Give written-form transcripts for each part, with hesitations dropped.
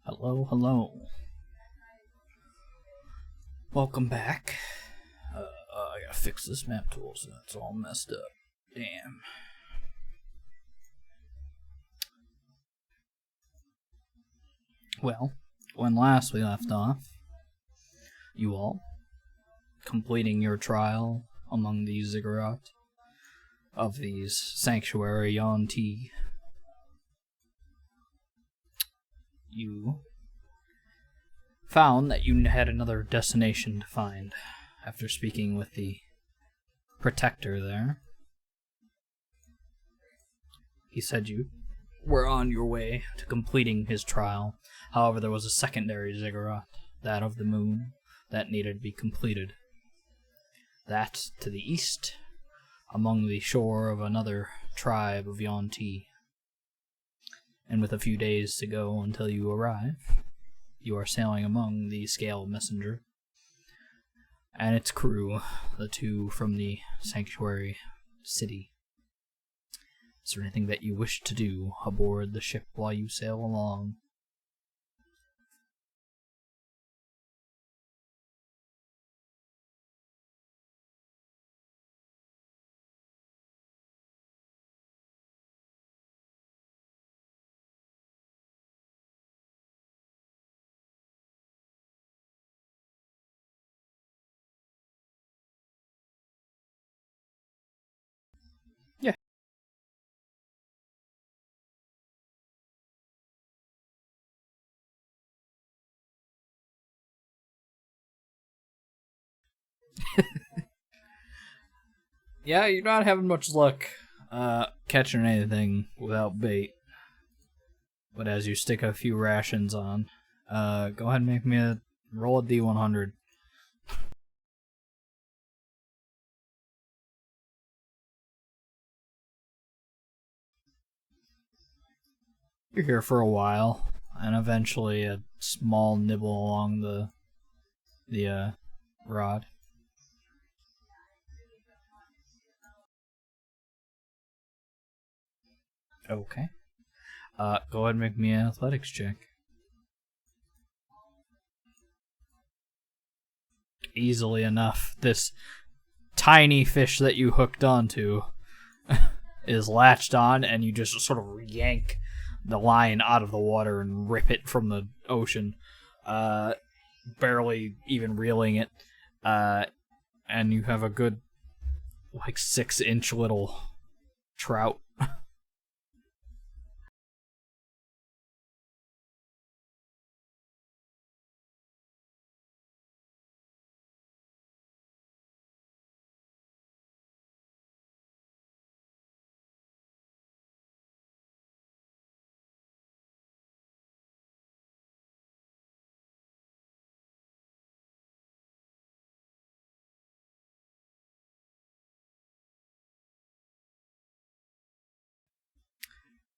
Hello, hello. Welcome back. I gotta fix this map tool so it's all messed up. Damn. Well, when last we left off, you all, completing your trial among the ziggurat of these sanctuary Yuan-Ti, you found that you had another destination to find after speaking with the protector there. He said you were on your way to completing his trial. However, there was a secondary ziggurat, that of the moon, that needed to be completed. That to the east, among the shore of another tribe of Yuan-Ti. And with a few days to go until you arrive, you are sailing among the Scale Messenger and its crew, the two from the sanctuary city. Is there anything that you wish to do aboard the ship while you sail along? Yeah. Yeah, you're not having much luck catching anything without bait. But as you stick a few rations on, go ahead and make me a roll a D100. You're here for a while, and eventually a small nibble along the rod. Okay. Go ahead and make me an athletics check. Easily enough. This tiny fish that you hooked onto is latched on, and you just sort of yank the line out of the water and rip it from the ocean, barely even reeling it. And you have a good, 6-inch little trout.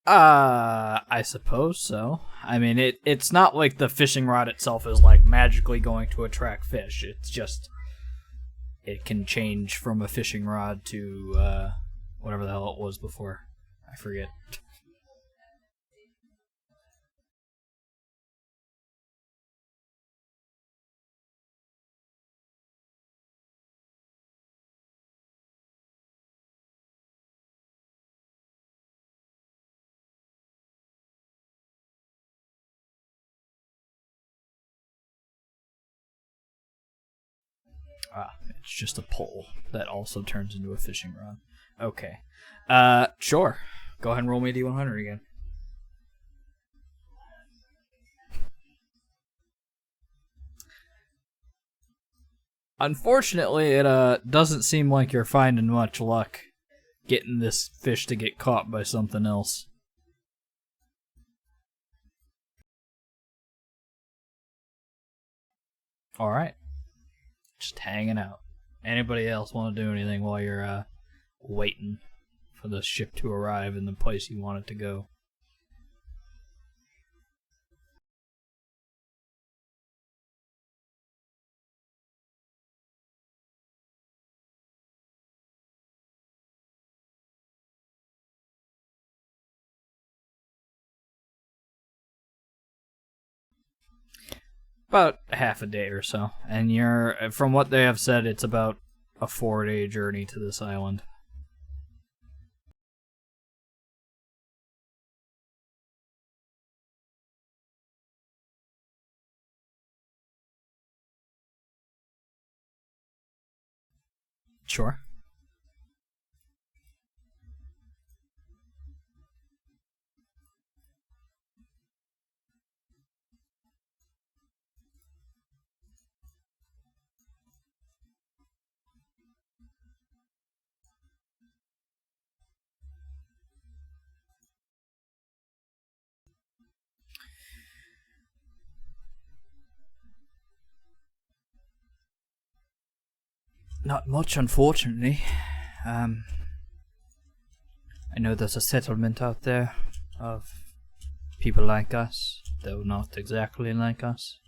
I suppose so. I mean, it's not like the fishing rod itself is magically going to attract fish. It's just it can change from a fishing rod to whatever the hell it was before. I forget. It's just a pole that also turns into a fishing rod. Okay. Sure. Go ahead and roll me a D100 again. Unfortunately, it doesn't seem like you're finding much luck getting this fish to get caught by something else. All right. Just hanging out. Anybody else want to do anything while you're waiting for the ship to arrive in the place you want it to go? About half a day or so. And from what they have said, it's about a 4-day journey to this island. Sure. Not much, unfortunately. I know there's a settlement out there of people like us, though not exactly like us.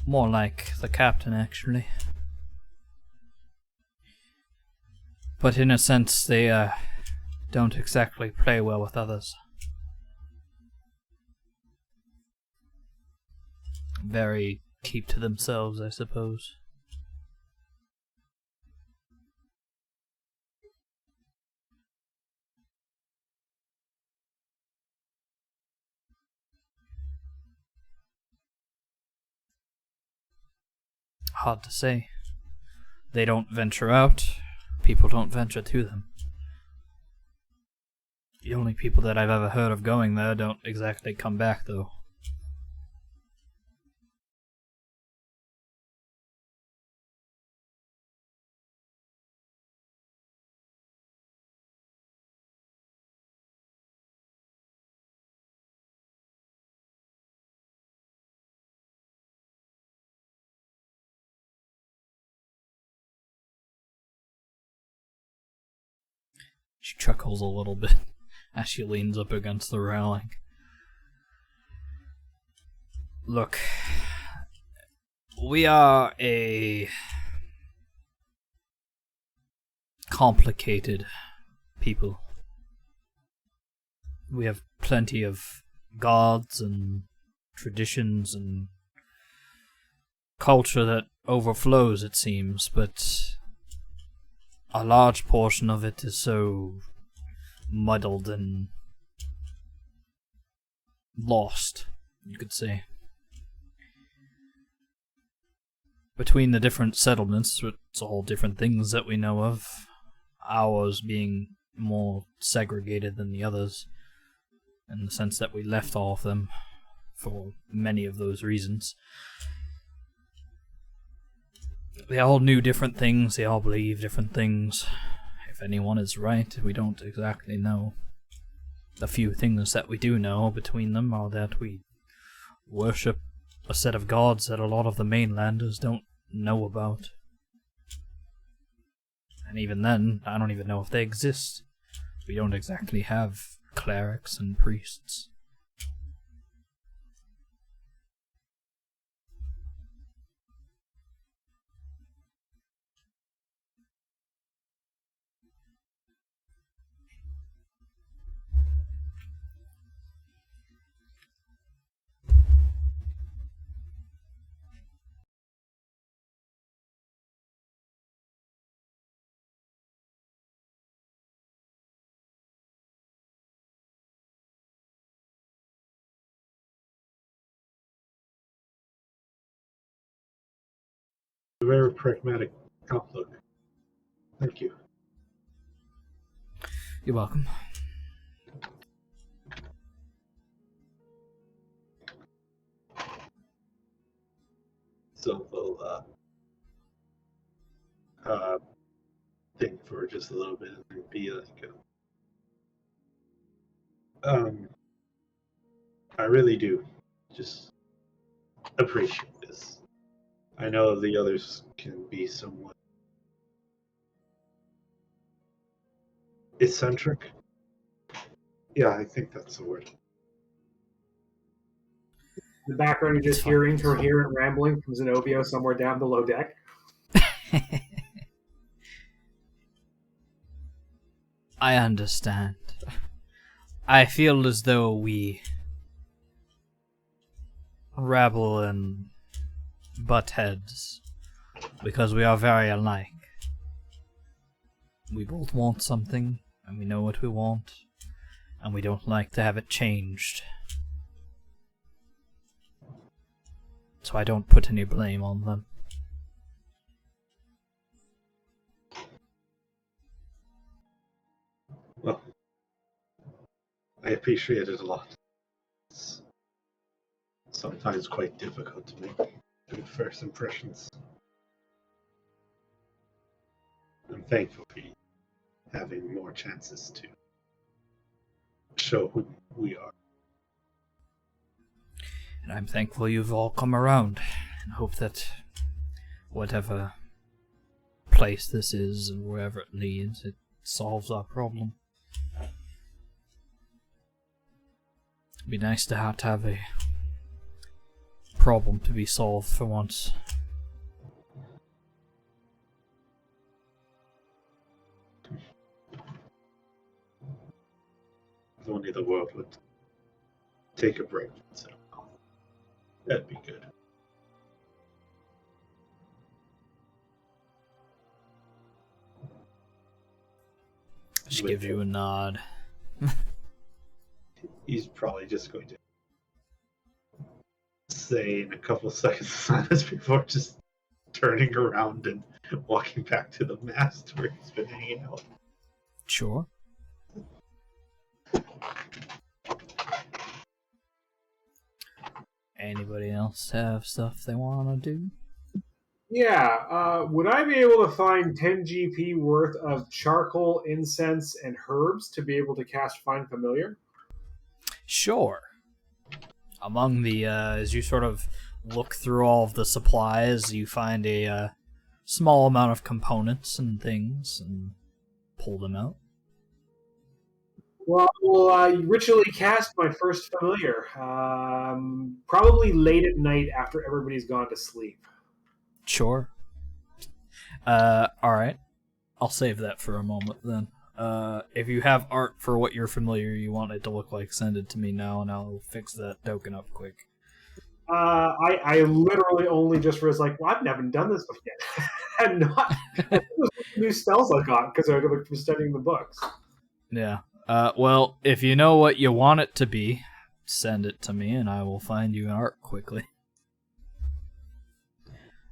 More like the captain, actually. But in a sense, they don't exactly play well with others. Very keep to themselves, I suppose. Hard to say. They don't venture out. People don't venture to them. The only people that I've ever heard of going there don't exactly come back, though. She chuckles a little bit as she leans up against the railing. Look, we are a complicated people. We have plenty of gods and traditions and culture that overflows, it seems, but a large portion of it is so muddled and lost, you could say. Between the different settlements, it's all different things that we know of, ours being more segregated than the others, in the sense that we left all of them for many of those reasons. They all knew different things, they all believe different things. If anyone is right, we don't exactly know. The few things that we do know between them are that we worship a set of gods that a lot of the mainlanders don't know about. And even then, I don't even know if they exist. We don't exactly have clerics and priests. A very pragmatic outlook. Thank you. You're welcome. So we'll think for just a little bit and be like, I really do just appreciate this. I know the others can be somewhat eccentric. Yeah, I think that's the word. In the background, you're just hearing coherent rambling from Zenobio somewhere down below deck. I understand. I feel as though we rabble and butt heads because we are very alike. We both want something, and we know what we want, and we don't like to have it changed. So I don't put any blame on them. Well, I appreciate it a lot. It's sometimes quite difficult to make good first impressions. I'm thankful for you having more chances to show who we are. And I'm thankful you've all come around, and hope that whatever place this is, and wherever it leads, it solves our problem. It'd be nice to have a problem to be solved for once. If only the world would take a break once in a while. That'd be good. Just give you a nod. He's probably just going to say in a couple seconds of silence before just turning around and walking back to the mast where he's been hanging out. Sure. Anybody else have stuff they want to do? Yeah, would I be able to find 10 GP worth of charcoal, incense, and herbs to be able to cast Find Familiar? Sure. Among the, as you sort of look through all of the supplies, you find a small amount of components and things, and pull them out. Well, I will ritually cast my first familiar, probably late at night after everybody's gone to sleep. Sure. Alright. I'll save that for a moment then. If you have art for what you're familiar you want it to look like, send it to me now and I'll fix that token up quick. I literally only just was like, well, I've never done this before yet. And not it was new spells I got because I was studying the books. Yeah. Well, if you know what you want it to be, send it to me and I will find you art quickly.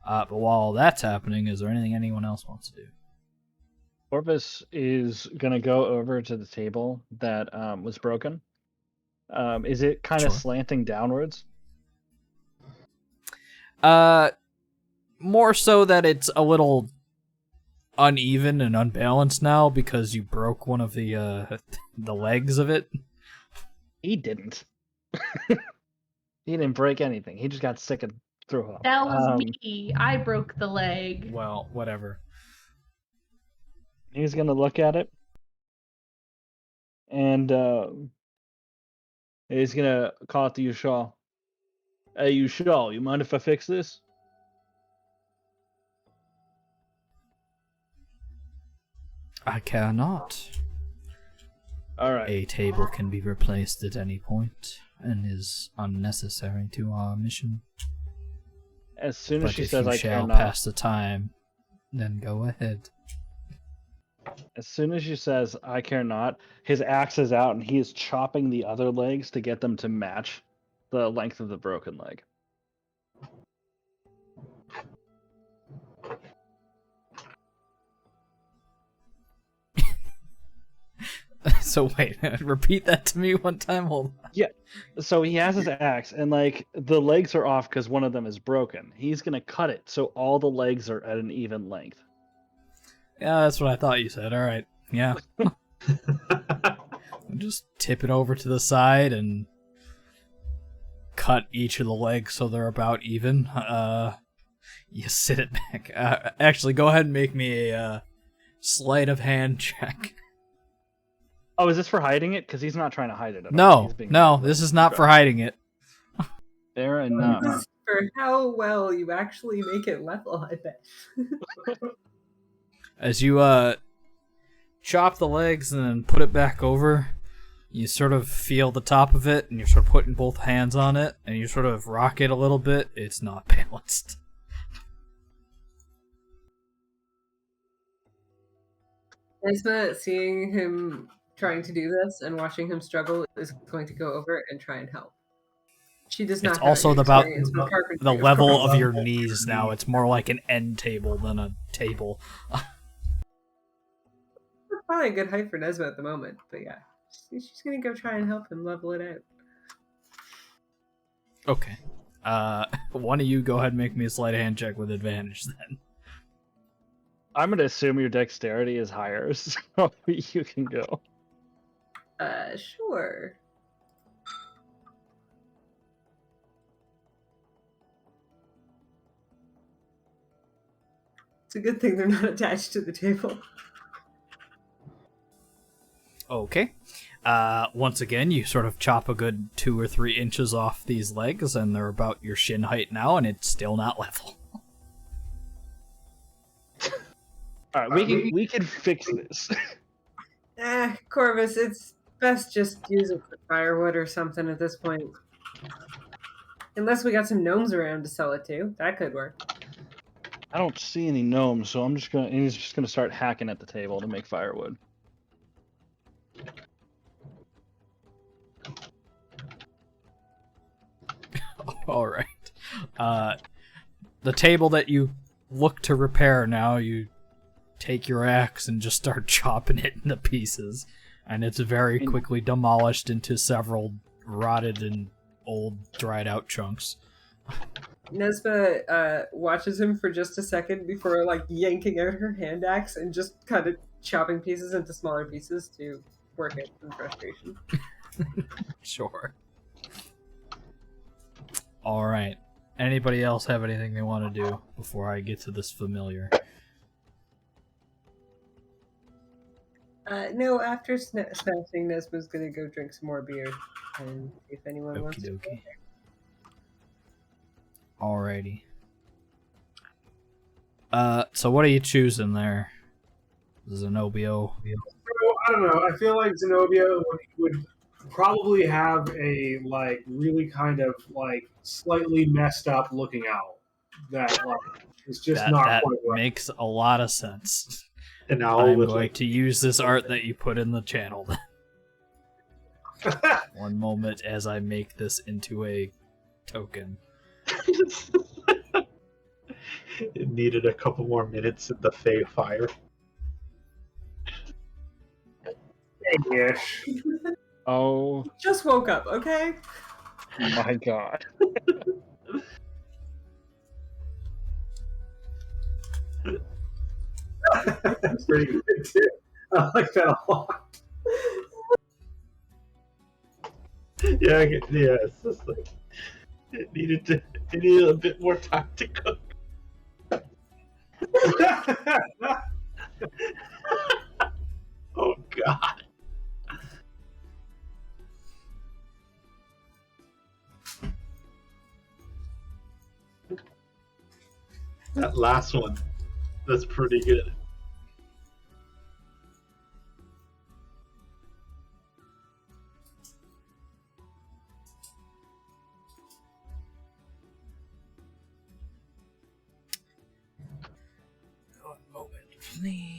But while that's happening, is there anything anyone else wants to do? Corvus is going to go over to the table that was broken. Is it kind of slanting downwards? More so that it's a little uneven and unbalanced now because you broke one of the legs of it. He didn't. He didn't break anything. He just got sick and threw up. That was me. I broke the leg. Well, whatever. He's gonna look at it, and he's gonna call it to Yushal. Hey, Yushal, you mind if I fix this? I cannot. All right. A table can be replaced at any point and is unnecessary to our mission. As soon as But she if says you I shall cannot, pass the time, then go ahead. as soon as she says I care not, his axe is out and he is chopping the other legs to get them to match the length of the broken leg. So wait, repeat that to me one time. Hold on. Yeah. So he has his axe, and like the legs are off because one of them is broken. He's gonna cut it so all the legs are at an even length. Yeah, that's what I thought you said. All right. Yeah. Just tip it over to the side and cut each of the legs so they're about even. You sit it back. Actually, go ahead and make me a sleight of hand check. Oh, is this for hiding it? Because he's not trying to hide it at all. No, He's being no, this is not for hiding it. Fair enough. This is for how well you actually make it level, I bet. As you chop the legs and then put it back over, you sort of feel the top of it, and you're sort of putting both hands on it, and you sort of rock it a little bit. It's not balanced. Nesma, seeing him trying to do this and watching him struggle, is going to go over and try and help. She does not It's have also any about experience with the carpentry, of level course. of your knees now. It's more like an end table than a table. Probably a good height for Nesma at the moment, but yeah. She's going to go try and help him level it out. Okay. One of you go ahead and make me a sleight of hand check with advantage then. I'm gonna assume your dexterity is higher, so you can go. Sure. It's a good thing they're not attached to the table. Okay. Once again, you sort of chop a good 2 or 3 inches off these legs, and they're about your shin height now, and it's still not level. All right, we can fix this. Corvus, it's best just use it for firewood or something at this point. Unless we got some gnomes around to sell it to. That could work. I don't see any gnomes, so he's just gonna start hacking at the table to make firewood. All right. The table that you look to repair now, you take your axe and just start chopping it into pieces, and it's very quickly demolished into several rotted and old, dried-out chunks. Nesba watches him for just a second before, like, yanking out her hand axe and just kind of chopping pieces into smaller pieces to work out some frustration. Sure. All right. Anybody else have anything they want to do before I get to this familiar? No, after smashing, Nesba's gonna go drink some more beer and see if anyone wants to. Okie dokie. Alrighty. So what are you choosing there, Zenobio? So, I don't know. I feel like Zenobia would probably have a like really kind of like slightly messed up looking owl that like is just That not quite right. makes a lot of sense. An owl I'm with going like to use this art that you put in the channel. One moment as I make this into a token. it needed a couple more minutes in the Fey fire. Ish. Oh Just woke up, okay? my god. That's pretty good too. I like that a lot. Yeah, it's just like it needed a bit more time to cook. Oh god. That last one, that's pretty good. One moment, please.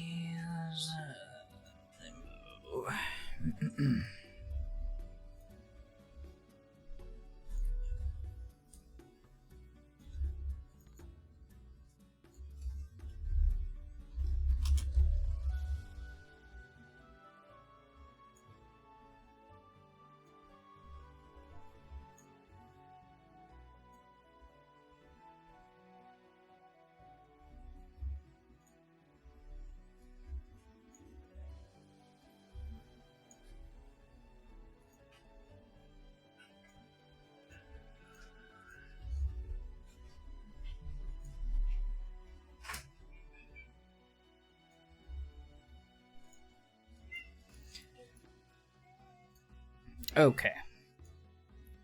Okay.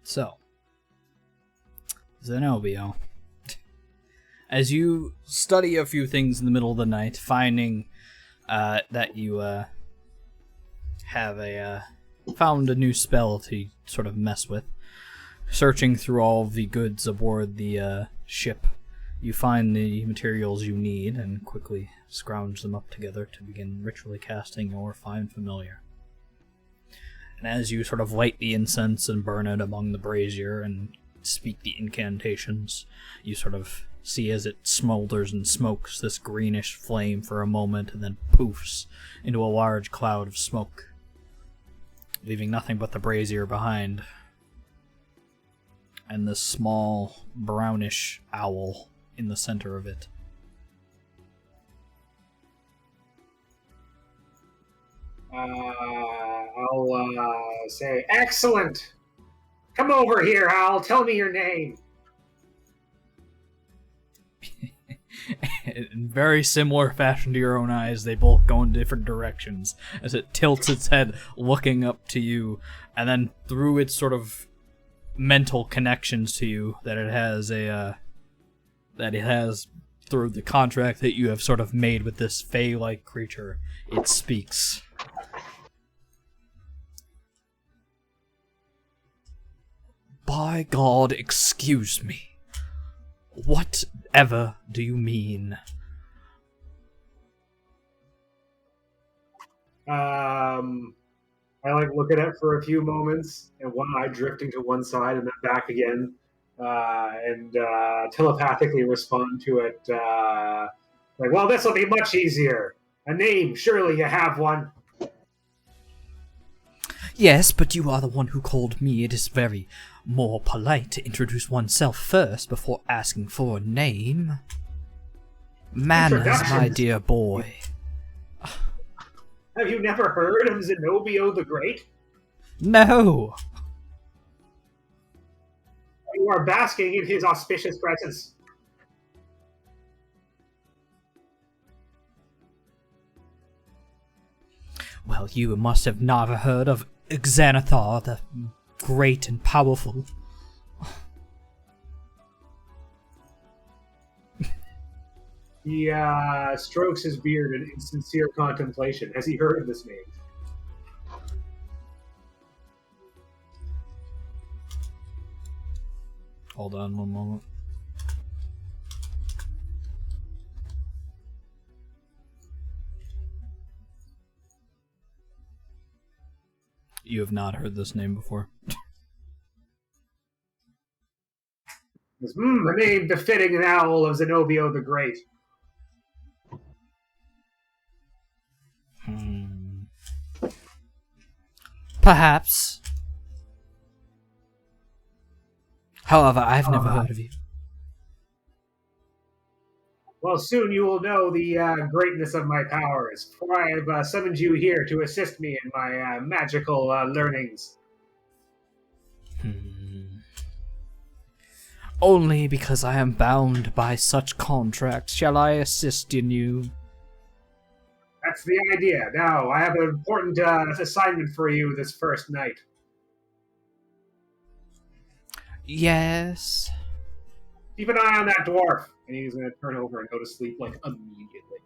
So, Zenobio, as you study a few things in the middle of the night, finding that you have found a new spell to sort of mess with, searching through all of the goods aboard the ship, You find the materials you need and quickly scrounge them up together to begin ritually casting your Find Familiar. And as you sort of light the incense and burn it among the brazier and speak the incantations, you sort of see as it smolders and smokes this greenish flame for a moment and then poofs into a large cloud of smoke, leaving nothing but the brazier behind, and this small brownish owl in the center of it. I'll say, excellent! Come over here, Hal. Tell me your name. In very similar fashion to your own eyes, they both go in different directions as it tilts its head looking up to you, and then through its sort of mental connections to you that it has through the contract that you have sort of made with this fey-like creature, it speaks. By God, excuse me. Whatever do you mean? I look at it for a few moments, and one eye drifting to one side and then back again, and telepathically respond to it. Well, this will be much easier. A name, surely you have one. Yes, but you are the one who called me. It is very more polite to introduce oneself first before asking for a name. Manners, my dear boy. Have you never heard of Zenobio the Great? No. You are basking in his auspicious presence. Well, you must have never heard of Xanathar, the great and powerful. He strokes his beard in sincere contemplation. Has he heard of this name? Hold on one moment. You have not heard this name before. A name befitting an owl of Zenobio the Great. Perhaps. However, I've never heard of you. Well, soon you will know the greatness of my powers, for I have summoned you here to assist me in my magical learnings. Only because I am bound by such contracts shall I assist in you. That's the idea. Now, I have an important assignment for you this first night. Yes? Keep an eye on that dwarf. And he's going to turn over and go to sleep, immediately.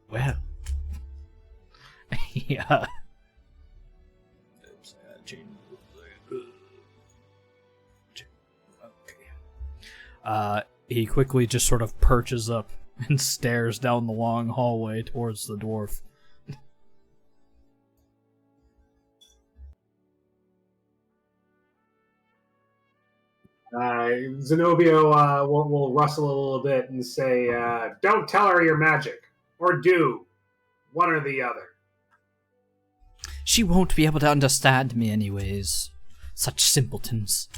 Well. Yeah. Oops, okay. He quickly just sort of perches up and stares down the long hallway towards the dwarf. Zenobio will rustle a little bit and say, don't tell her your magic. Or do. One or the other. She won't be able to understand me anyways. Such simpletons.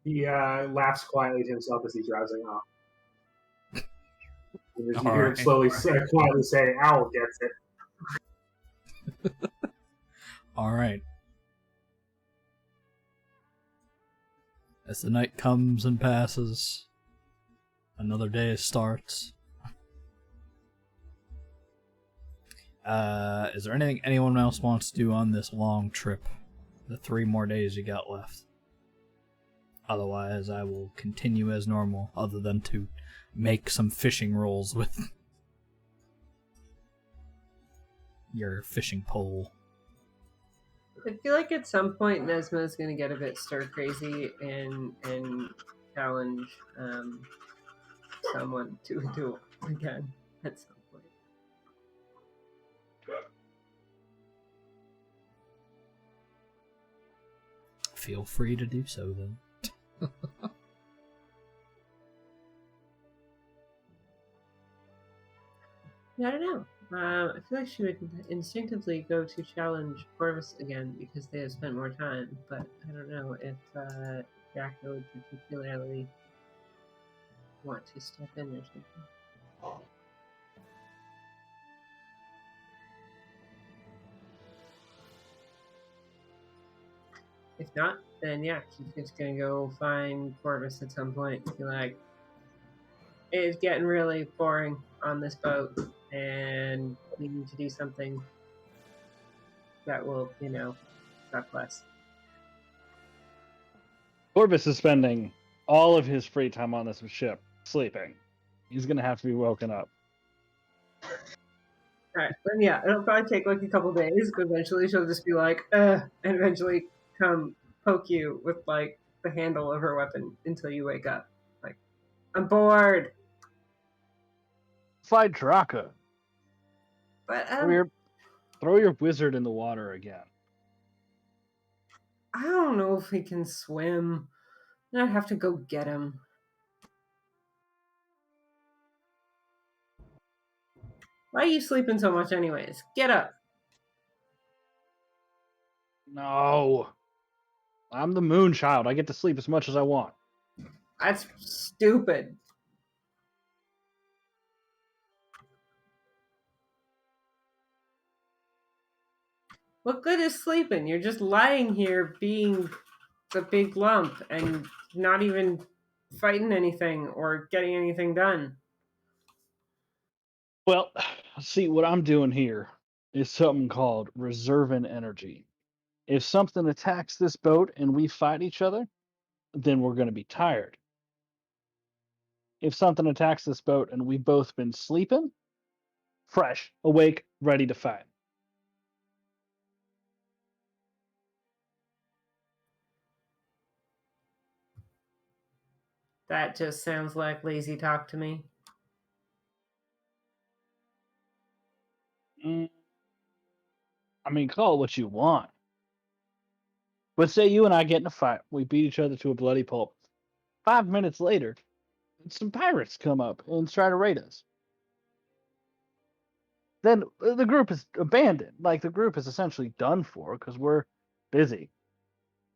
He laughs quietly to himself as he's drowsing off. And as you All hear him right. slowly, quietly say, owl gets it. Alright. As the night comes and passes, another day starts. Is there anything anyone else wants to do on this long trip? The 3 more days you got left. Otherwise, I will continue as normal, other than to make some fishing rolls with your fishing pole. I feel like at some point Nesma is going to get a bit stir crazy and challenge someone to a duel again at some point. Feel free to do so then. Yeah, I don't know. I feel like she would instinctively go to challenge Corvus again because they have spent more time, but I don't know if Jacko would particularly want to step in or something. If not, then yeah, she's just gonna go find Corvus at some point. Be like, it's getting really boring on this boat, and we need to do something that will, suck less. Corvus is spending all of his free time on this ship sleeping. He's gonna have to be woken up. Alright, then yeah, it'll probably take like a couple days, but eventually she'll just be like, and eventually come poke you with like the handle of her weapon until you wake up. Like, I'm bored. Fight Draka. But Throw your wizard in the water again. I don't know if he can swim. I'd have to go get him. Why are you sleeping so much anyways? Get up. No. I'm the moon child. I get to sleep as much as I want. That's stupid. What good is sleeping? You're just lying here being the big lump and not even fighting anything or getting anything done. Well, see, what I'm doing here is something called reserving energy. If something attacks this boat and we fight each other, then we're going to be tired. If something attacks this boat and we've both been sleeping, fresh, awake, ready to fight. That just sounds like lazy talk to me. I mean, call it what you want. But say you and I get in a fight, we beat each other to a bloody pulp. 5 minutes later, some pirates come up and try to raid us. Then the group is abandoned. Like, the group is essentially done for because we're busy.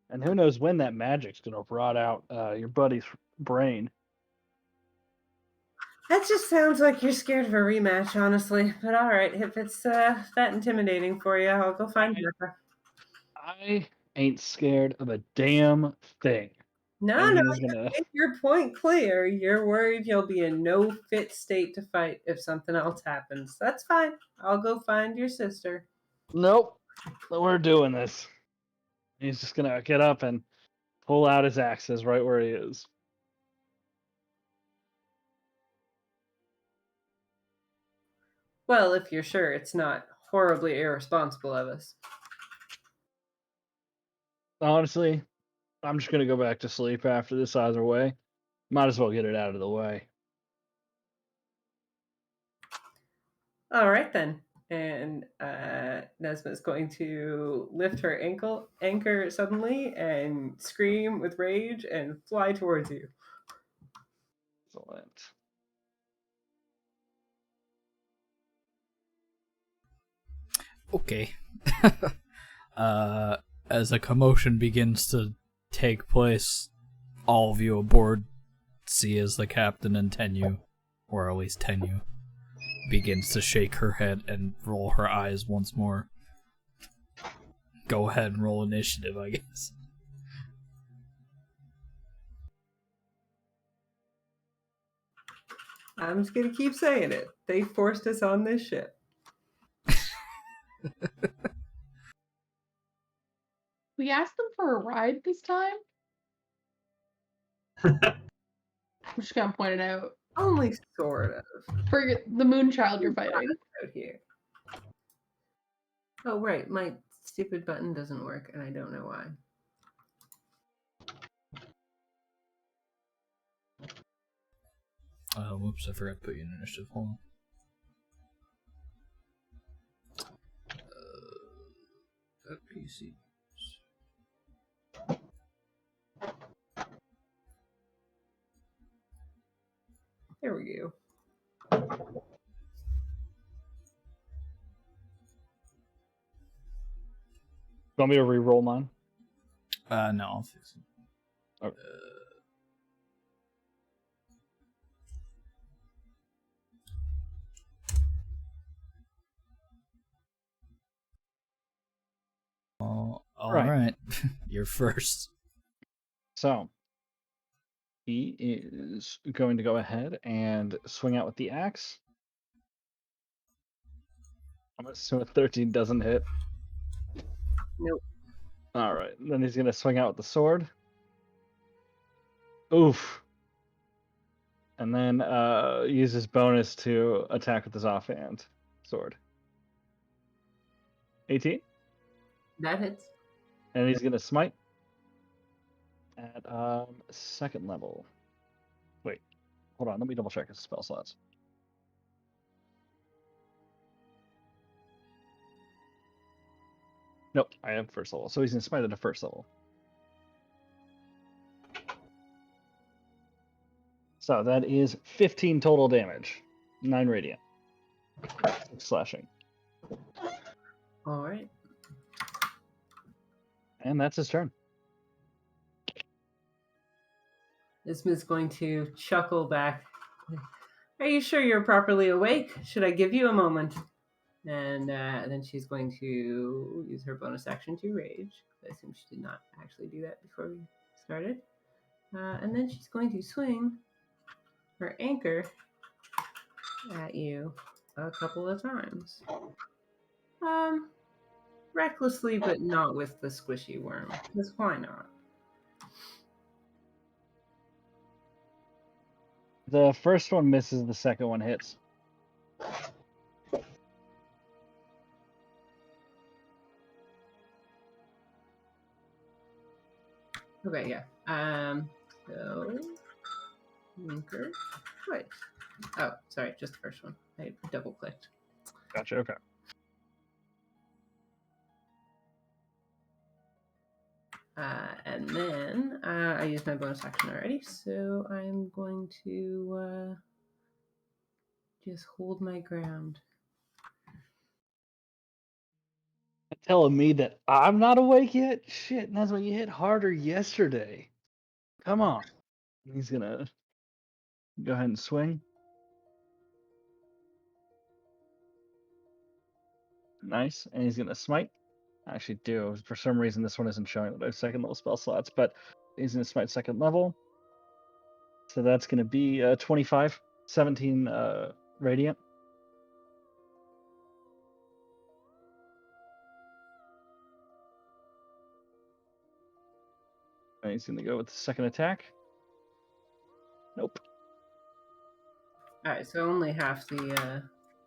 And who knows when that magic's going to rot out your buddy's brain. That just sounds like you're scared of a rematch, honestly. But all right, if it's that intimidating for you, I'll go find her. I ain't scared of a damn thing. No, And no, he's gonna... make your point clear. You're worried you'll be in no fit state to fight if something else happens. That's fine. I'll go find your sister. Nope, we're doing this. He's just gonna get up and pull out his axes right where he is. Well, if you're sure it's not horribly irresponsible of us. Honestly, I'm just gonna go back to sleep after this either way. Might as well get it out of the way. All right then. And Nesma's going to lift her anchor suddenly and scream with rage and fly towards you. Excellent. Okay. As a commotion begins to take place, all of you aboard see as the captain and Tenyu, or at least Tenyu, begins to shake her head and roll her eyes once more. Go ahead and roll initiative, I guess. I'm just going to keep saying it. They forced us on this ship. We asked them for a ride this time. I'm just gonna point it out. Only sort of. For the moon child you're fighting. Out here. Oh, right. My stupid button doesn't work, and I don't know why. Oh, whoops, I forgot to put you in initiative. Hold on. PC. There we go. Want me to re-roll mine? No, I'll fix it. Okay. All Right. right. You're first. So he is going to go ahead and swing out with the axe. I'm assuming 13 doesn't hit. Nope. All right. Then he's going to swing out with the sword. Oof. And then use his bonus to attack with his offhand sword. 18. That hits. And he's going to smite at second level. Wait. Hold on. Let me double check his spell slots. Nope. I have first level. So he's going to smite at a first level. So that is 15 total damage. 9 radiant. 6 slashing. All right. And that's his turn. This is going to chuckle back. Are you sure you're properly awake? Should I give you a moment? And then she's going to use her bonus action to rage. I assume she did not actually do that before we started. And then she's going to swing her anchor at you a couple of times. Recklessly, but not with the squishy worm. Because why not? The first one misses, the second one hits. Okay, yeah. So anchor twice. Oh, sorry, just the first one. I double clicked. Gotcha, okay. And then I used my bonus action already, so I'm going to just hold my ground. Telling me that I'm not awake yet? Shit, and that's when you hit harder yesterday. Come on. He's gonna go ahead and swing. Nice. And he's gonna smite. I actually do. For some reason, this one isn't showing that I have second level spell slots, but he's gonna smite second level. So that's gonna be 25, 17 radiant. And he's gonna go with the second attack. Nope. All right, so only half the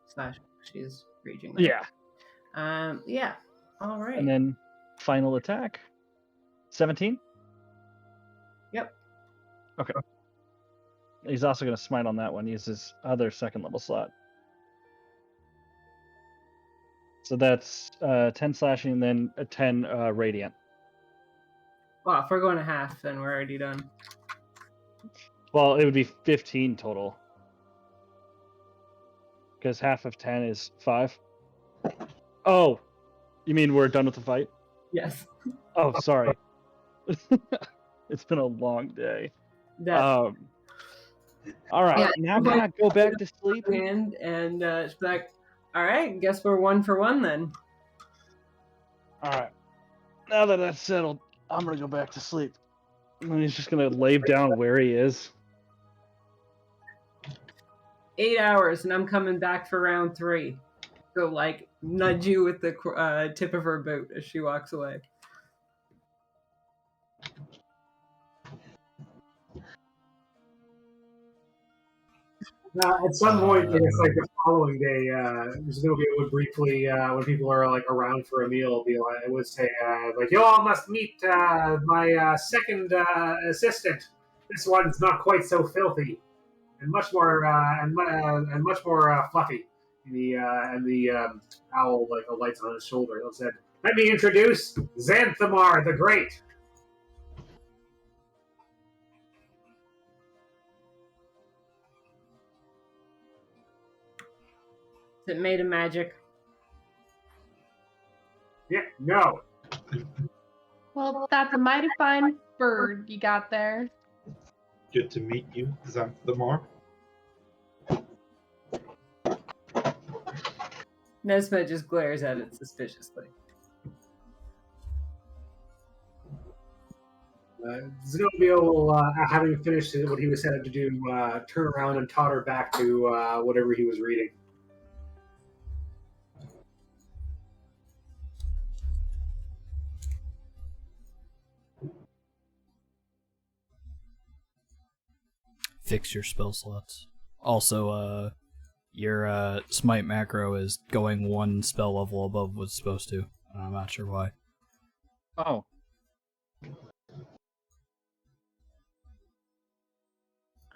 slash she's raging. Yeah. Yeah. All right. And then final attack. 17? Yep. Okay. He's also going to smite on that one. Use his other second level slot. So that's 10 slashing and then a 10 radiant. Well, if we're going to half, then we're already done. Well, it would be 15 total. Because half of 10 is 5. Oh, you mean we're done with the fight? Yes. Oh, sorry. It's been a long day. That All right. Yeah, Now can I go back to sleep? and she's like, all right, guess we're 1 for 1 then. All right. Now that that's settled, I'm going to go back to sleep. And he's just going to lay down where he is. 8 hours, and I'm coming back for round 3. So, like, nudge you with the tip of her boot as she walks away. At some point, I guess like the following day, Zenobia would briefly, when people are like around for a meal, be like, I would say, like, you all must meet my second assistant. This one's not quite so filthy, and much more and much more fluffy. And the owl like alights on his shoulder. He said, "Let me introduce Xanthamar the Great." Is it made of magic? Yeah, no. Well, that's a mighty fine bird you got there. Good to meet you, Xanthamar. Nesma just glares at it suspiciously. Zenobia will, having finished what he was set to do, turn around and totter back to whatever he was reading. Fix your spell slots. Also, your smite macro is going one spell level above what's supposed to. I'm not sure why. Oh,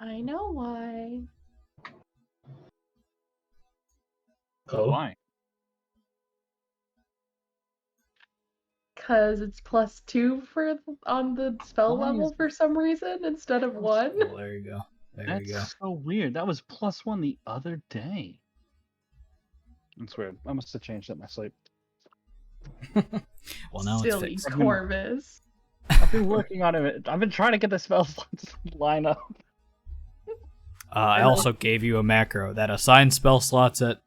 I know why. Oh, why? Because it's +2 on the spell Why level is- for some reason instead of 1. Well, there you go. There you go. That's so weird. That was +1 the other day. That's weird. I must have changed up my sleep. Well, now it's Silly fixed. Corvus. I've been working on it. I've been trying to get the spell slots to line up. I also gave you a macro that assigns spell slots at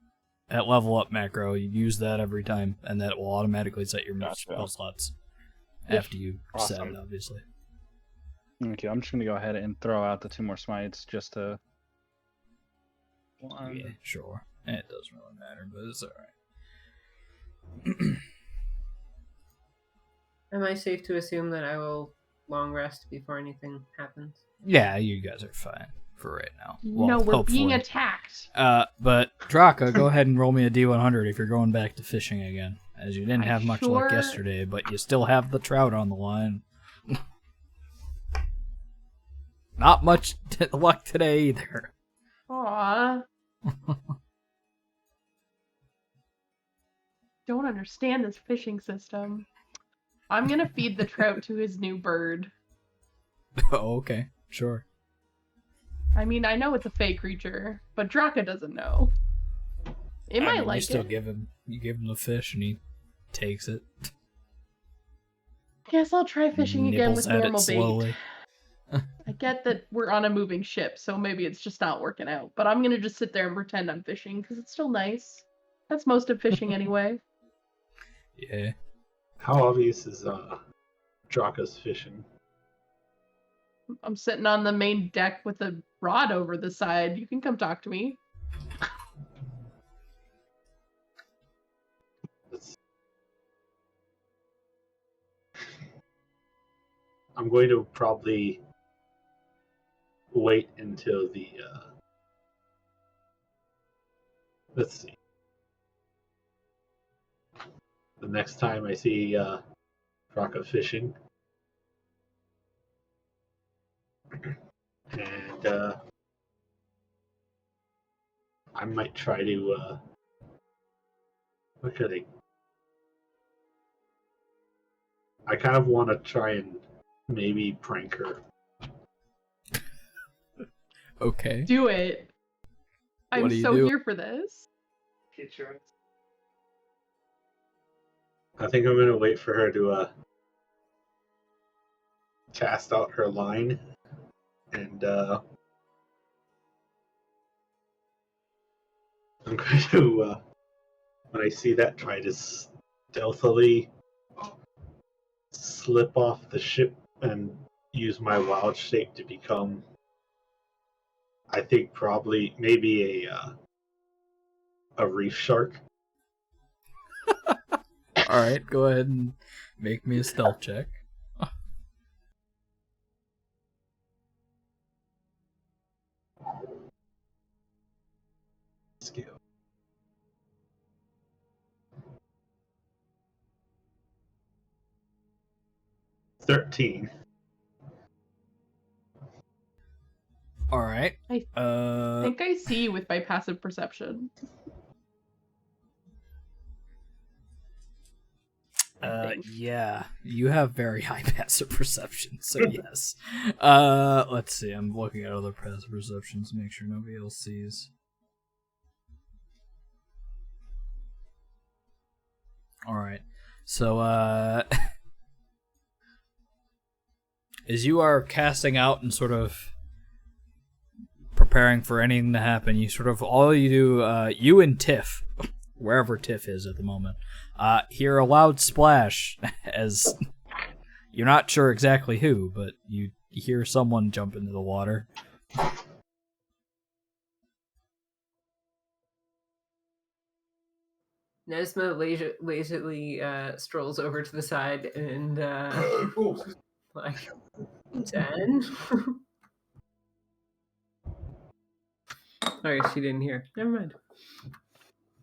level up macro. You use that every time, and that will automatically set your Gotcha. spell slots Yep. after you set Awesome. it, obviously. Okay, I'm just gonna go ahead and throw out the 2 more smites just to. Yeah, sure. It doesn't really matter, but it's alright. Am I safe to assume that I will long rest before anything happens? Yeah, you guys are fine for right now. Well, No, we're hopefully. being attacked. But Draka, go ahead and roll me a D100 if you're going back to fishing again, as you didn't I have much luck sure- yesterday, but you still have the trout on the line. Not much luck today either. Aww. Don't understand this fishing system. I'm gonna feed the trout to his new bird. Oh, okay, sure. I mean, I know it's a fake creature, but Draka doesn't know. It I might mean, like you still it. give him the fish and he takes it. Guess I'll try fishing again Nibbles with at it normal bait. slowly. I get that we're on a moving ship, so maybe it's just not working out. But I'm gonna just sit there and pretend I'm fishing because it's still nice. That's most of fishing anyway. Yeah. how obvious is Draka's fishing? I'm sitting on the main deck with a rod over the side. You can come talk to me. It's- I'm going to probably wait until the let's see. The next time I see Draka fishing, and I might try to what could I kind of want to try and maybe prank her. Okay. Do it. I'm What do you so do? here for this. I think I'm gonna wait for her to cast out her line, and I'm going to when I see that, try to stealthily slip off the ship and use my wild shape to become, I think, probably maybe a reef shark. Alright, go ahead and make me a stealth check. skill. $13. All right. I think I see with my passive perception. think. Yeah, you have very high passive perception, so yes. Let's see. I'm looking at other passive perceptions to make sure nobody else sees. All right. So, as you are casting out and sort of preparing for anything to happen, you sort of all you do, you and Tiff, wherever Tiff is at the moment, hear a loud splash as you're not sure exactly who, but you hear someone jump into the water. Nesma lazily strolls over to the side and like 10. Sorry, she didn't hear. Never mind.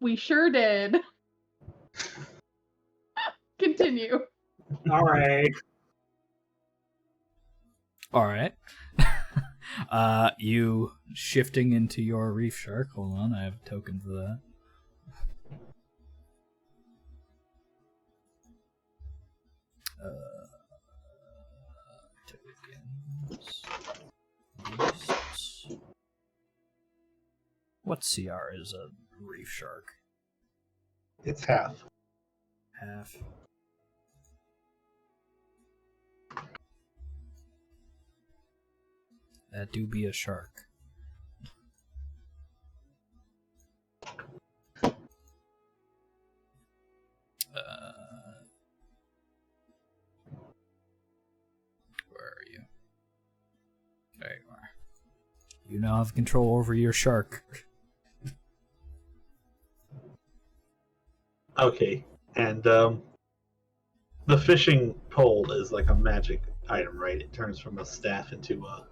We sure did. Continue. All right. All right. You shifting into your reef shark. Hold on, I have a token for that. Tokens. Beasts. What CR is a reef shark? It's half. Half. That do be a shark. Where are you? There you are. You now have control over your shark. Okay, and the fishing pole is like a magic item, right? It turns from a staff into a...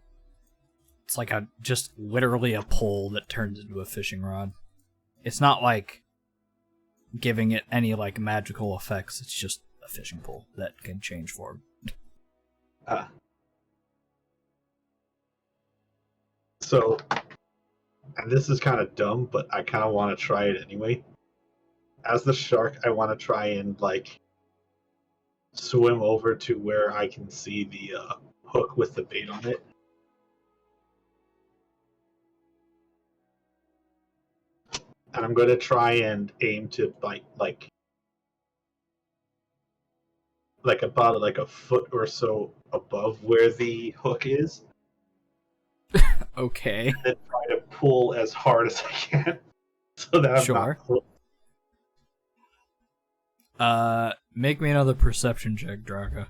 It's like just literally a pole that turns into a fishing rod. It's not like giving it any like magical effects. It's just a fishing pole that can change form. Ah. So, and this is kind of dumb, but I kind of want to try it anyway. As the shark, I want to try and like swim over to where I can see the hook with the bait on it. And I'm going to try and aim to bite like about like a foot or so above where the hook is. Okay. And then try to pull as hard as I can so that I'm Sure. not hooked. Make me another perception check, Draka.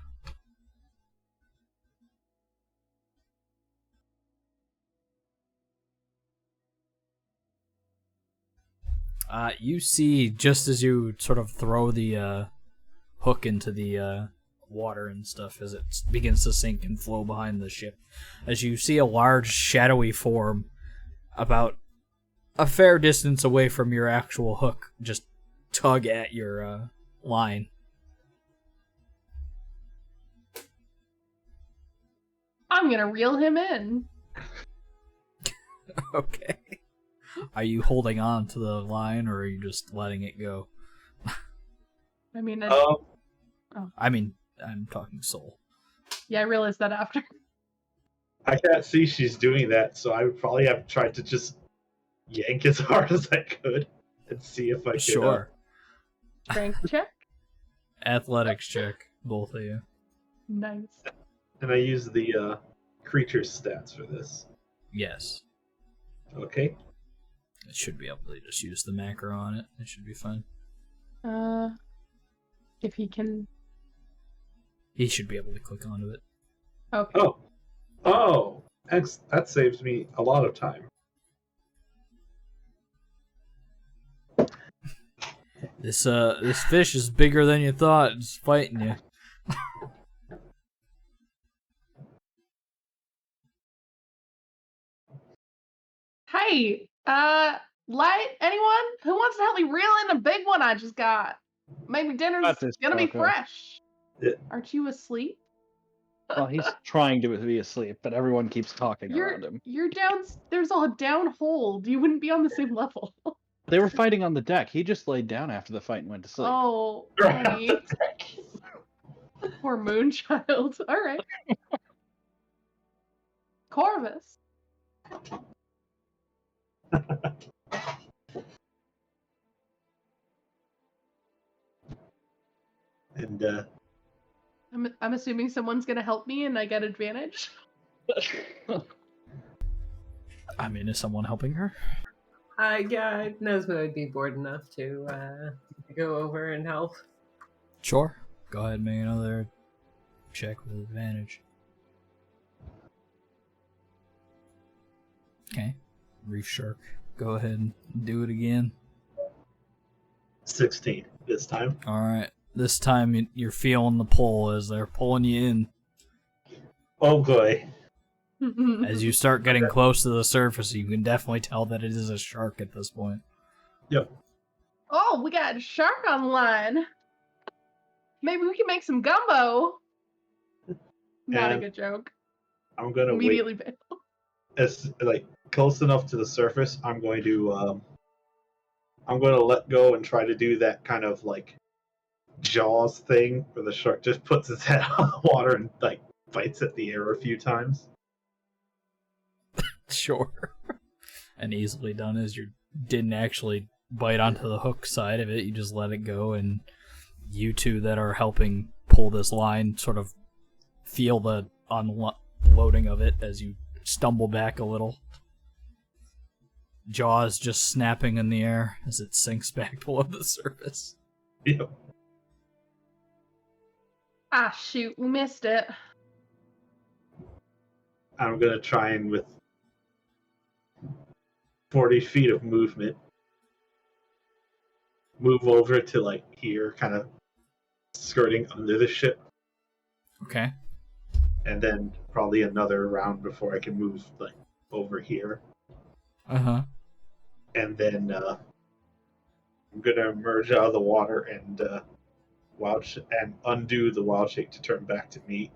You see, just as you sort of throw the hook into the water and stuff, as it begins to sink and flow behind the ship, as you see a large shadowy form about a fair distance away from your actual hook just tug at your line. I'm gonna reel him in. Okay. Are you holding on to the line, or are you just letting it go? I mean, I mean, I'm talking soul. yeah, I realized that after. I can't see she's doing that, so I would probably have tried to just yank as hard as I could and see if I could. Sure. Strength check. Athletics check, both of you. Nice. And I use the creature's stats for this. Yes. Okay. It should be able to just use the macro on it. It should be fine. If he can. He should be able to click onto it. Okay. Oh, that saves me a lot of time. This fish is bigger than you thought. It's fighting you. Hey, Light? Anyone? Who wants to help me reel in the big one I just got? Maybe dinner's Got this, gonna be Rocco. fresh. Yeah. Aren't you asleep? Well, he's trying to be asleep, but everyone keeps talking around him. You're down. There's a down hold. You wouldn't be on the same level. They were fighting on the deck. He just laid down after the fight and went to sleep. Oh, honey. Poor Moonchild. All right. Corvus. And I'm assuming someone's gonna help me and I get advantage. I mean, is someone helping her? Yeah, Nesma would be bored enough to go over and help. Sure. Go ahead and make another check with advantage. Okay. Reef Shark. Go ahead and do it again. 16 this time. Alright. This time you're feeling the pull as they're pulling you in. Oh boy. As you start getting close to the surface, you can definitely tell that it is a shark at this point. Yep. Oh, we got a shark online. Maybe we can make some gumbo. Not a And good joke. I'm gonna Immediately wait. bail. As like close enough to the surface, I'm going to let go and try to do that kind of like Jaws thing where the shark just puts its head on the water and like bites at the air a few times. Sure. And easily done as you didn't actually bite onto the hook side of it, you just let it go, and you two that are helping pull this line sort of feel the unloading of it as you stumble back a little. Jaws just snapping in the air as it sinks back below the surface. Yep. Ah, shoot, we missed it. I'm gonna try and with 40 feet of movement move over to like here, kind of skirting under the ship, Okay. and then probably another round before I can move like over here, Uh-huh. and then I'm gonna emerge out of the water and and undo the wild shape to turn back to me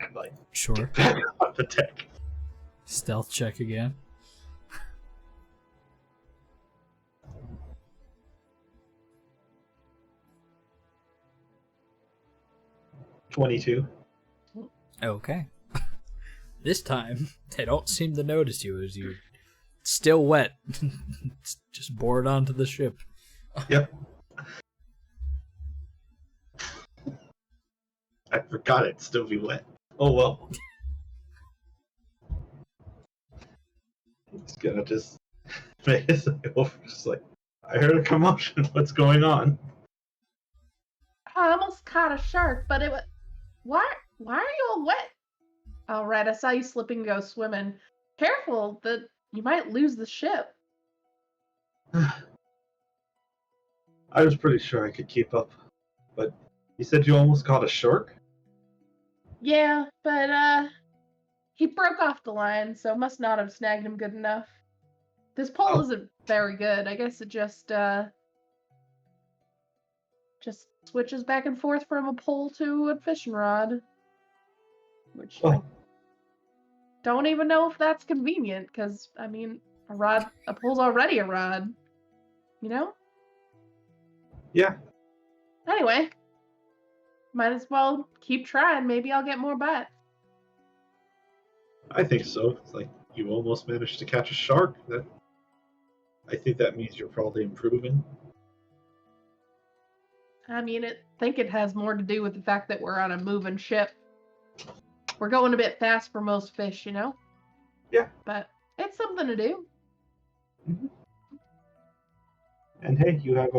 and like Sure. back on the deck. Stealth check again. $22. Okay. This time, they don't seem to notice you as you're still wet. Just board onto the ship. Yep. I forgot it'd still be wet. Oh well. It's gonna just make it over, just like, I heard a commotion. What's going on? I almost caught a shark, but it was... Why are you all wet? All right, I saw you slip and go swimming. Careful, that you might lose the ship. I was pretty sure I could keep up, but you said you almost caught a shark? Yeah, but he broke off the line, so must not have snagged him good enough. This pole Oh. isn't very good. I guess it just switches back and forth from a pole to a fishing rod. Which I Oh, don't even know if that's convenient, because, I mean, a pole's already a rod. You know? yeah. Anyway, might as well keep trying. Maybe I'll get more bites. I think so. It's like you almost managed to catch a shark. I think that means you're probably improving. I mean, I think it has more to do with the fact that we're on a moving ship. We're going a bit fast for most fish, you know? Yeah. But it's something to do. Mm-hmm. And hey, you have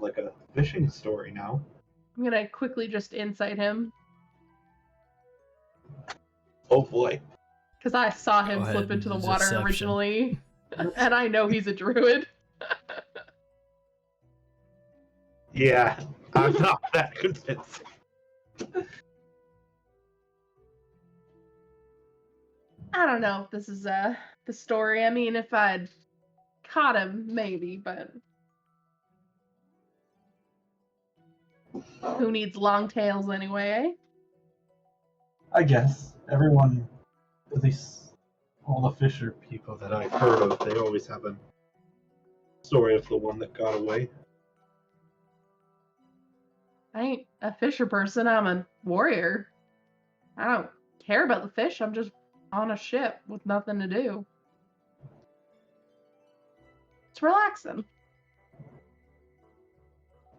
like a fishing story now. I'm gonna quickly just insight him, Oh boy. because I saw him Go ahead slip into the and water deception. originally, and I know he's a druid. Yeah, I'm not that convinced. I don't know if this is the story. I mean, if I'd caught him, maybe, but who needs long tails anyway, eh? I guess everyone, at least all the fisher people that I've heard of, they always have a story of the one that got away. I ain't a fisher person, I'm a warrior. I don't care about the fish, I'm just on a ship with nothing to do. It's relaxing.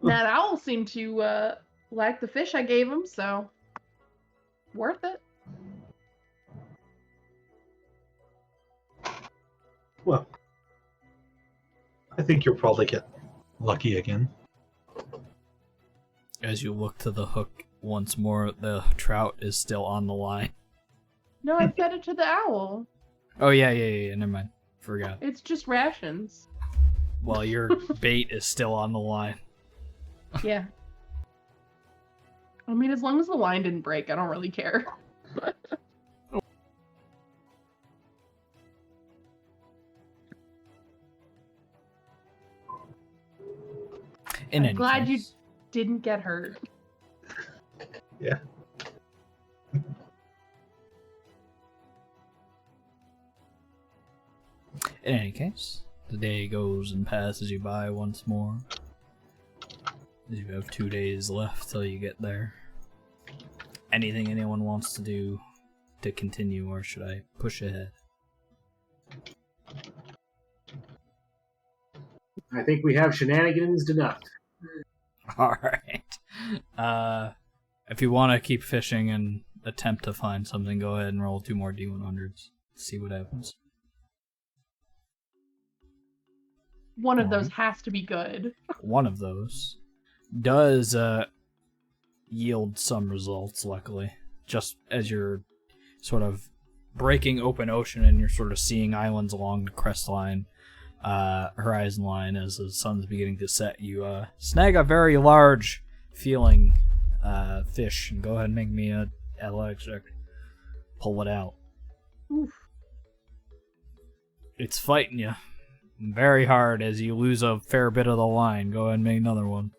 That owl seemed to like the fish I gave him, so worth it. Well, I think you'll probably get lucky again. As you look to the hook once more, the trout is still on the line. No, I fed it to the owl. Oh, yeah, never mind. Forgot. It's just rations. Well, your bait is still on the line. Yeah. I mean, as long as the line didn't break, I don't really care. I'm glad you didn't get hurt. Yeah. In any case, the day goes and passes you by once more. You have 2 days left till you get there. Anything anyone wants to do to continue, or should I push ahead? I think we have shenanigans enough. Alright. If you want to keep fishing and attempt to find something, go ahead and roll 2 more D100s. See what happens. One of those has to be good. One of those does yield some results, luckily. Just as you're sort of breaking open ocean and you're sort of seeing islands along the crest line, horizon line as the sun's beginning to set, you snag a very large feeling fish, and go ahead and make me a athletics check. Pull it out. Oof. It's fighting you very hard as you lose a fair bit of the line. Go ahead and make another one.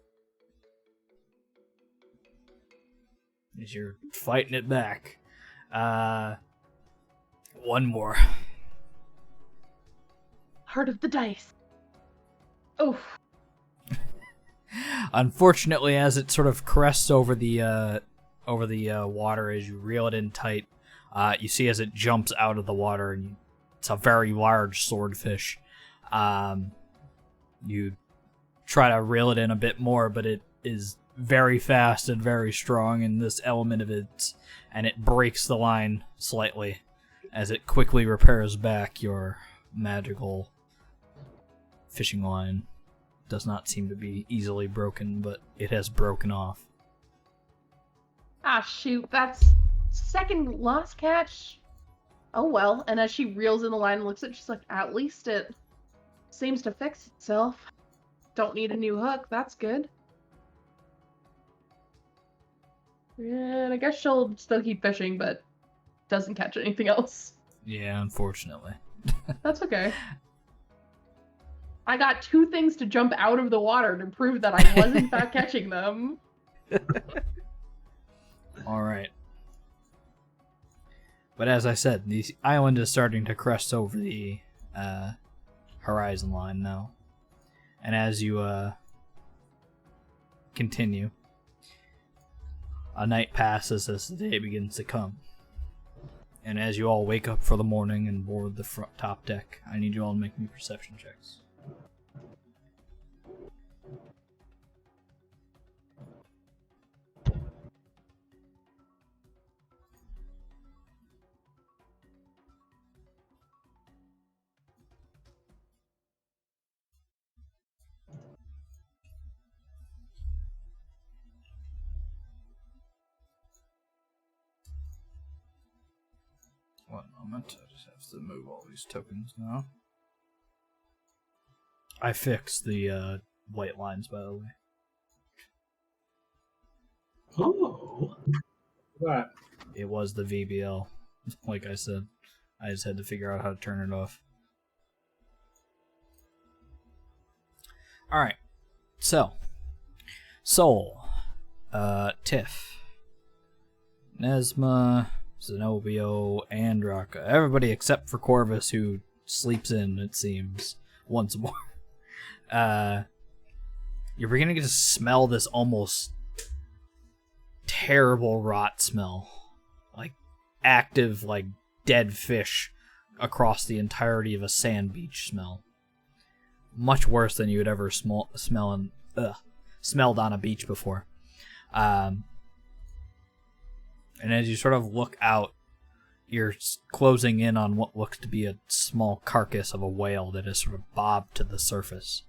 As you're fighting it back. One more. Heart of the dice. Oof. Unfortunately, as it sort of crests over the water, as you reel it in tight, you see as it jumps out of the water, and it's a very large swordfish. You try to reel it in a bit more, but it is very fast and very strong in this element of it, and it breaks the line slightly as it quickly repairs back. Your magical fishing line does not seem to be easily broken, but it has broken off. Ah, shoot, that's second lost catch. Oh well, and as she reels in the line and looks at it, she's like, at least it seems to fix itself. Don't need a new hook, that's good. And I guess she'll still keep fishing, but doesn't catch anything else. Yeah, unfortunately. That's okay. I got 2 things to jump out of the water to prove that I was in fact catching them. Alright. But as I said, the island is starting to crest over the horizon line now. And as you continue, a night passes as the day begins to come. And as you all wake up for the morning and board the front top deck, I need you all to make me perception checks. One moment, I just have to move all these tokens now. I fixed the white lines, by the way. Oh. What? It was the VBL, like I said. I just had to figure out how to turn it off. Alright. So. Soul. Tiff. Nesma. Zenobio. And Raka. Everybody except for Corvus, who sleeps in, it seems, once more. You're beginning to smell this almost terrible rot smell. Like active, like dead fish across the entirety of a sand beach smell. Much worse than you had ever smelled on a beach before. And as you sort of look out, you're closing in on what looks to be a small carcass of a whale that is sort of bobbed to the surface.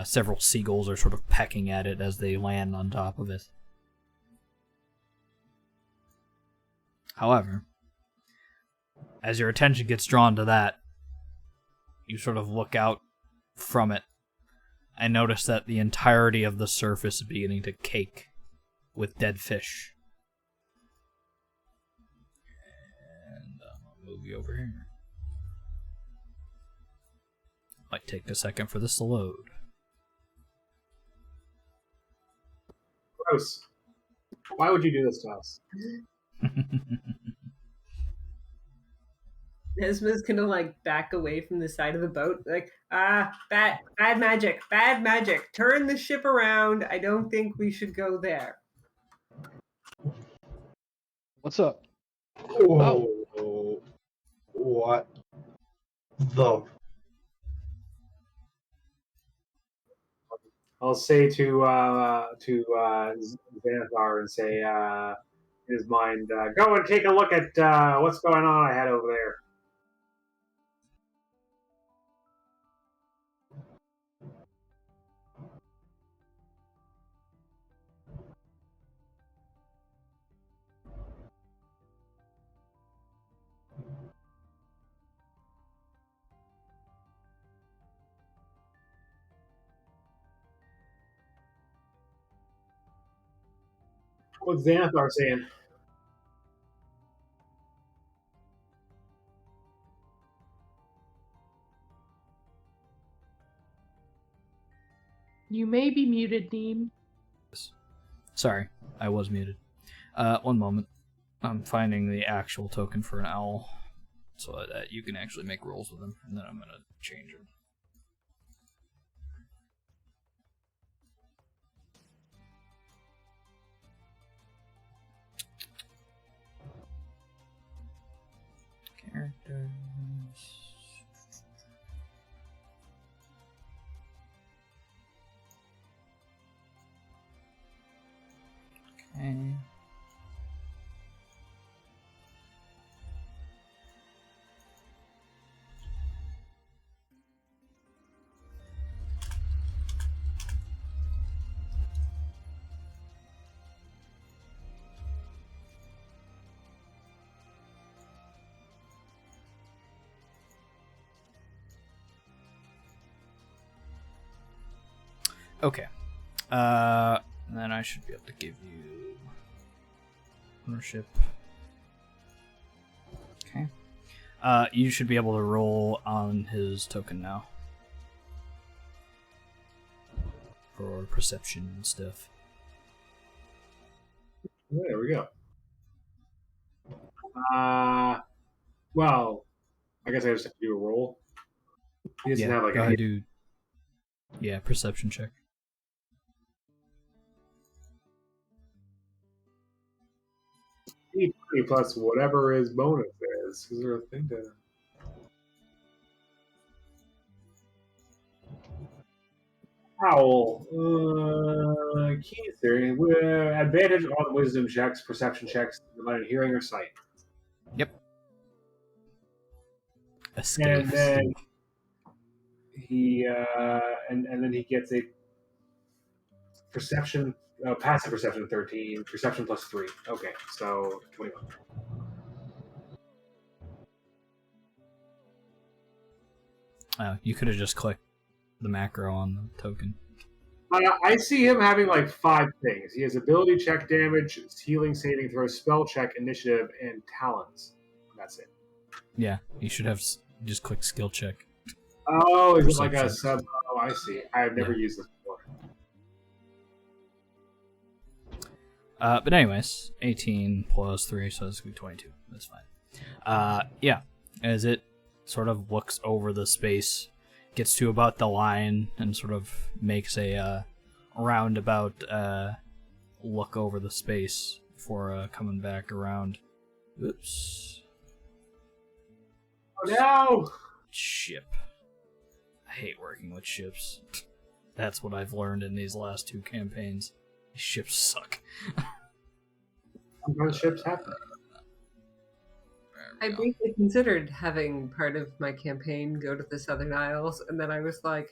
Several seagulls are sort of pecking at it as they land on top of it. However, as your attention gets drawn to that, you sort of look out from it and notice that the entirety of the surface is beginning to cake with dead fish. And I'll move you over here. Might take a second for this to load. Gross. Why would you do this to us? Nesma's gonna like back away from the side of the boat, like, bad magic. Turn the ship around. I don't think we should go there. What's up? Oh, what the? I'll say to Xanathar and say in his mind, go and take a look at what's going on ahead over there. What's Xanathar saying? You may be muted, Neem. Sorry, I was muted. One moment. I'm finding the actual token for an owl so that you can actually make rolls with them, and then I'm going to change it. Characters. Okay. Okay. Then I should be able to give you ownership. Okay. You should be able to roll on his token now. For perception and stuff. There we go. Well, I guess I just have to do a roll. He doesn't have like go a ahead, do. Yeah, perception check. plus whatever his bonus is. Is there a thing to? Owl. Key theory. Advantage on wisdom checks, perception checks, related hearing or sight. Yep. Escape. And then he and then he gets a perception, passive perception 13, perception plus 3. Okay, so 21. You could have just clicked the macro on the token. I see him having like 5 things. He has ability check, damage, healing, saving throw, spell check, initiative, and talents. That's it. Yeah, you should have just click skill check. Oh, is it like a Perception. sub? Oh, I see. I've never Yeah. used this before. But anyways, 18 plus 3, so it's going to be 22. That's fine. Yeah, as it sort of looks over the space, gets to about the line, and sort of makes a roundabout look over the space before coming back around. Oops. Oh no! Ship. I hate working with ships. That's what I've learned in these last 2 campaigns. These ships suck. Sometimes ships happen. I briefly considered having part of my campaign go to the Southern Isles, and then I was like,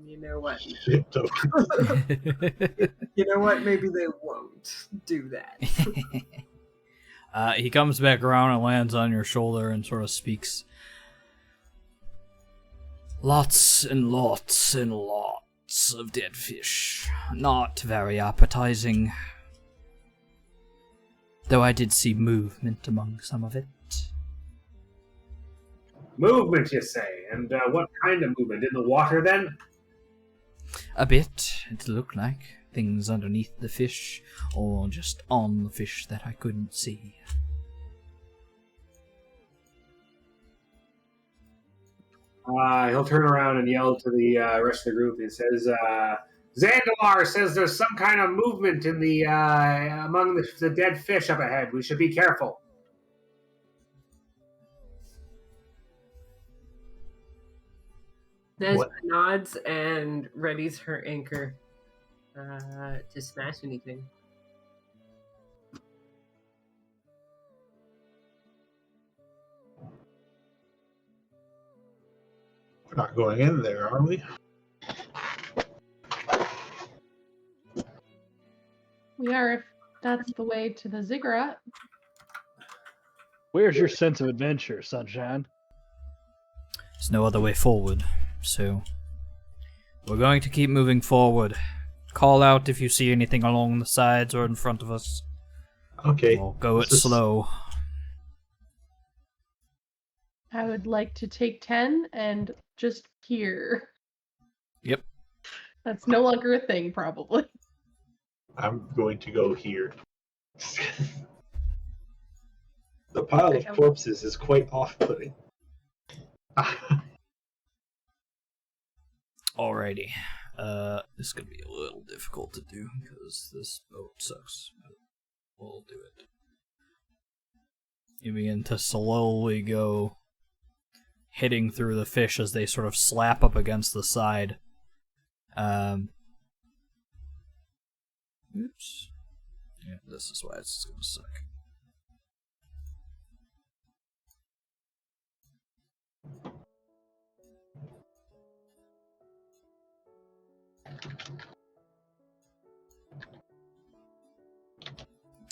you know what? Ship tokens. You know what? Maybe they won't do that. He comes back around and lands on your shoulder and sort of speaks. Lots and lots and lots of dead fish. Not very appetizing. Though I did see movement among some of it. Movement, you say? And what kind of movement? In the water, then? A bit, it looked like. Things underneath the fish, or just on the fish that I couldn't see. He'll turn around and yell to the rest of the group. He says, Zandalar says there's some kind of movement in the among the dead fish up ahead. We should be careful. Nesba What? nods and readies her anchor to smash anything. We're not going in there, are we? We are if that's the way to the ziggurat. Where's your sense of adventure, Sunshine? There's no other way forward, so we're going to keep moving forward. Call out if you see anything along the sides or in front of us. Okay. We'll go it This is- slow. I would like to take 10 and just peer. Yep. That's no longer a thing, probably. I'm going to go here. The pile Okay. of corpses is quite off-putting. Alrighty. This is gonna be a little difficult to do because this boat sucks. But we'll do it. You begin to slowly go, hitting through the fish as they sort of slap up against the side. Oops. Yeah, this is why it's gonna suck.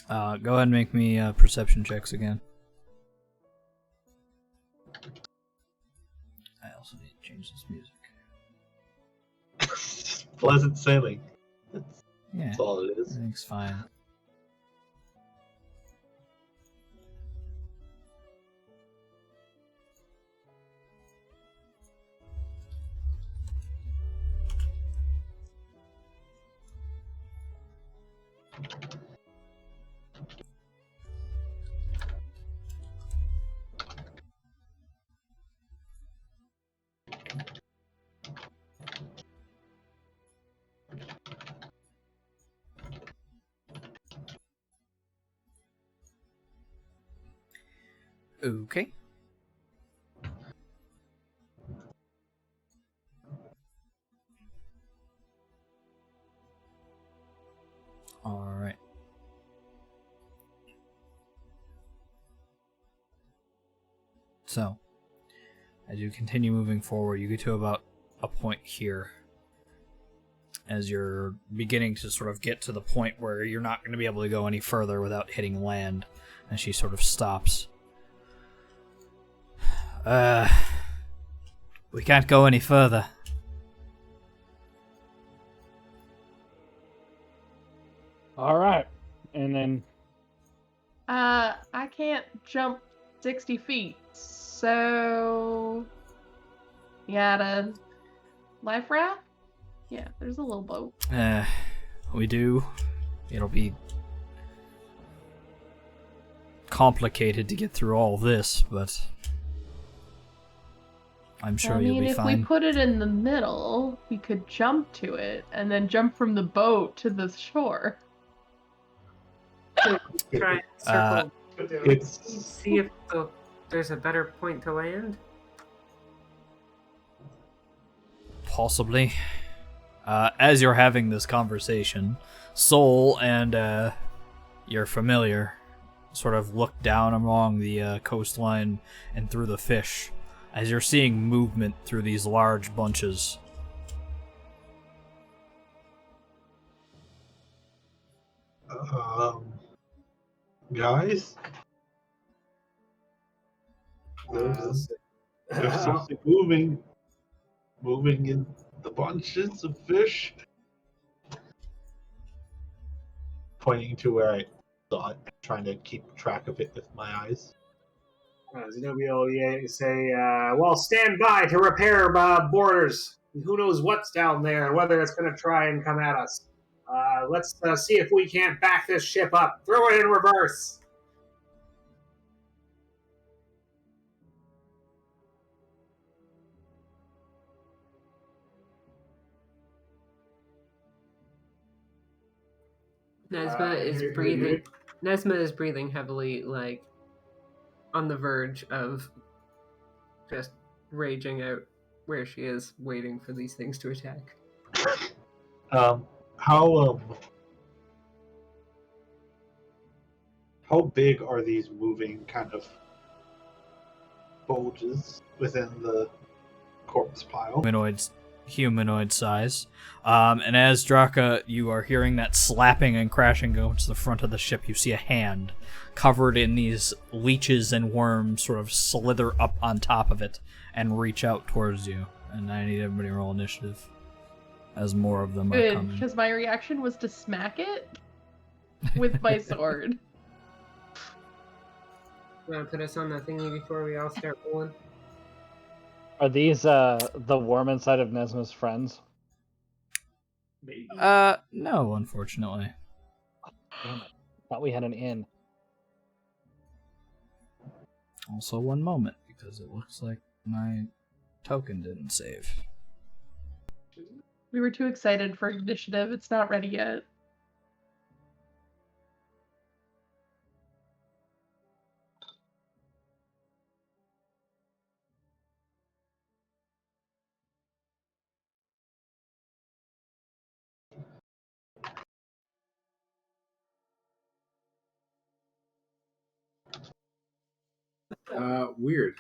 Go ahead and make me perception checks again. I also need to change this music. Pleasant sailing. Yeah, That's all it is. everything's fine. Okay. Alright. So, as you continue moving forward, you get to about a point here. As you're beginning to sort of get to the point where you're not going to be able to go any further without hitting land, and she sort of stops. We can't go any further. All right. And then I can't jump 60 feet. So, you got a life raft? Yeah, there's a little boat. We do. It'll be complicated to get through all this, but I'm sure you'll be if fine. we put it in the middle, we could jump to it and then jump from the boat to the shore. Try and circle. It's See if there's a better point to land. Possibly. As you're having this conversation, Soul and your familiar sort of look down along the coastline and through the fish as you're seeing movement through these large bunches. Guys, there's something moving in the bunches of fish. Pointing to where I saw it, trying to keep track of it with my eyes. Zenobia will say, well, stand by to repair borders. Who knows what's down there and whether it's going to try and come at us. Let's see if we can't back this ship up. Throw it in reverse. Nesma is breathing. Nesma is breathing heavily, like on the verge of just raging out where she is, waiting for these things to attack. How big are these moving kind of bulges within the corpse pile? Humanoid size. And as Draka, you are hearing that slapping and crashing go into the front of the ship, you see a hand covered in these leeches and worms sort of slither up on top of it and reach out towards you. And I need everybody to roll initiative as more of them are Good, coming. because my reaction was to smack it with my sword. You want to put us on the thingy before we all start rolling? Are these the worm inside of Nesma's friends? No, unfortunately. Damn it. Thought we had an inn. Also, one moment, because it looks like my token didn't save. We were too excited for initiative. It's not ready yet. Weird.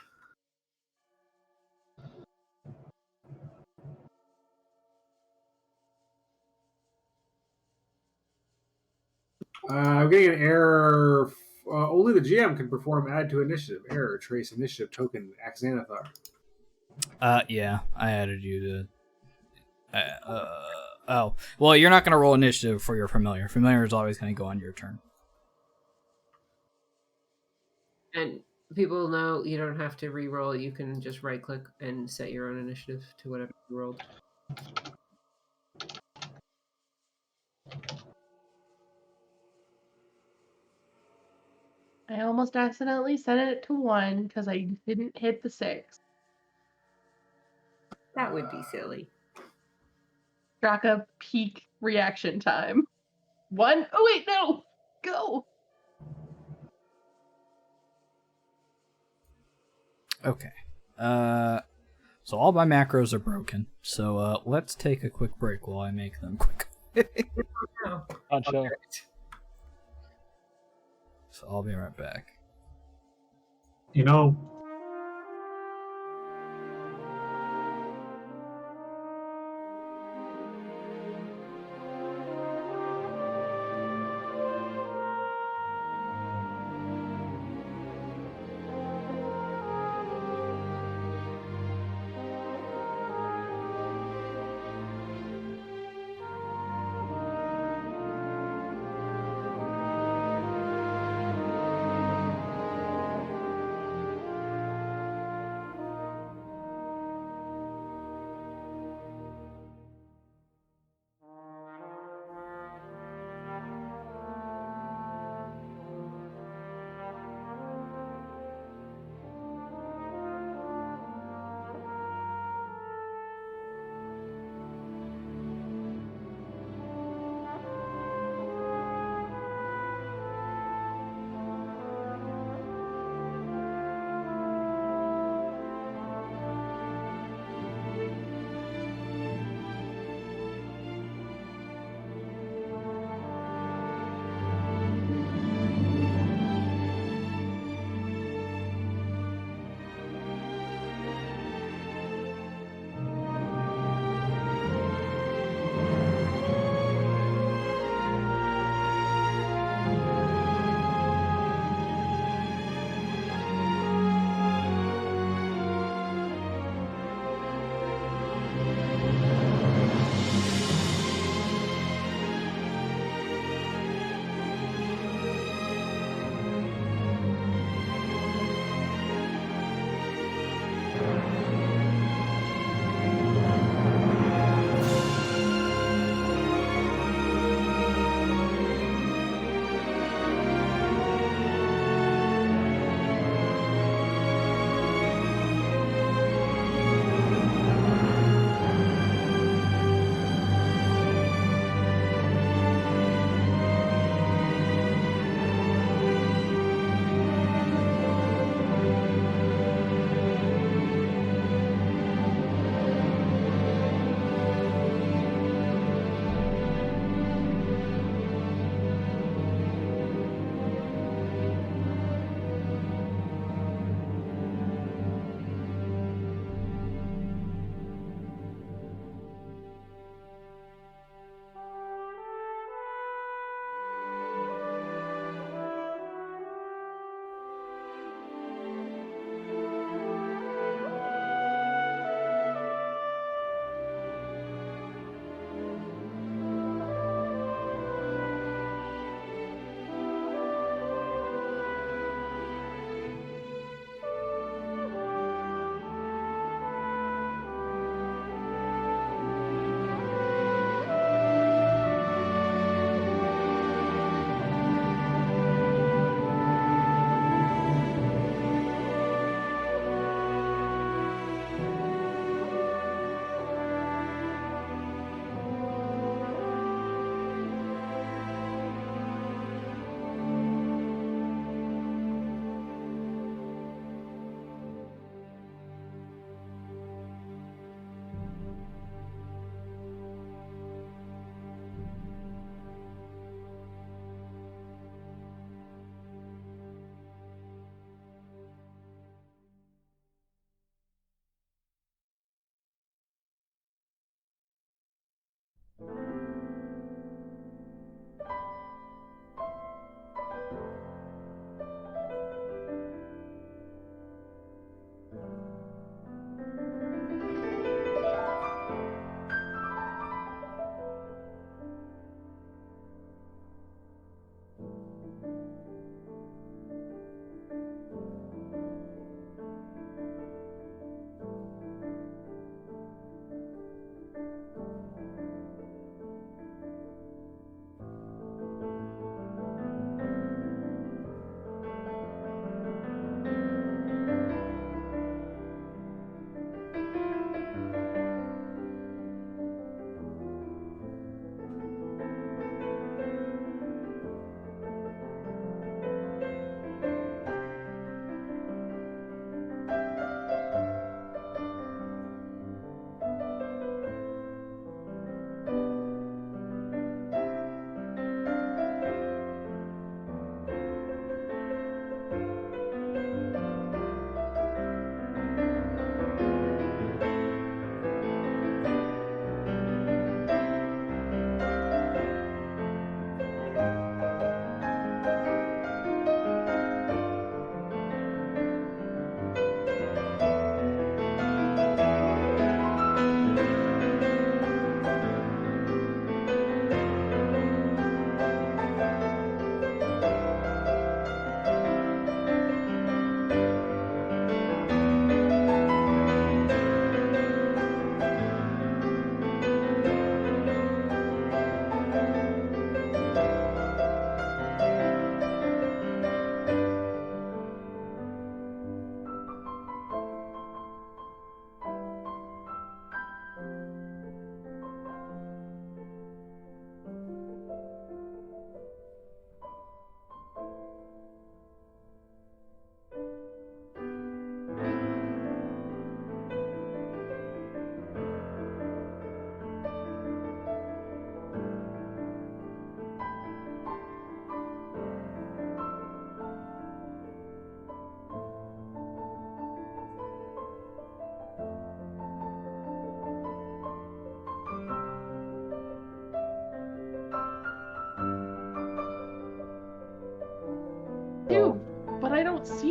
I'm getting an error. Only the GM can perform add to initiative. Error. Trace initiative token. Axanathar. Yeah, I added you to... oh. Well, you're not going to roll initiative for your familiar. Familiar is always going to go on your turn. And people know you don't have to re-roll. You can just right-click and set your own initiative to whatever you rolled. I almost accidentally set it to 1 because I didn't hit the 6. That would be silly. Draka peak reaction time. 1. Oh wait, no! Go! Okay. So all my macros are broken. So let's take a quick break while I make them quick. Chill. So I'll be right back. You know,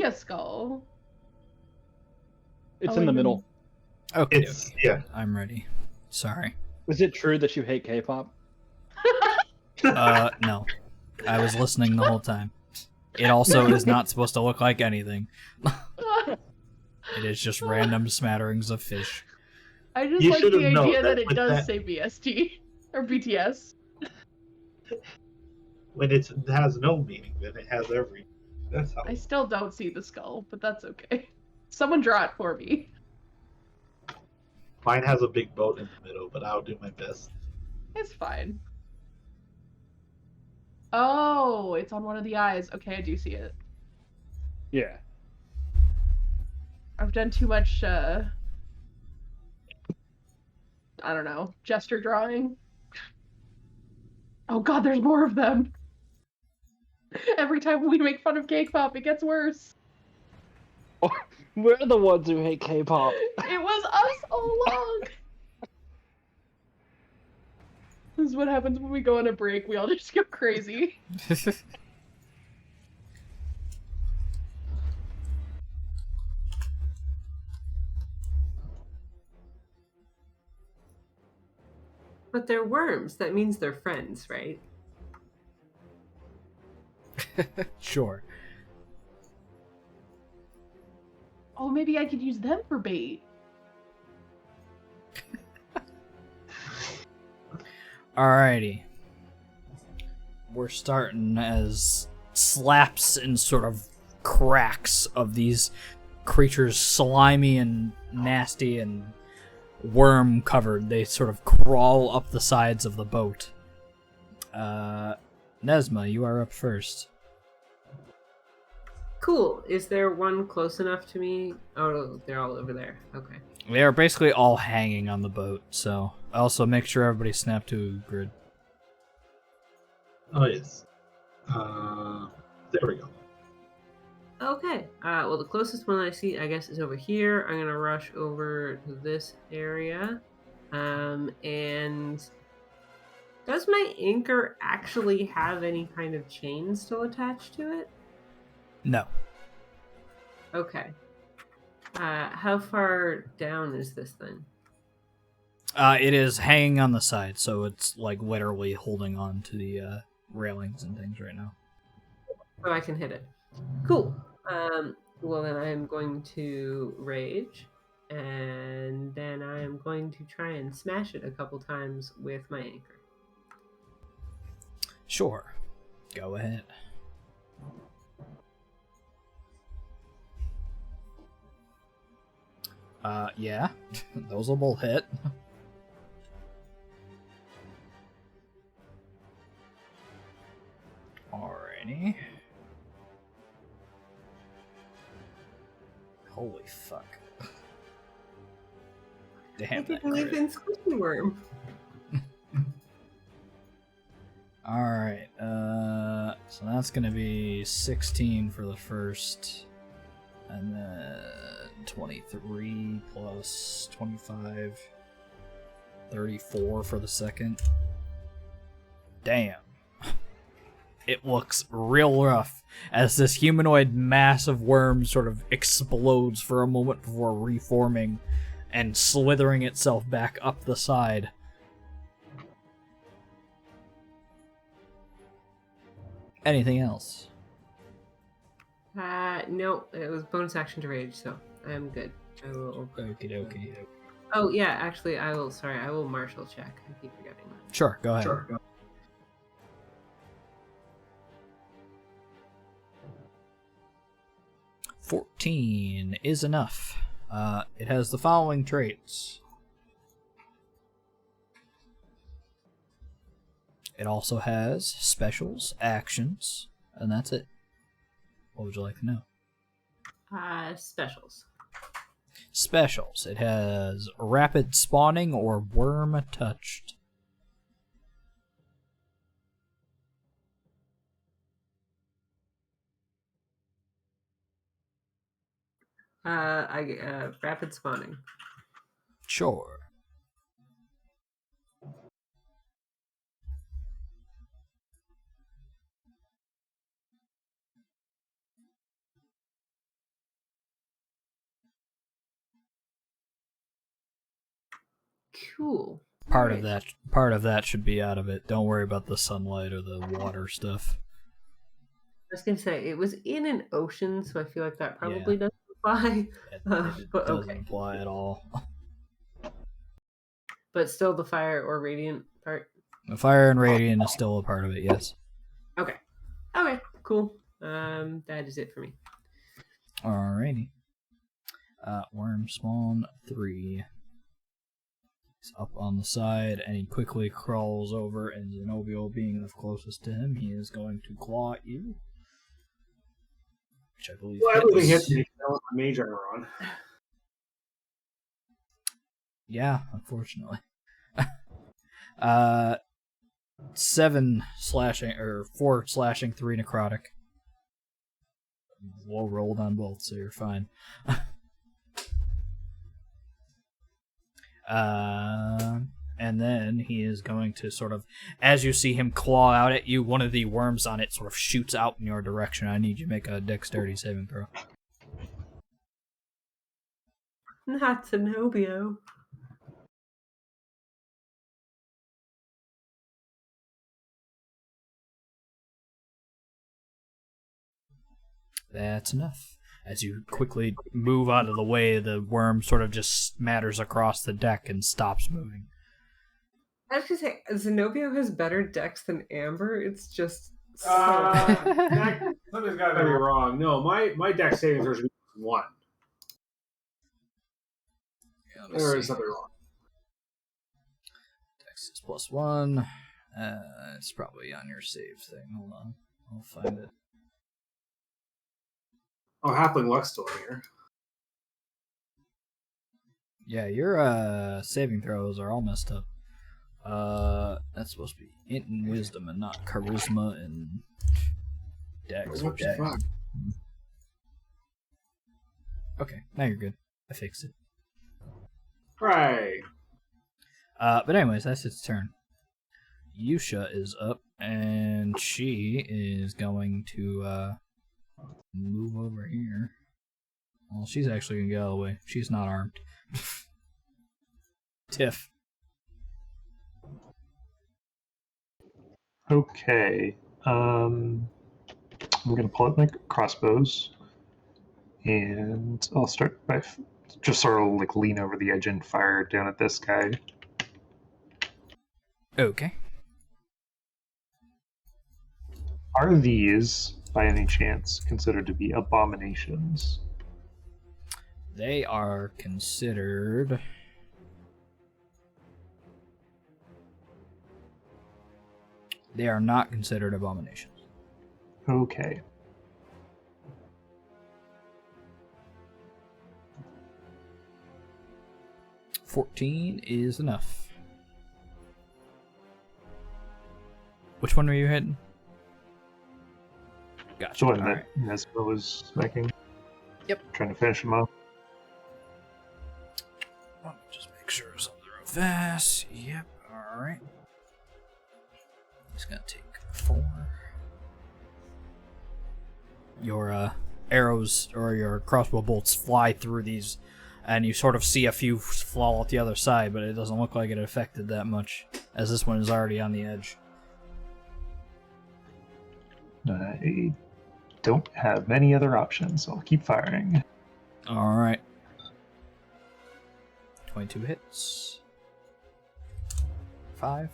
see a skull. It's Oh, in the and then- middle. Okay, It's yeah. I'm ready. Sorry. Is it true that you hate K-pop? No. I was listening the whole time. It also is not supposed to look like anything. It is just random smatterings of fish. I just You like should the have known idea that that it with does that- say BST or BTS. When it has no meaning, then it has every. That's how. I still don't see the skull, but that's okay. Someone draw it for me. Mine has a big boat in the middle, but I'll do my best. It's fine. Oh, it's on one of the eyes. Okay, I do see it. Yeah. I've done too much, I don't know, gesture drawing. Oh god, there's more of them. Every time we make fun of cake pop, it gets worse. We're the ones who hate K-pop. It was us all along. This is what happens when we go on a break. We all just go crazy. But they're worms. That means they're friends, right? Sure. Oh, maybe I could use them for bait. Alrighty. We're starting as slaps and sort of cracks of these creatures, slimy and nasty and worm covered. They sort of crawl up the sides of the boat. Nesma, you are up first. Cool. Is there one close enough to me? Oh, they're all over there. Okay. They are basically all hanging on the boat, so also make sure everybody snap to a grid. Oh yes. There we go. Okay. Well, the closest one I see, I guess, is over here. I'm gonna rush over to this area. And does my anchor actually have any kind of chain still attached to it? No. Okay. How far down is this thing? It is hanging on the side, so it's like literally holding on to the railings and things right now. Oh, I can hit it. Cool. Well, then I'm going to rage, and then I'm going to try and smash it a couple times with my anchor. Sure. Go ahead. Yeah. Those will both hit. Alrighty. Holy fuck. I Damn can that believe crit. in Squishy Worm. Alright, so that's gonna be 16 for the first, and then 23 plus 25, 34 for the second. Damn. It looks real rough as this humanoid mass of worms sort of explodes for a moment before reforming and slithering itself back up the side. Anything else? No, it was bonus action to rage, so I'm good. I will. Okie dokie. Oh yeah, actually, I will. Sorry, I will martial check. I keep forgetting that. Sure, go ahead. Sure. 14 is enough. It has the following traits. It also has specials, actions, and that's it. What would you like to know? Specials. Specials. It has rapid spawning or worm touched. Rapid spawning. Sure. Cool. Part Alright. of that should be out of it. Don't worry about the sunlight or the water stuff. I was gonna say it was in an ocean, so I feel like that probably Yeah. doesn't apply. It But doesn't okay. apply at all. But still, the fire or radiant part. The fire and radiant is still a part of it, yes. Okay. Okay. Cool. That is it for me. Alrighty. Worm spawn 3. He's up on the side, and he quickly crawls over, and Zenobio, being the closest to him, he is going to claw at you. Which I believe Well, everything hits. hits me. That was my mage armor on. Yeah, unfortunately. 7 slashing, or 4 slashing, 3 necrotic. Low rolled on both, so you're fine. And then he is going to sort of, as you see him claw out at you, one of the worms on it sort of shoots out in your direction. I need you to make a dexterity saving throw. Not Zenobio. That's enough. As you quickly move out of the way, the worm sort of just smatters across the deck and stops moving. I was gonna say Zenobio has better dex than Amber. It's just so Something's got to be wrong. No, my dex saving throw should be 1. Yeah, There is something wrong. Dex is +1. It's probably on your save thing. Hold on. I'll find it. Oh, Halfling Luck's still here. Yeah, your saving throws are all messed up. That's supposed to be int and wisdom and not charisma and dex. What the fuck? Okay, now you're good. I fixed it. Right. But anyways, that's its turn. Yusha is up, and she is going to move over here. Well, she's actually gonna get out of the way. She's not armed. Tiff. Okay. I'm gonna pull out my crossbows, and I'll start by just sort of like lean over the edge and fire down at this guy. Okay. Are these, by any chance, considered to be abominations? They are considered... They are not considered abominations. Okay. $14 is enough. Which one were you hitting? Gotcha. The one All that right. Nespa was smacking. Yep. Trying to finish him off. Let me just make sure something real fast. Yep. Alright. He's gonna take 4. Your arrows or your crossbow bolts fly through these, and you sort of see a few fall out the other side, but it doesn't look like it affected that much, as this one is already on the edge. I don't have many other options, so I'll keep firing. Alright. 22 hits. 5.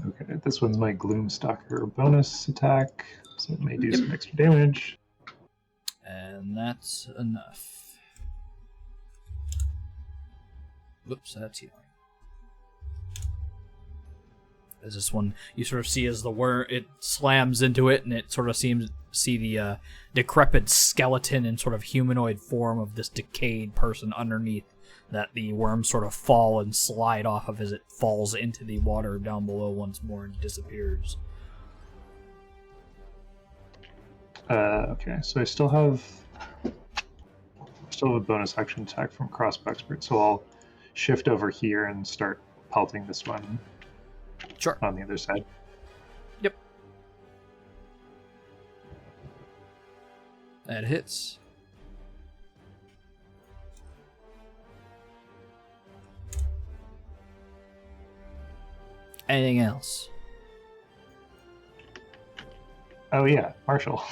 Okay, this one's my Gloomstalker bonus attack, so it may do some extra damage. And that's enough. Whoops, that's healing. As this one, you sort of see as the worm, it slams into it, and it sort of seems see the decrepit skeleton and sort of humanoid form of this decayed person underneath, that the worms sort of fall and slide off of as it falls into the water down below once more and disappears. Okay, so I still have a bonus action attack from Crossbow Expert, so I'll shift over here and start pelting this one Sure. on the other side. Yep. That hits. Anything else? Oh yeah, Marshall.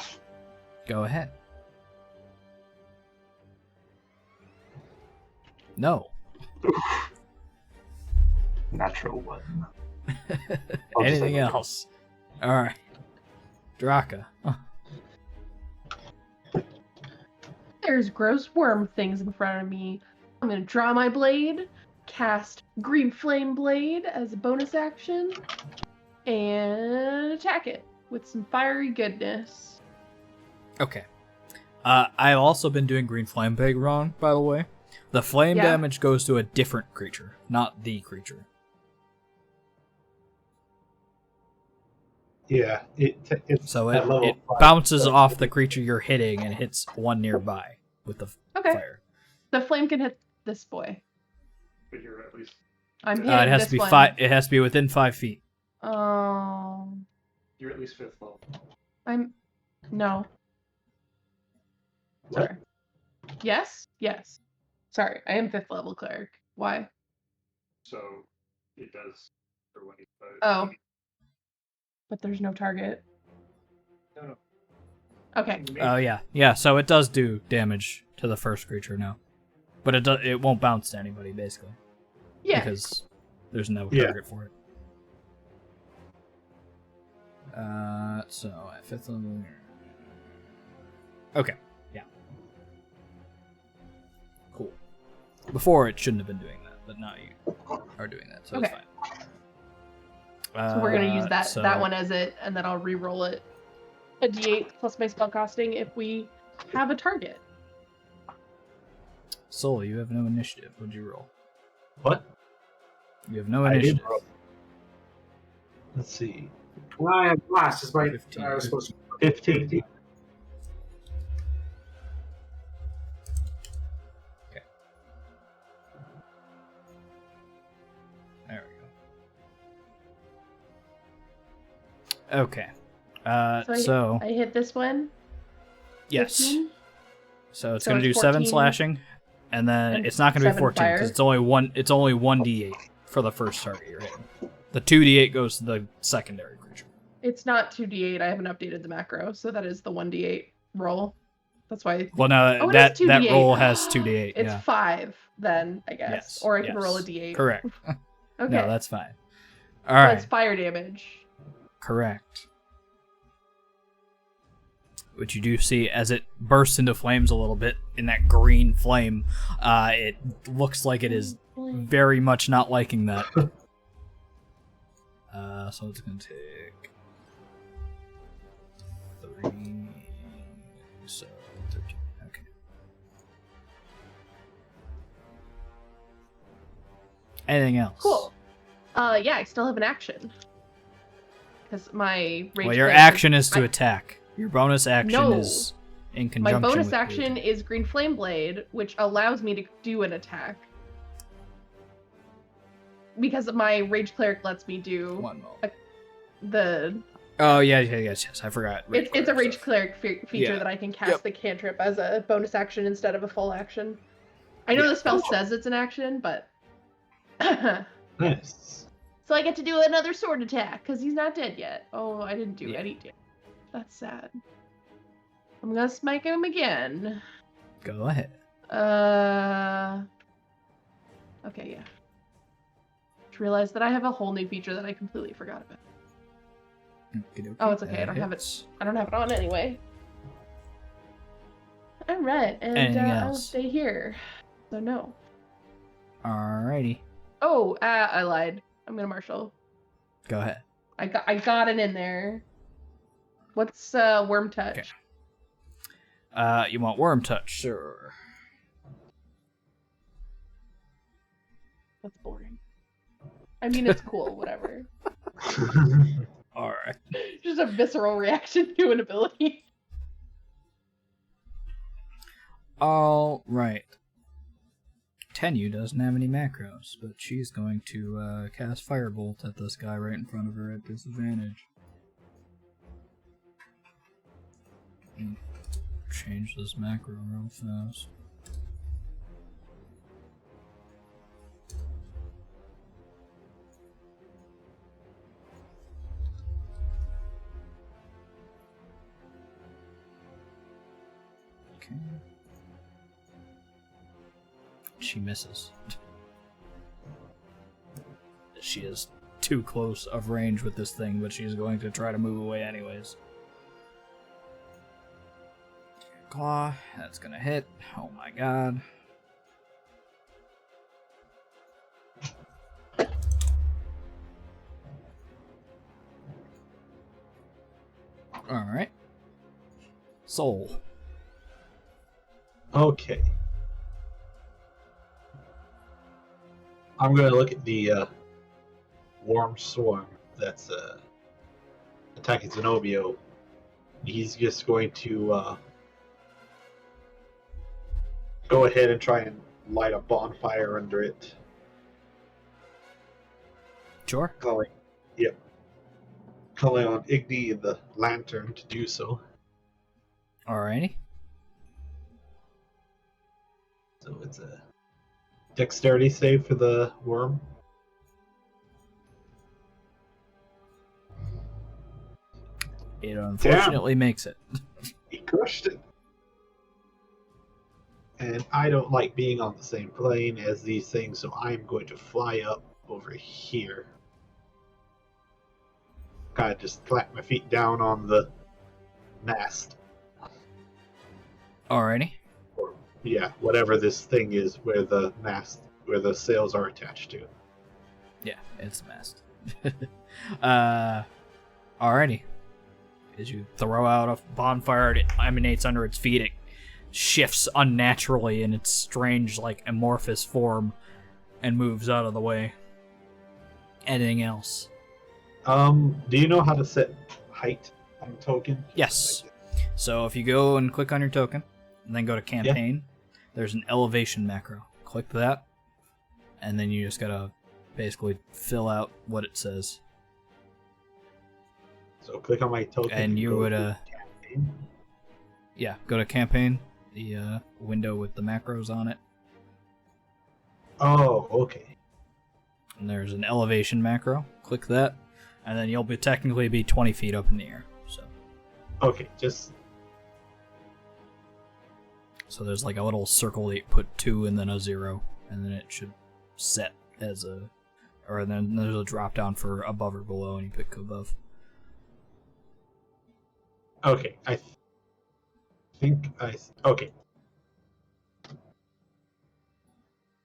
Go ahead. No. Natural one. Anything else? Alright. Draka. Oh, There's gross worm things in front of me. I'm gonna draw my blade, cast Green Flame Blade as a bonus action, and attack it with some fiery goodness. okay. I've also been doing Green Flame Pig wrong, by the way. The flame Yeah. damage goes to a different creature, not the creature. Yeah, it's So at level it 5, bounces so- off the creature you're hitting and hits one nearby with the Okay. fire. The flame can hit this boy. But you're at least I'm It hitting has this to be one. 5. It has to be within 5 feet. you're at least 5th level. I'm no. What? Sorry. Yes. Sorry, I am 5th level cleric. Why? So it does for when he Oh. But there's no target. No. Okay. Oh yeah. So it does do damage to the first creature now, but it won't bounce to anybody basically Yeah. because there's no Yeah. target for it. So at 5th level. Okay. Yeah. Cool. Before it shouldn't have been doing that, but now you are doing that, so Okay. it's fine. So we're gonna use that so- that one as it, and then I'll re-roll it. A D8 plus my spellcasting if we have a target. Soul, you have no initiative. What'd you roll? What? You have no I did initiative. roll. Let's see. I have blast. Is my 15. I was supposed to 15. There we go. Okay. So I hit this one. yes. 15, So it's So gonna do it's 7 14, slashing, and then and it's not gonna be 7 14 because fire. it's only one. It's only 1d8 for the first target you're hitting. The 2d8 goes to the secondary creature. It's not 2d8. I haven't updated the macro, so that is the 1d8 roll. That's why Well, no, Oh, it that is 2d8. roll has 2d8. it's Yeah. 5 then, I guess. Yes. Or I can yes. roll a d8. Correct. Okay. No, that's fine. All So right. it's fire damage. Correct. Which you do see as it bursts into flames a little bit in that green flame. It looks like it is very much not liking that. So it's going to take 3, so 13. Okay. Anything else? Cool. Yeah, I still have an action. Because my rage Well, your cleric- action is to I- attack. Your bonus action No. is in My conjunction bonus with action your- is Green Flame Blade, which allows me to do an attack. Because my Rage Cleric lets me do One moment. the... Oh, yes. I forgot. It's a Rage stuff. Cleric feature Yeah. that I can cast Yep. the cantrip as a bonus action instead of a full action. I know Yeah. the spell says it's an action, but... so Nice. I get to do another sword attack, because he's not dead yet. Oh, I didn't do Yeah. any damage. That's sad. I'm gonna smite him again. Go ahead. Okay, yeah. Just realized that I have a whole new feature that I completely forgot about. Oh, it's okay. I don't have it. I don't have it on anyway. All right, and Anything I'll else? stay here. So no. Alrighty. Oh, I lied. I'm gonna marshal. Go ahead. I got it in there. What's worm touch? Okay. You want worm touch, sure. That's boring. I mean, it's cool. Whatever. Alright. Just a visceral reaction to an ability. Alright. Tenyu doesn't have any macros, but she's going to cast Firebolt at this guy right in front of her at disadvantage. Change this macro real fast. Okay. She misses. She is too close of range with this thing, but she's going to try to move away anyways. Claw, that's gonna hit. Oh my god. Alright. Soul. Okay. I'm going to look at the Warm Swarm that's attacking Zenobio. He's just going to go ahead and try and light a bonfire under it. Sure. Calling on Igni the Lantern to do so. Alrighty. So it's a dexterity save for the worm. It unfortunately makes it. He crushed it. And I don't like being on the same plane as these things, so I'm going to fly up over here. Kind of just clap my feet down on the mast. Alrighty. Or, yeah, whatever this thing is where the mast, where the sails are attached to. Yeah, it's a mast. Alrighty. As you throw out a bonfire, it emanates under its feet. It shifts unnaturally in its strange, like, amorphous form and moves out of the way. Anything else? Do you know how to set height on a token? Yes. So if you go and click on your token, and then go to campaign, there's an elevation macro. Click that, and then you just gotta basically fill out what it says. So click on my token. And you would, campaign. Yeah, go to campaign, the window with the macros on it. Oh, okay. And there's an elevation macro. Click that, and then you'll technically be 20 feet up in the air. Okay, just... So there's like a little circle that you put 2 and then a 0, and then it should set as a... Or then there's a drop down for above or below, and you pick above. Okay, I think I... Okay.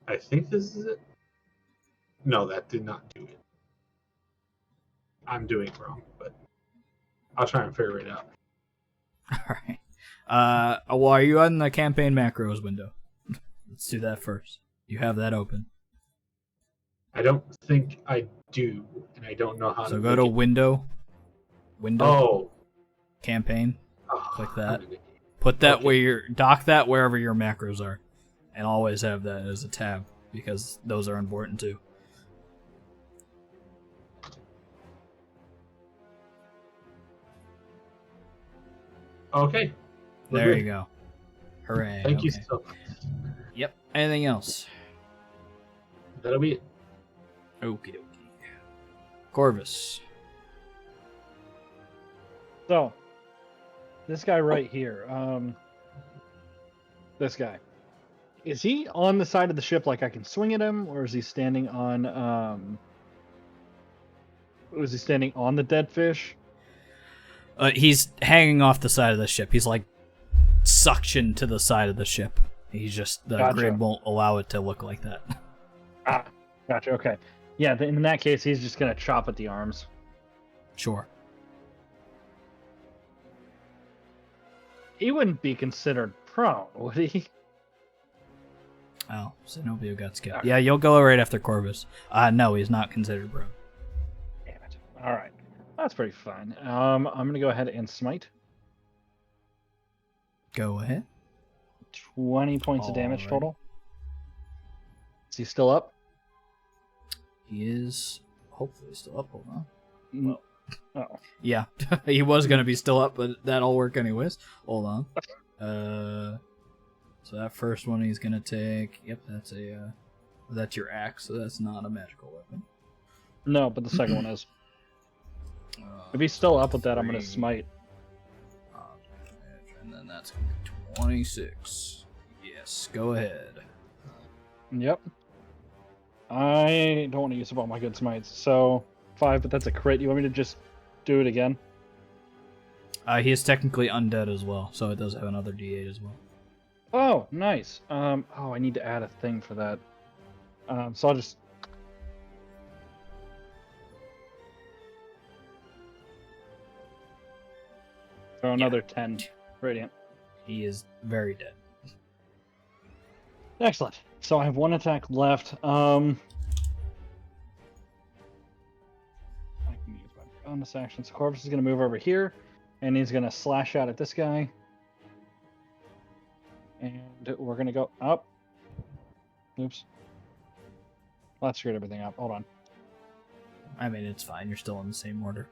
I think this is it. No, that did not do it. I'm doing it wrong, but I'll try and figure it out. Alright. Well, are you on the campaign macros window? Let's do that first. You have that open. I don't think I do, and I don't know how to... So go to window. Window. Oh. Campaign. Oh, Click that. I'm an idiot. Put that Okay. where your... Dock that wherever your macros are. And always have that as a tab, because those are important too. Okay. We're There good. you go. Hooray. Thank you okay. so much. Yep. Anything else? That'll be it. Okie dokie. Corvus. So, this guy right here, this guy, is he on the side of the ship like I can swing at him, or is he standing on, was he standing on the dead fish? He's hanging off the side of the ship. He's like suctioned to the side of the ship. He's just, the Gotcha. grid won't allow it to look like that. Ah, gotcha, okay. Yeah, in that case, he's just going to chop at the arms. Sure. He wouldn't be considered prone, would he? Oh, Zenobio got skipped. Okay. Yeah, you'll go right after Corvus. No, he's not considered bro. Damn it. Alright. That's pretty fine. I'm going to go ahead and smite. Go ahead. 20 points of damage Alright. total. Is he still up? He is hopefully still up. Hold on. Well, oh. Yeah, he was going to be still up, but that'll work anyways. Hold on. So that first one he's going to take... Yep, that's your axe, so that's not a magical weapon. No, but the second one is. If he's still up with that, I'm going to 3 smite. damage, and then that's going to be 26. Yes, go ahead. Yep. I don't want to use up all my good smites, so 5, but that's a crit. You want me to just do it again? He is technically undead as well, so it does have another D8 as well. Oh, nice. Oh, I need to add a thing for that. So I'll just... throw another 10. Radiant. He is very dead. Excellent. So I have 1 attack left. I can use my bonus action. So Corvus is going to move over here, and he's going to slash out at this guy. And we're going to go up. Oops. Well, that screwed everything up. Hold on. I mean, it's fine. You're still in the same order.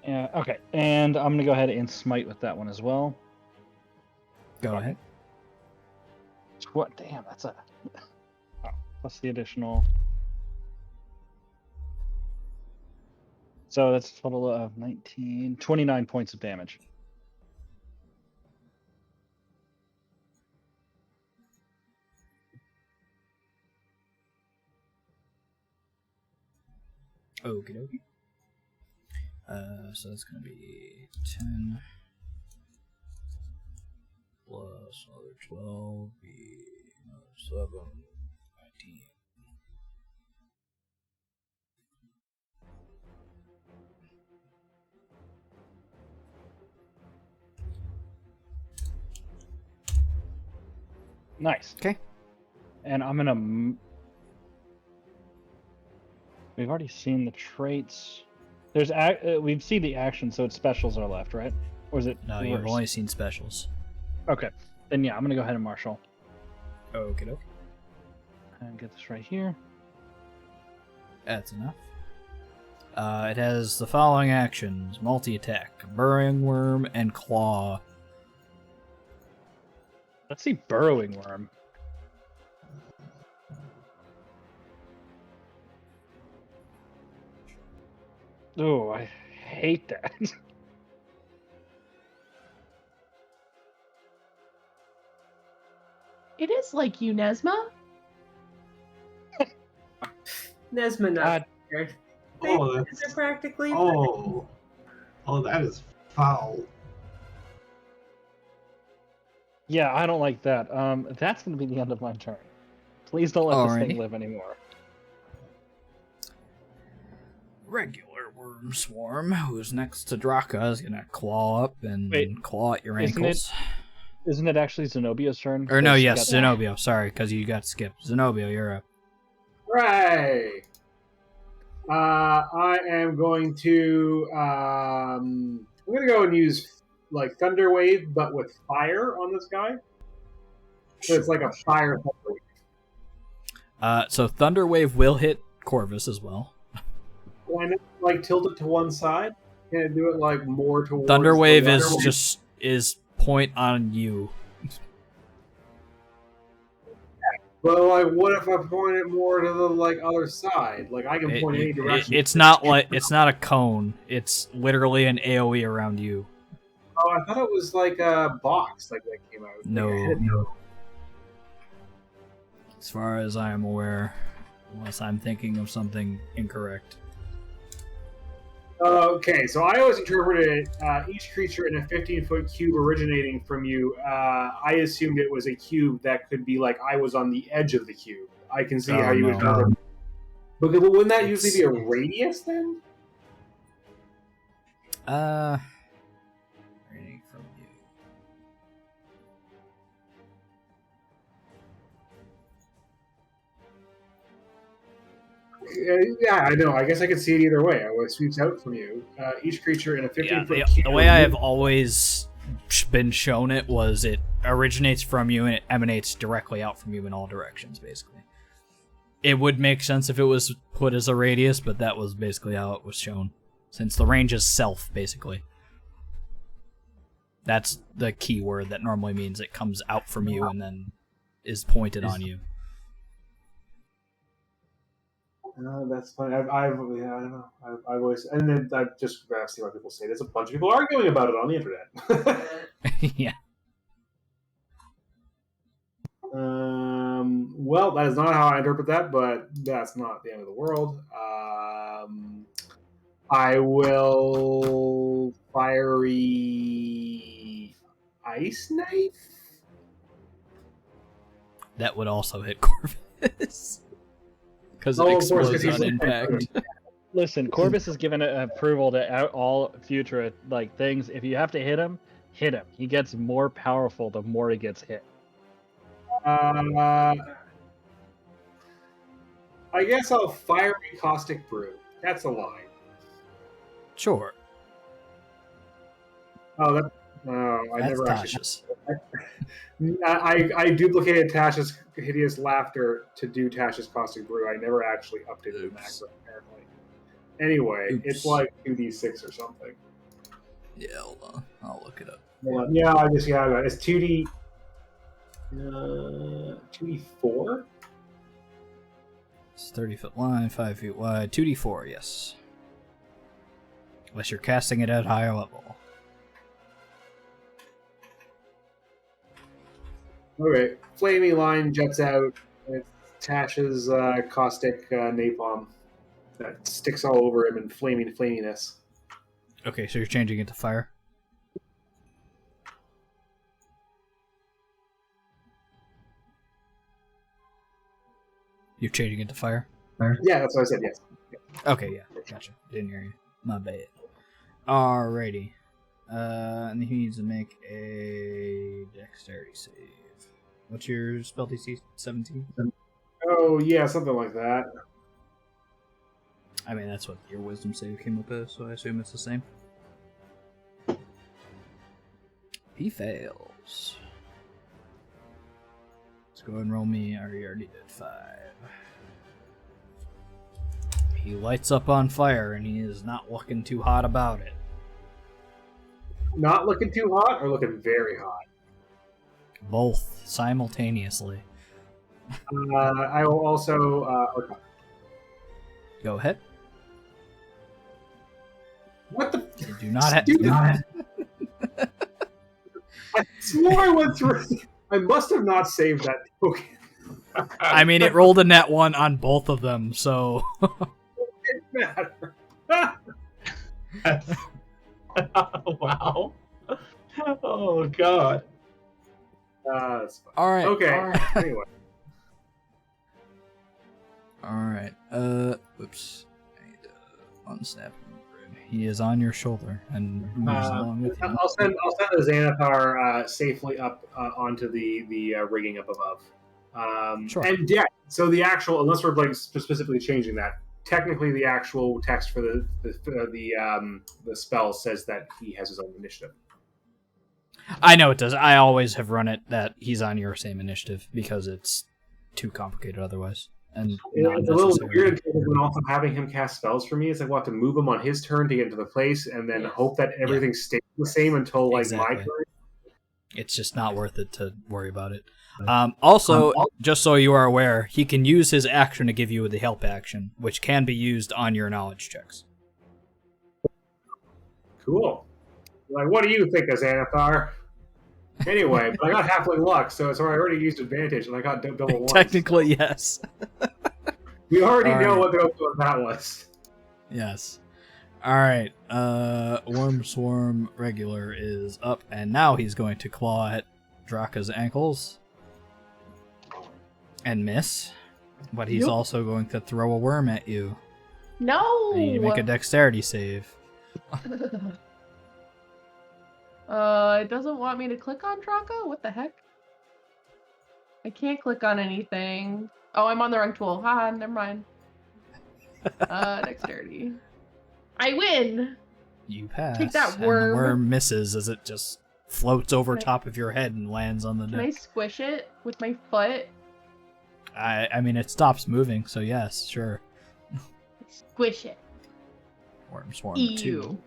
Yeah. Okay. And I'm going to go ahead and smite with that one as well. Go ahead. What? Damn, that's a... Oh, plus the additional... So that's a total of 29 points of damage. Okie dokie. So that's going to be 10 plus another 12, be another 7, 19. Nice. Okay. And I'm gonna... We've already seen the traits. There's we've seen the action, so it's specials are left, right? Or is it? No, reverse? you've only seen specials. Okay. Then yeah, I'm gonna go ahead and marshal. Okie dokie. And get this right here. That's enough. It has the following actions: multi-attack, burrowing worm, and claw. Let's see burrowing worm. Oh, I hate that. It is like you, Nesma. Nesma not scared. Oh, They're that's... practically. Oh, that is foul. Yeah, I don't like that. That's gonna be the end of my turn. Please don't let this thing Alrighty. live anymore. Regular worm swarm, who's next to Draka, is gonna claw up and Wait, claw at your isn't ankles. Isn't it actually Zenobio's turn? Or no, 'Cause she yes, got- Zenobio. Sorry, because you got skipped. Zenobio, you're up. Right. I am going to. I'm going to go and use like Thunder Wave, but with fire on this guy. So it's like a fire Thunder Wave. So Thunder Wave will hit Corvus as well. Why not like tilt it to one side? Can I do it like more towards Thunder the Wave water? is point on you. But like, what if I point it more to the like other side? Like I can point any direction. It's not a cone. It's literally an AoE around you. Oh, I thought it was like a box like that came out. No. As far as I am aware, unless I'm thinking of something incorrect. Okay, so I always interpreted each creature in a 15-foot cube originating from you. I assumed it was a cube that could be like I was on the edge of the cube. I can see how you would interpret. But wouldn't that usually be a radius then? Reading from you. Yeah, I know. I guess I could see it either way. It sweeps out from you. Each creature in a 15-foot Yeah, cube. the way I have always been shown it was it originates from you and it emanates directly out from you in all directions, basically. It would make sense if it was put as a radius, but that was basically how it was shown. Since the range is self, basically. That's the key word that normally means it comes out from you and then is pointed on you. That's funny. I don't know. I've always, and then I just see why people say. There's a bunch of people arguing about it on the internet. Yeah. Well, that is not how I interpret that, but that's not the end of the world. I will fiery ice knife. That would also hit Corvus. Because it Oh, of course, 'cause explodes he's on like- impact. Listen, Corvus has given approval to all future like things. If you have to hit him, hit him. He gets more powerful the more he gets hit. I guess I'll fiery caustic brew. That's a line. Sure. Oh, that. I That's never actually. Tasha's. I duplicated Tasha's hideous laughter to do Tasha's caustic brew. I never actually updated the Oops. macro apparently. Anyway, Oops. it's like 2d6 or something. Yeah, hold on. I'll look it up. Yeah, it's 2d. 2d4. It's 30-foot line, 5 feet wide, 2d4, yes. Unless you're casting it at higher level. Okay, flaming line jets out. It's Tasha's caustic napalm that sticks all over him in flaminess. Okay, so you're changing it to fire? You're changing it to fire? Yeah, that's what I said. Yes. Okay, yeah, gotcha. Didn't hear you. My bad. Alrighty. And he needs to make a dexterity save. What's your spell DC? 17? Oh yeah, something like that. I mean, that's what your wisdom save came up as, so I assume it's the same. He fails. Let's go ahead and roll me. I already did 5. He lights up on fire, and he is not looking too hot about it. Not looking too hot or looking very hot. Both simultaneously. I will also. Okay. Go ahead. What the? You do not have. Stupid. I swore I went through. I must have not saved that token. I mean, it rolled a net 1 on both of them, so. It matter. Wow. Oh god. That's fine. All right. Okay. Anyway. All right. Oops. I need to unsnap him. He is on your shoulder, and moves along with you. I'll send the Xanathar safely up onto the rigging up above. Sure. And yeah, so the actual, unless we're like specifically changing that, technically the actual text for the spell says that he has his own initiative. I know it does. I always have run it that he's on your same initiative because it's too complicated otherwise. And It's a little weird when also having him cast spells for me. It's like we'll have to move him on his turn to get into the place, and then hope that everything stays the same until like my turn. It's just not worth it to worry about it. Also, just so you are aware, he can use his action to give you the help action, which can be used on your knowledge checks. Cool. Like, what do you think, Xanathar? Anyway, but I got halfling luck, so I already used advantage, and I got double once. Technically, yes. We already All know right. what the outcome of that was. Yes. All right. Worm Swarm regular is up, and now he's going to claw at Draka's ankles and miss. But he's also going to throw a worm at you. No. I need to make a dexterity save. It doesn't want me to click on Draka? What the heck? I can't click on anything. Oh, I'm on the wrong tool. Haha, never mind. Dexterity. I win! You pass. Take that, And the worm. worm misses as it just floats over top of your head and lands on the Can I deck. squish it with my foot? I mean, it stops moving, so yes, sure. Squish it. Worm Swarm Ew. 2.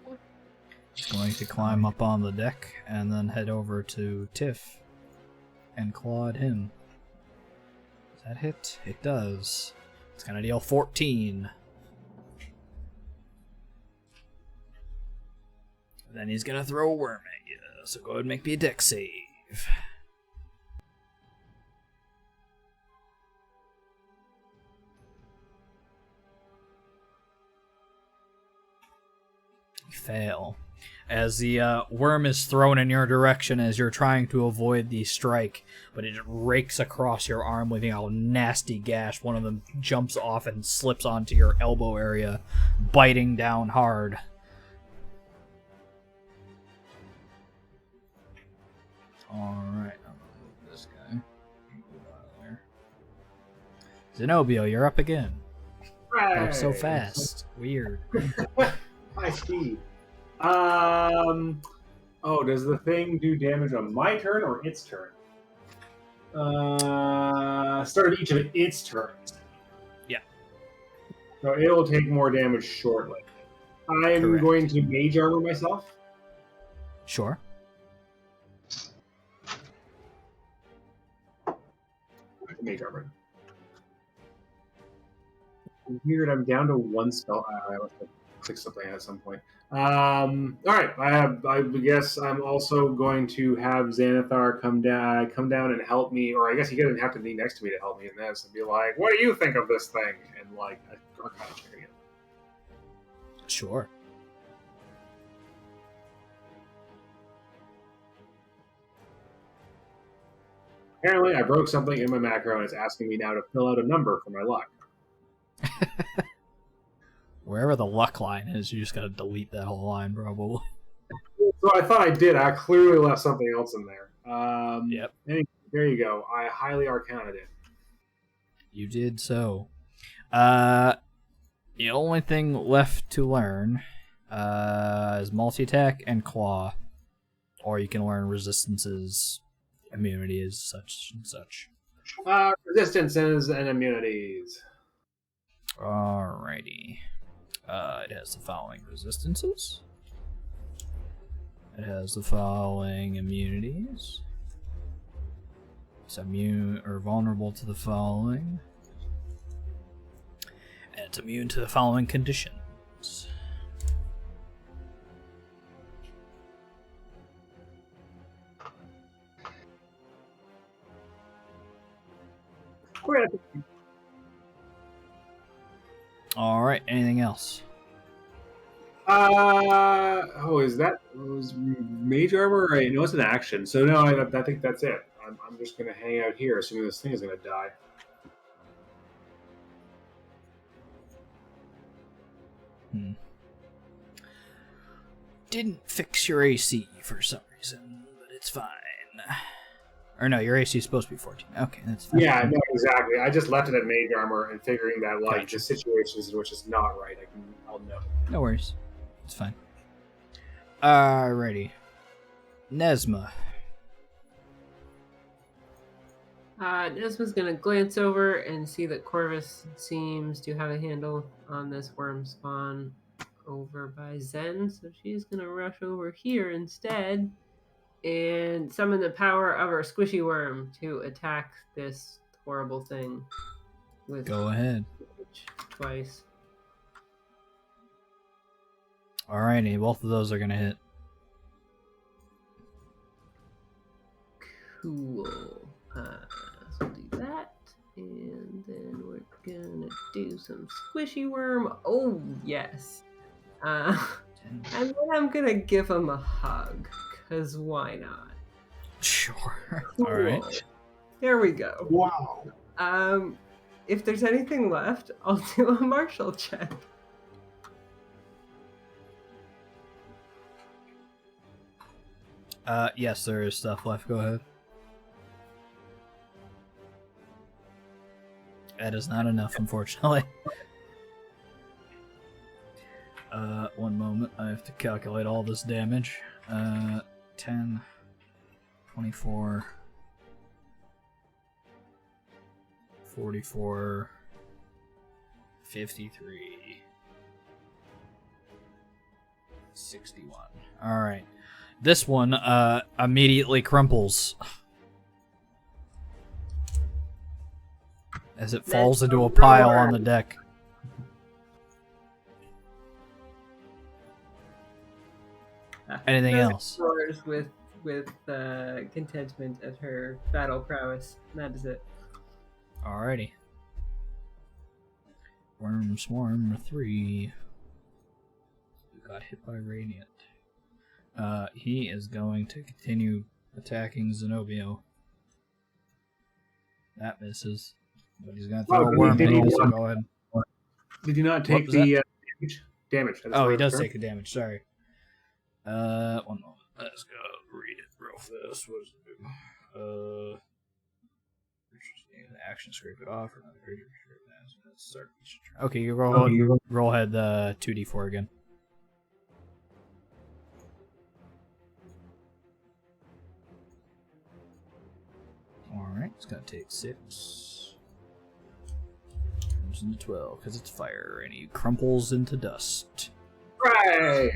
He's going to climb up on the deck and then head over to Tiff and claw at him. Does that hit? It does. It's going to deal 14. Then he's going to throw a worm at you. So go ahead and make me a deck save. You fail. As the worm is thrown in your direction as you're trying to avoid the strike, but it rakes across your arm, leaving a nasty gash. One of them jumps off and slips onto your elbow area, biting down hard. Alright, I'm gonna move this guy. Move out of there. Zenobio, you're up again. Oh, so fast. Weird. High speed. Oh, does the thing do damage on my turn or its turn? Start of each of its turns. Yeah. So it will take more damage shortly. I'm Correct. going to mage armor myself. Sure. Mage armor. Weird, I'm down to one spell. I must have clicked something at some point. All right, I guess I'm also going to have Xanathar come down and help me, or I guess he doesn't have to be next to me to help me in this, and be like, "What do you think of this thing?" And like, I'm kind of checking it. Sure. Apparently, I broke something in my macro, and it's asking me now to fill out a number for my luck. Wherever the luck line is, you just gotta delete that whole line, probably. So I thought I did. I clearly left something else in there. Yep. Anyway, there you go. I highly arcana'd it. You did so. The only thing left to learn is multi-attack and claw. Or you can learn resistances, immunities, such and such. Resistances and immunities. Alrighty. It has the following resistances. It has the following immunities. It's immune or vulnerable to the following. And it's immune to the following conditions. Alright, anything else? Is that was mage armor? Right? No, it's an action. So no, I think that's it. I'm just gonna hang out here, assuming this thing is gonna die. Didn't fix your AC for some reason, but it's fine. Or no, your AC is supposed to be 14. Okay, that's fine. Yeah, no, exactly. I just left it at mage armor and figuring that like Gotcha. the situations in which it's not right, I'll know. No worries. It's fine. Alrighty. Nesma. Nesma's gonna glance over and see that Corvus seems to have a handle on this worm spawn over by Zen, so she's gonna rush over here instead and summon the power of her squishy worm to attack this horrible thing with Go ahead. twice. Alrighty, both of those are gonna hit. Cool. So do that, and then we're gonna do some squishy worm. Oh yes. And then I'm gonna give him a hug, cause why not? Sure. Cool. Alright. There we go. Wow. If there's anything left, I'll do a martial check. Yes, there is stuff left. Go ahead. That is not enough, unfortunately. One moment. I have to calculate all this damage. 10, 24, 44, 53, 61. Alright. This one immediately crumples as it falls into a pile on the deck. Anything else? Roars with with contentment at her battle prowess. And that is it. Alrighty. Worm Swarm 3. Who got hit by Radiant. He is going to continue attacking Zenobio. That misses. But he's going to throw a worm at you, so go ahead. Did you not take was the damage? Oh, he does take a damage, sorry. 1 moment. Let's go read it real fast. What does it do? Action, scrape it off. Or another creature. Okay, you roll ahead the 2d4 again. Alright, it's gonna take 6. Comes into 12, because it's fire, and he crumples into dust. Right.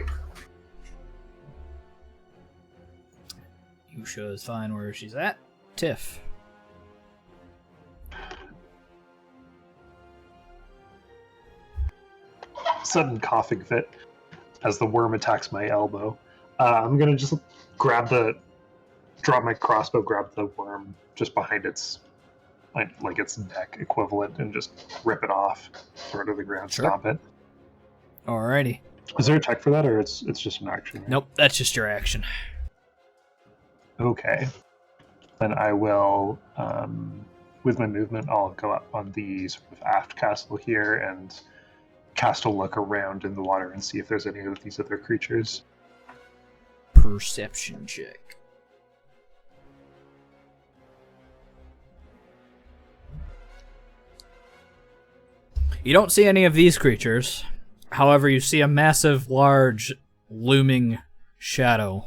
Yusha is fine where she's at. Tiff. Sudden coughing fit as the worm attacks my elbow. I'm gonna just drop my crossbow, grab the worm just behind its its neck equivalent, and just rip it off, throw it to the ground, Sure. stomp it. Alrighty. Is there a check for that, or it's just an action? Right? Nope, that's just your action. Okay. Then I will, with my movement, I'll go up on the sort of aft castle here and cast a look around in the water and see if there's any of these other creatures. Perception check. You don't see any of these creatures. However, you see a massive, large, looming shadow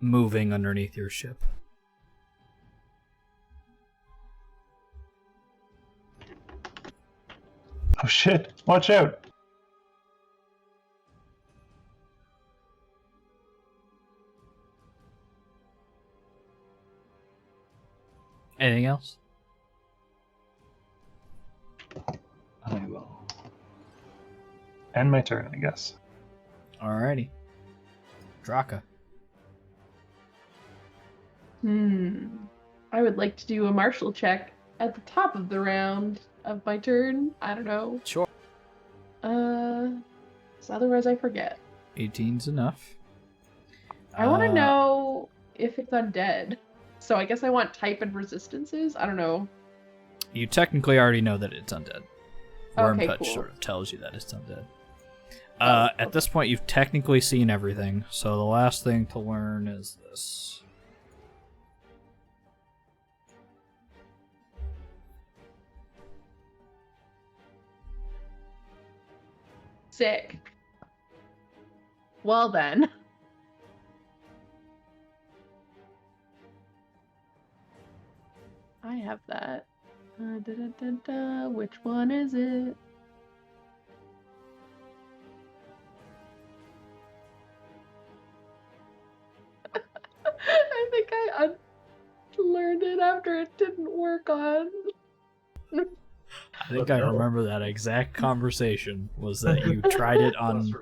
moving underneath your ship. Oh shit, watch out! Anything else? I will end my turn, I guess. Alrighty. Draka. I would like to do a martial check at the top of the round of my turn. I don't know. Sure. 'Cause otherwise I forget. 18's enough. I want to know if it's undead. So I guess I want type and resistances. I don't know. You technically already know that it's undead. Worm Okay, touch cool. sort of tells you that it's undead. At this point, you've technically seen everything, so the last thing to learn is this. Sick. Well then. I have that. Which one is it? I think I learned it after it didn't work on. I think I remember that exact conversation. Was that you tried it on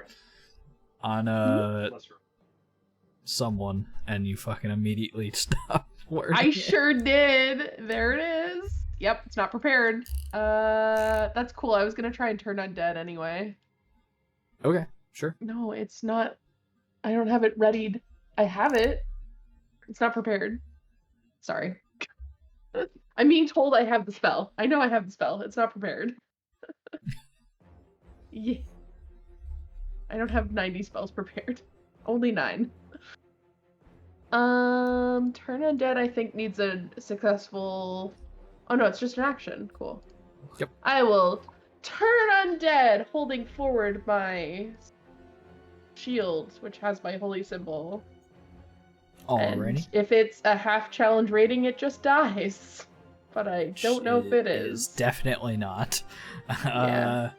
someone and you fucking immediately stopped working. I sure did. There it is. Yep, it's not prepared. That's cool. I was gonna try and turn undead anyway. Okay, sure. No, it's not. I don't have it readied. I have it. It's not prepared. Sorry. I'm being told I have the spell. I know I have the spell. It's not prepared. Yeah. I don't have 90 spells prepared. Only 9. Turn undead I think needs a successful... Oh no, it's just an action. Cool. Yep. I will turn undead, holding forward my shield, which has my holy symbol. Alrighty. And if it's a half challenge rating, it just dies. But I don't know if it is. Definitely not. Yeah.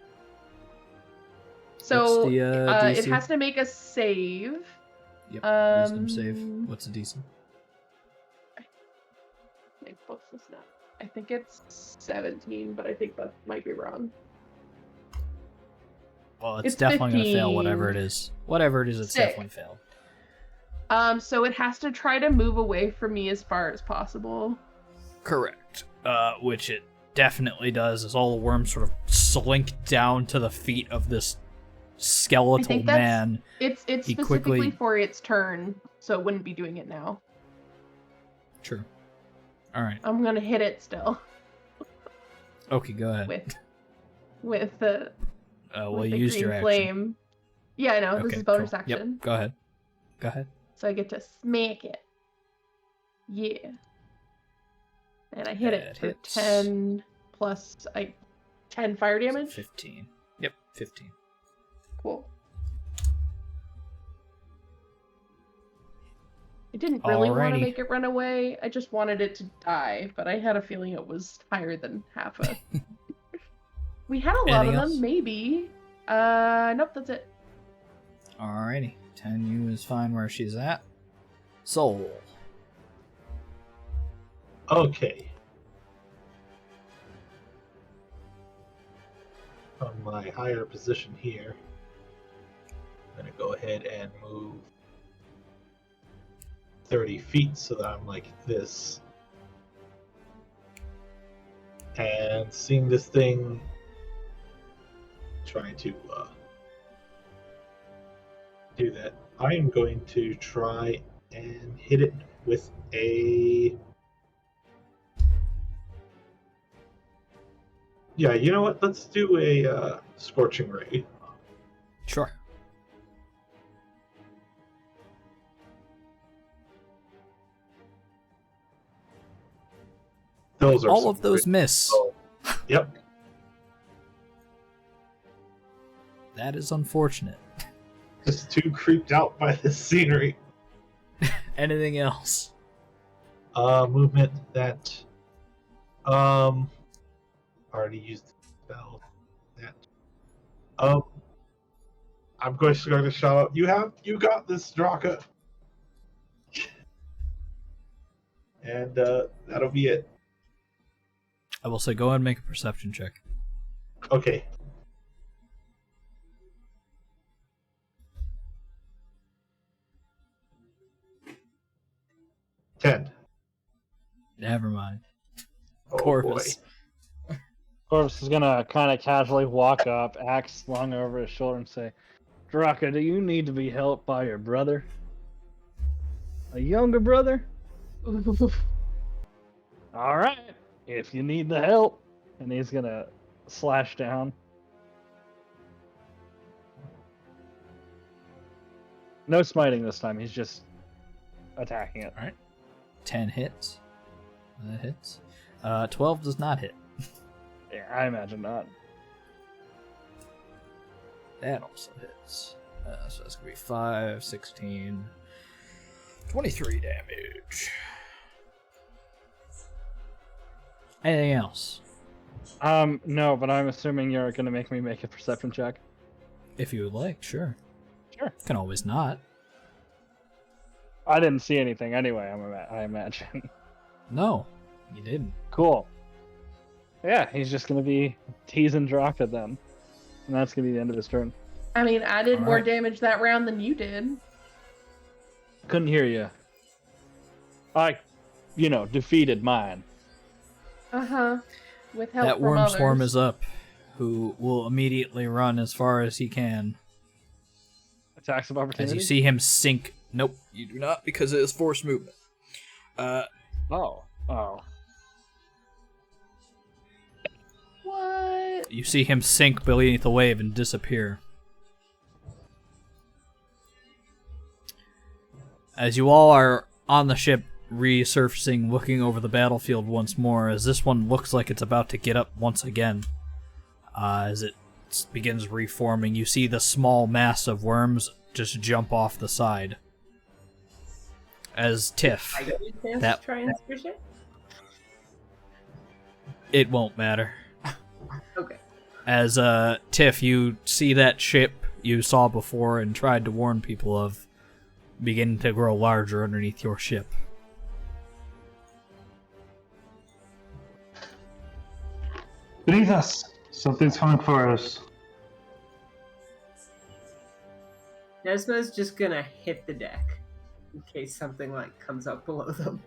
So what's the, it DC? has to make a save. Yep, wisdom save. What's the DC? My book's just not. I think it's 17, but I think that might be wrong. Well, it's It's definitely going to fail 15. whatever it is. Whatever it is, it's Sick. definitely failed. So it has to try to move away from me as far as possible. Correct. Which it definitely does, as all the worms sort of slink down to the feet of this skeletal man. It's He specifically quickly- for its turn, so it wouldn't be doing it now. True. All right. I'm gonna hit it still Okay, go ahead. with the Well, with you the used green your action. flame. Yeah, I know. This Okay, is bonus cool. action. Yep, go ahead. Go ahead. So I get to smack it. Yeah. And I hit That it for hits. 10 plus 10 fire damage. 15. Yep, 15. Cool. I didn't really want to Alrighty. make it run away. I just wanted it to die, but I had a feeling it was higher than half a. We had a lot Anything of else? them, maybe. Nope, that's it. Alrighty. Tenyu is fine where she's at. Soul. Okay. From my higher position here, I'm going to go ahead and move 30 feet so that I'm like this. And seeing this thing trying to do that, I am going to try and hit it with a... Yeah, you know what? Let's do a Scorching Ray. Sure. Those are All some of those great- miss. Oh, yep. That is unfortunate. Just too creeped out by this scenery. Anything else? Movement that already used the spell. That I'm going to shout out, you got this, Draka. And that'll be it. I will say go ahead and make a perception check. Okay. Ten. Never mind. Oh, Corvus. boy. Corvus is gonna kind of casually walk up, axe slung over his shoulder, and say, "Draka, do you need to be helped by your brother? A younger brother? All right, if you need the help." And he's gonna slash down. No smiting this time. He's just attacking it. 10 hits. That hits. 12 does not hit. Yeah, I imagine not. That also hits. So that's going to be 5, 16, 23 damage. Anything else? No, but I'm assuming you're gonna make me make a perception check. If you would like, sure. Sure. Can always not. I didn't see anything anyway. I imagine. No, you didn't. Cool. Yeah, he's just gonna be teasing Draka then, and that's gonna be the end of his turn. I mean, I did more Alright. damage that round than you did. Couldn't hear you. I, defeated mine. Uh-huh. With help That from worm swarm others. is up, who will immediately run as far as he can. Attacks of As opportunity. you see him sink. Nope, you do not, because it is forced movement. Oh. What? You see him sink beneath the wave and disappear. As you all are on the ship, resurfacing, looking over the battlefield once more, as this one looks like it's about to get up once again. As it begins reforming, you see the small mass of worms just jump off the side. As Tiff, I get a chance That- to try and squish it? it won't matter. Okay. As Tiff, you see that ship you saw before and tried to warn people of begin to grow larger underneath your ship. Beneath us, something's coming for us. Nesma's just gonna hit the deck. in case something like comes up below them.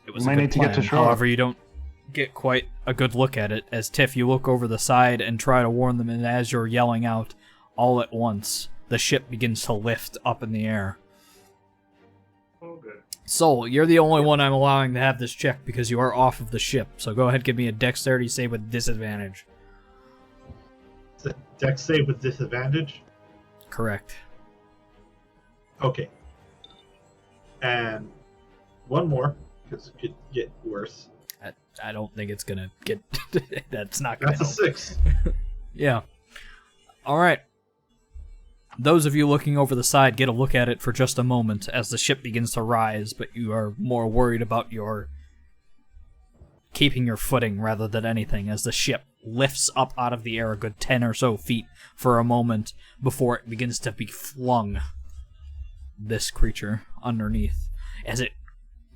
It was We a might good need to get to plan. shore. However, you don't get quite a good look at it. As Tiff, you look over the side and try to warn them, and as you're yelling out, all at once, the ship begins to lift up in the air. Oh, good. Soul, you're the only one I'm allowing to have this check because you are off of the ship. So go ahead, give me a dexterity save with disadvantage. Is it dex save with disadvantage? Correct. Okay. And one more, because it could get worse. I don't think it's gonna get. That's not gonna That's a help. 6. Yeah. All right. Those of you looking over the side get a look at it for just a moment as the ship begins to rise, but you are more worried about your keeping your footing rather than anything as the ship lifts up out of the air a good 10 or so feet for a moment before it begins to be flung. This creature underneath as it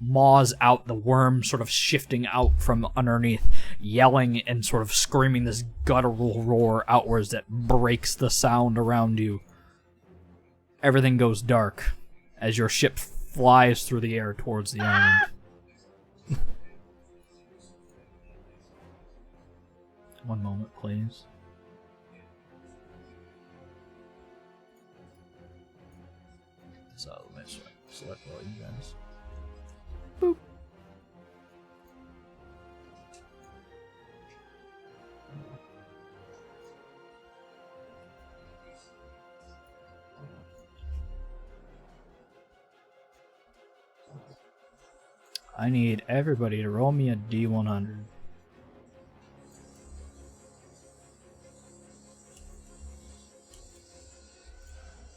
maws out, the worm sort of shifting out from underneath, yelling and sort of screaming this guttural roar outwards that breaks the sound around you. Everything goes dark as your ship flies through the air towards the island. One moment, please. So let's select all you guys. Boop. I need everybody to roll me a D100.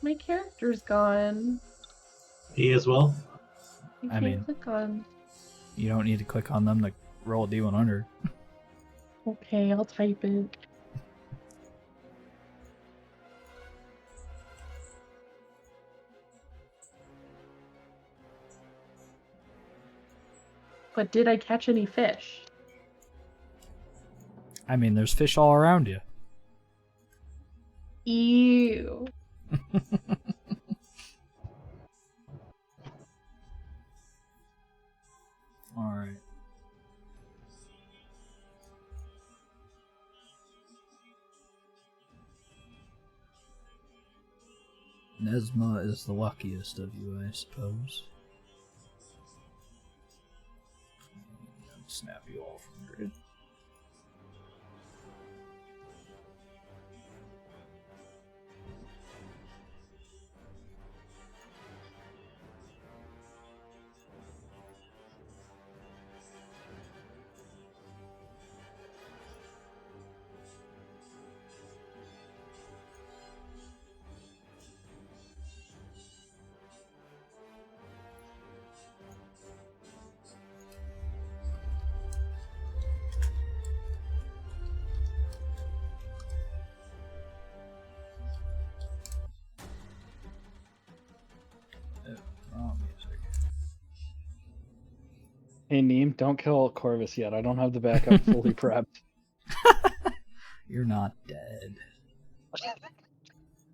My character's gone. Me as well. I I can't mean- click on. You don't need to click on them to roll a D100. Okay, I'll type it. But did I catch any fish? I mean, there's fish all around you. Ew. Alright. Nesma is the luckiest of you, I suppose. Snap you all from grid. Wrong music. Hey, Neem, don't kill Corvus yet. I don't have the backup fully prepped. You're not dead.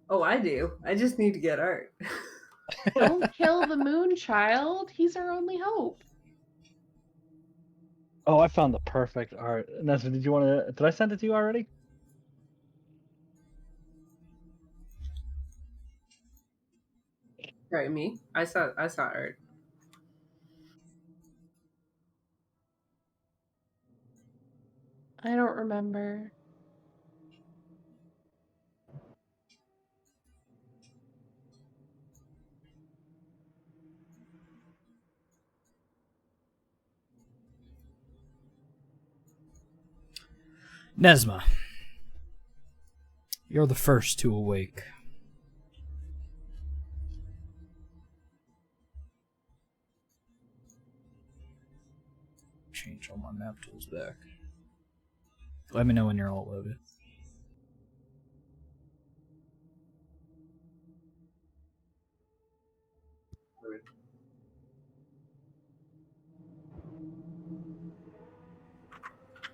Oh, I do. I just need to get art. Don't kill the moon child. He's our only hope. Oh, I found the perfect art. Nesma, did you want to? Did I send it to you already? Right, me? I saw art. I don't remember. Nesma, you're the first to awake. Change all my map tools back. Let me know when you're all loaded.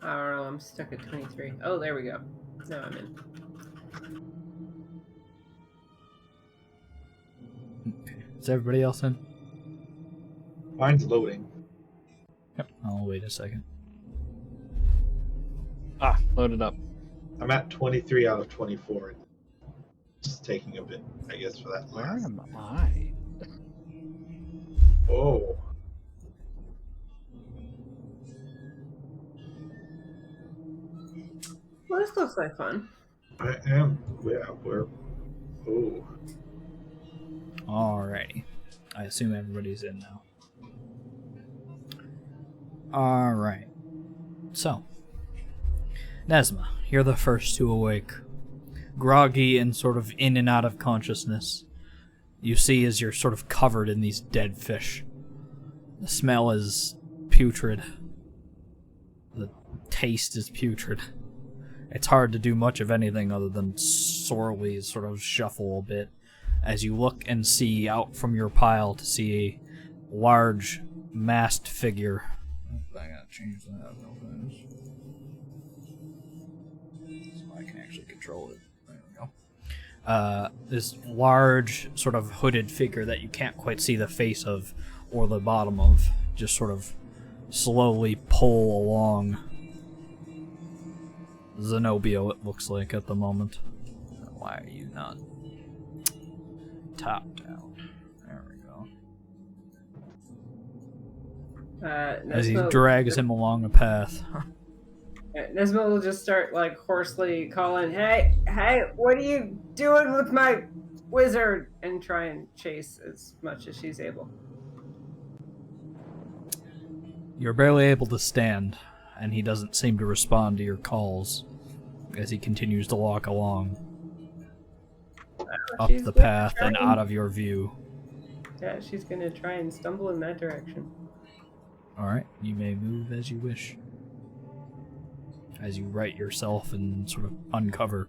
I don't know. I'm stuck at 23. Oh, there we go. Now I'm in. Is everybody else in? Mine's loading. Yep. I'll wait a second. Loaded up. I'm at 23 out of 24. It's taking a bit, I guess, for that Where last. am I? Oh. Well, this looks like fun. I am. Yeah, we're. Oh. Alrighty. I assume everybody's in now. Alright. So, Nesma, you're the first to awake. Groggy and sort of in and out of consciousness. You see as you're sort of covered in these dead fish. The smell is putrid. The taste is putrid. It's hard to do much of anything other than sorely sort of shuffle a bit as you look and see out from your pile to see a large masked figure. I gotta change that up real fast so I can actually control it. There we go. This large sort of hooded figure that you can't quite see the face of or the bottom of, just sort of slowly pull along. Zenobia, it looks like at the moment. Why are you not top down? There we go. As he drags him along a path. Nesma will just start like hoarsely calling, "Hey, what are you doing with my wizard?" and try and chase as much as she's able. You're barely able to stand, and he doesn't seem to respond to your calls as he continues to walk along up the path and out of your view. Yeah, she's gonna try and stumble in that direction. Alright, you may move as you wish. As you right yourself and sort of uncover.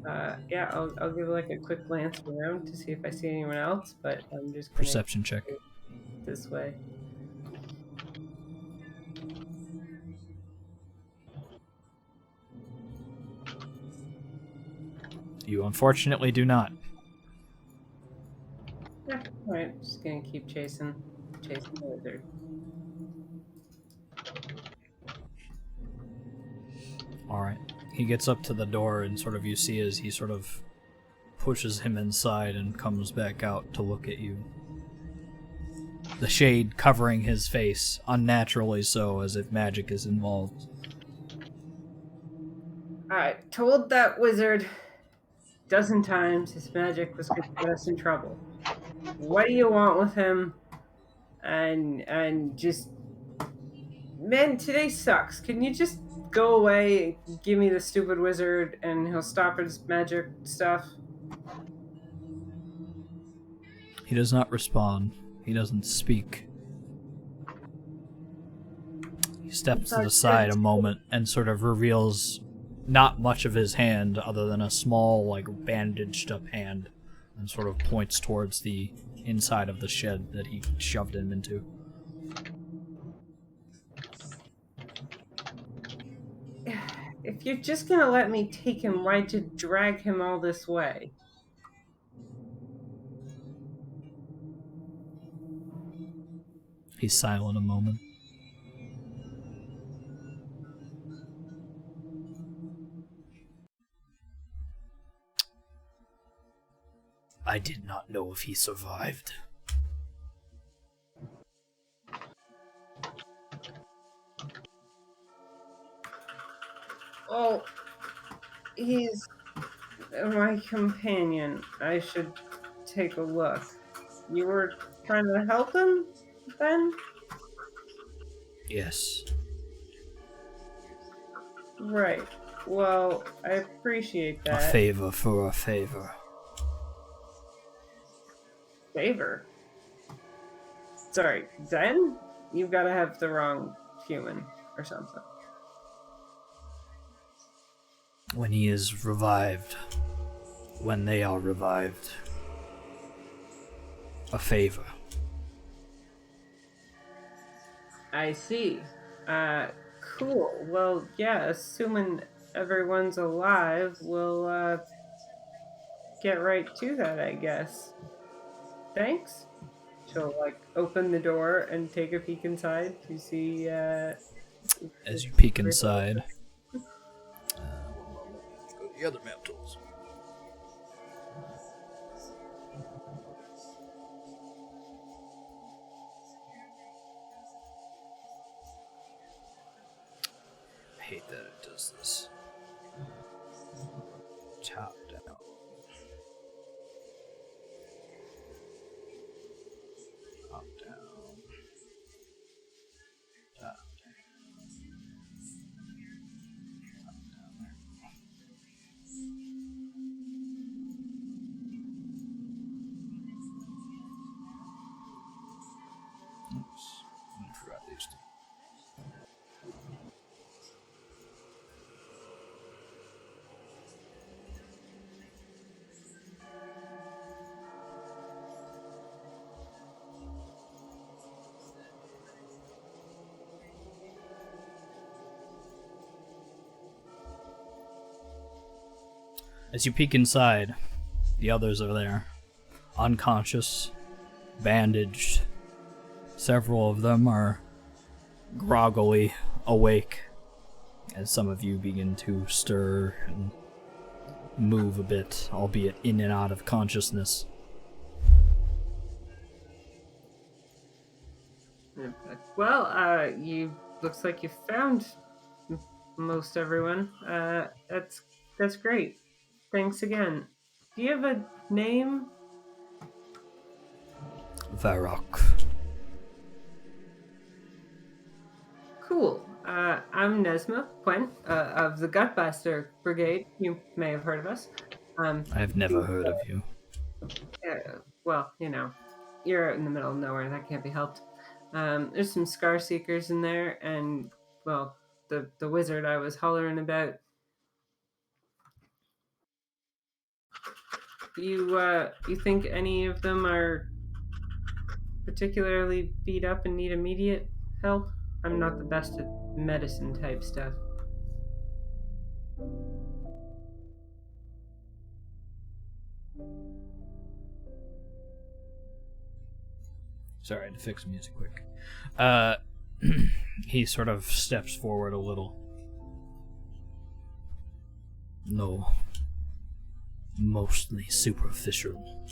Yeah, I'll give like a quick glance around to see if I see anyone else, but I'm just gonna Perception check. go this way. You unfortunately do not. Yeah, alright, just gonna keep chasing the wizard. Alright. He gets up to the door and sort of you see as he sort of pushes him inside and comes back out to look at you. The shade covering his face, unnaturally so, as if magic is involved. I told that wizard a dozen times his magic was going to get us in trouble. What do you want with him? And just, man, today sucks. Can you just go away and give me the stupid wizard and he'll stop his magic stuff? He does not respond. He doesn't speak. He steps to the side a moment and sort of reveals not much of his hand other than a small, like, bandaged up hand and sort of points towards the inside of the shed that he shoved him into. If you're just gonna let me take him, why'd you drag him all this way? He's silent a moment. I did not know if he survived. Oh, he's my companion. I should take a look. You were trying to help him, then? Yes. Right. Well, I appreciate A that. favor for a favor. Favor? Sorry, then? You've got to have the wrong human or something. When he is revived, when they are revived, a favor. I see. Cool. Well, yeah, assuming everyone's alive, we'll get right to that, I guess. Thanks. She'll open the door and take a peek inside to see. As you peek inside, one moment. Let's go to the other map tools. I hate that it does this. Top down. Top down. Top Oops. I forgot these two. As you peek inside, the others are there, unconscious, bandaged. Several of them are groggily awake as some of you begin to stir and move a bit, albeit in and out of consciousness. Well, you looks like you found most everyone. That's great. Thanks again. Do you have a name? Varrock. Cool. I'm Nesma Quent of the Gutbuster Brigade. You may have heard of us. I have never heard of you. Well, you're out in the middle of nowhere. That can't be helped. There's some Scar Seekers in there, and, well, the wizard I was hollering about. You think any of them are particularly beat up and need immediate help? I'm not the best at medicine type stuff. Sorry, I had to fix music quick. He sort of steps forward a little. No. Mostly superficial.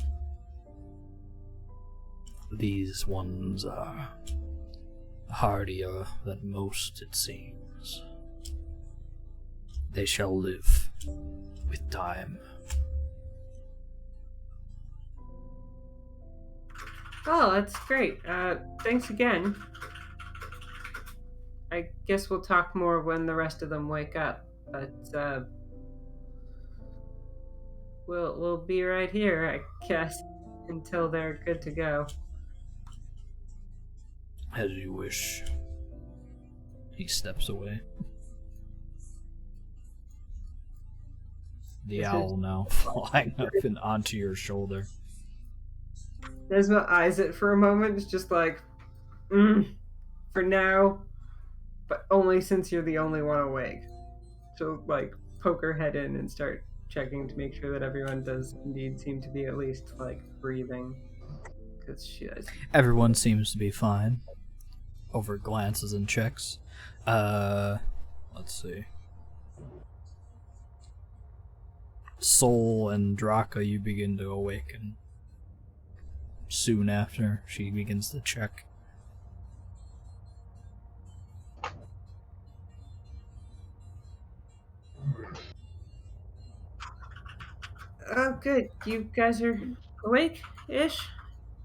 These ones are hardier than most, it seems. They shall live with time. Oh, that's great. Thanks again. I guess we'll talk more when the rest of them wake up, but we'll be right here, I guess, until they're good to go. As you wish. He steps away. The owl now flying up and onto your shoulder. Nesma eyes it for a moment. It's just like, for now, but only since you're the only one awake. She'll poke her head in and start checking to make sure that everyone does indeed seem to be at least breathing, because she does. Everyone seems to be fine. Over glances and checks. Let's see. Sol and Draka, you begin to awaken. Soon after, she begins to check. Oh, good. You guys are awake-ish?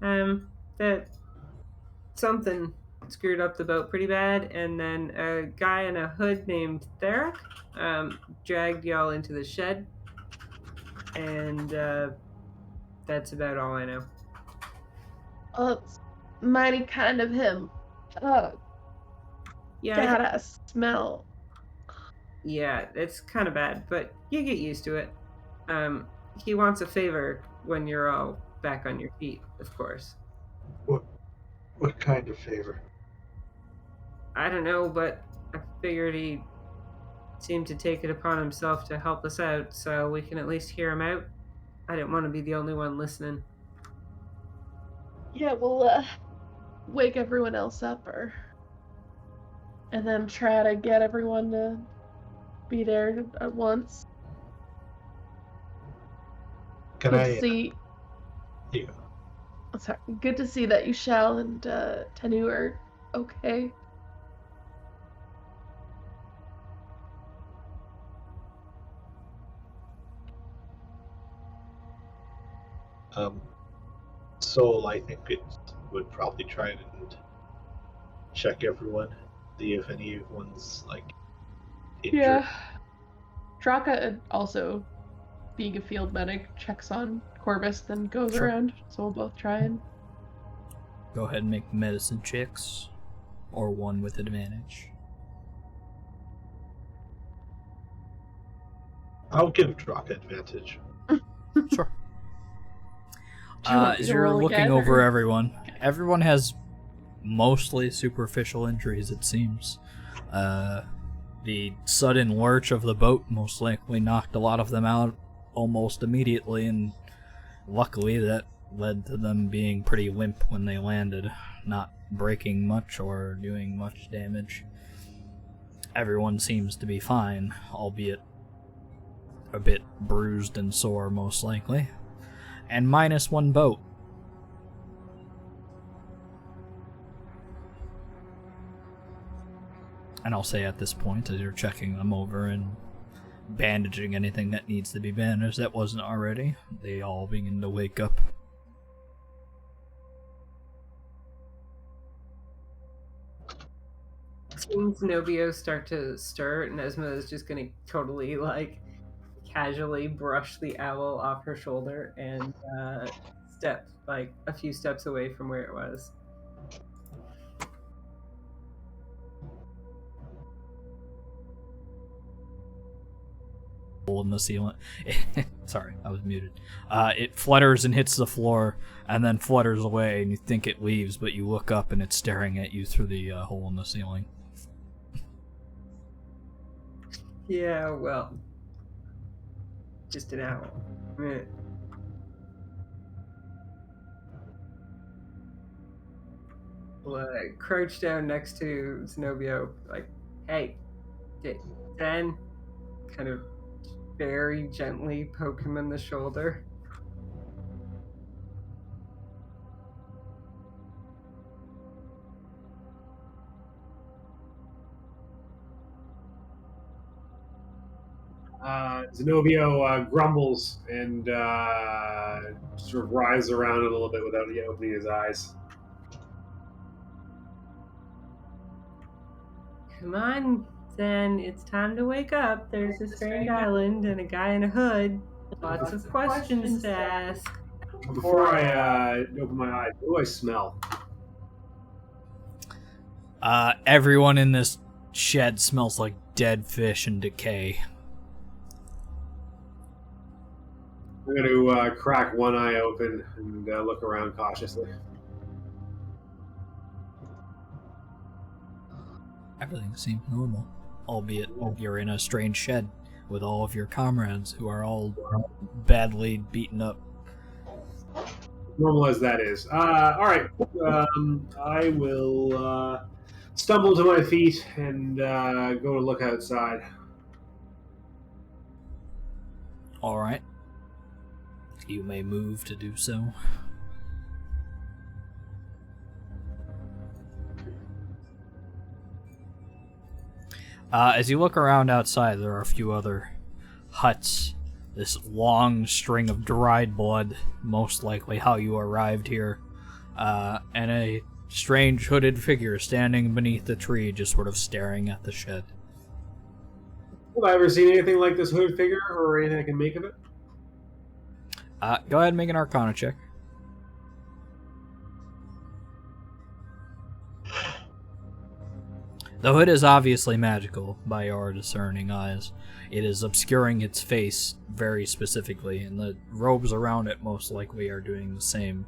That something screwed up the boat pretty bad, and then a guy in a hood named Theric dragged y'all into the shed, and that's about all I know. Oh, it's mighty kind of him. Yeah, God, I smell. yeah, it's kind of bad, but you get used to it. He wants a favor when you're all back on your feet, of course. What kind of favor? I don't know, but I figured he seemed to take it upon himself to help us out, so we can at least hear him out. I didn't want to be the only one listening. Yeah, we'll wake everyone else up, and then try to get everyone to be there at once. Can Good I? to see. Here you go. Sorry. Good to see that Yushel and Tenu are okay. So I think it would probably try and check everyone, see if anyone's like injured. Yeah. Draka also, being a field medic, checks on Corvus, then goes Sure. around. So we'll both try and. Go ahead and make medicine checks, or one with advantage. I'll give Draka advantage. Sure. Do you want me As to you're roll looking again, over or- everyone has mostly superficial injuries, it seems. The sudden lurch of the boat most likely knocked a lot of them out almost immediately, and luckily that led to them being pretty limp when they landed, not breaking much or doing much damage. Everyone seems to be fine, albeit a bit bruised and sore most likely. And minus one boat. And I'll say at this point, as you're checking them over and bandaging anything that needs to be bandaged that wasn't already, they all begin to wake up. Seeing Zenobio start to stir, and Nesma is just going to totally, like, casually brush the owl off her shoulder and step, like, a few steps away from where it was. Hole in the ceiling. Sorry, I was muted. It flutters and hits the floor, and then flutters away, and you think it leaves, but you look up and it's staring at you through the hole in the ceiling. Yeah, well, just an owl. Meh. Like, crouch down next to Zenobio, like, hey, then kind of very gently poke him in the shoulder. Zenobio grumbles and sort of writhes around a little bit without opening his eyes. Come on, Zen, it's time to wake up. There's a strange island and a guy in a hood. Lots of questions to ask. Before I open my eyes, what do I smell? Everyone in this shed smells like dead fish and decay. I'm going to crack one eye open and look around cautiously. Everything seems normal, albeit you're in a strange shed with all of your comrades who are all badly beaten up. Normal as that is. All right. I will stumble to my feet and go to look outside. All right. You may move to do so. As you look around outside, there are a few other huts. This long string of dried blood, most likely how you arrived here, and a strange hooded figure standing beneath the tree, just sort of staring at the shed. Have I ever seen anything like this hood figure or anything I can make of it? Go ahead and make an Arcana check. The hood is obviously magical by your discerning eyes. It is obscuring its face very specifically, and the robes around it most likely are doing the same.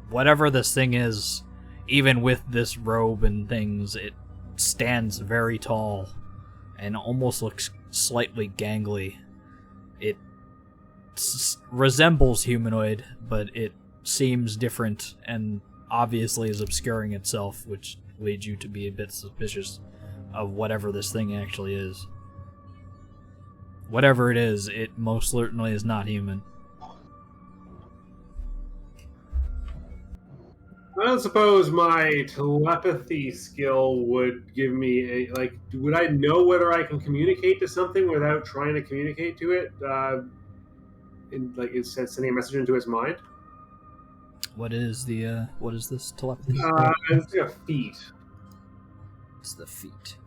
Whatever this thing is, even with this robe and things, it stands very tall and almost looks slightly gangly. It resembles humanoid, but it seems different and obviously is obscuring itself, which leads you to be a bit suspicious of whatever this thing actually is. Whatever it is, it most certainly is not human. I don't suppose my telepathy skill would give me a would I know whether I can communicate to something without trying to communicate to it? It's sending a message into its mind. What is this telepathy? It's like a feat. It's the feet.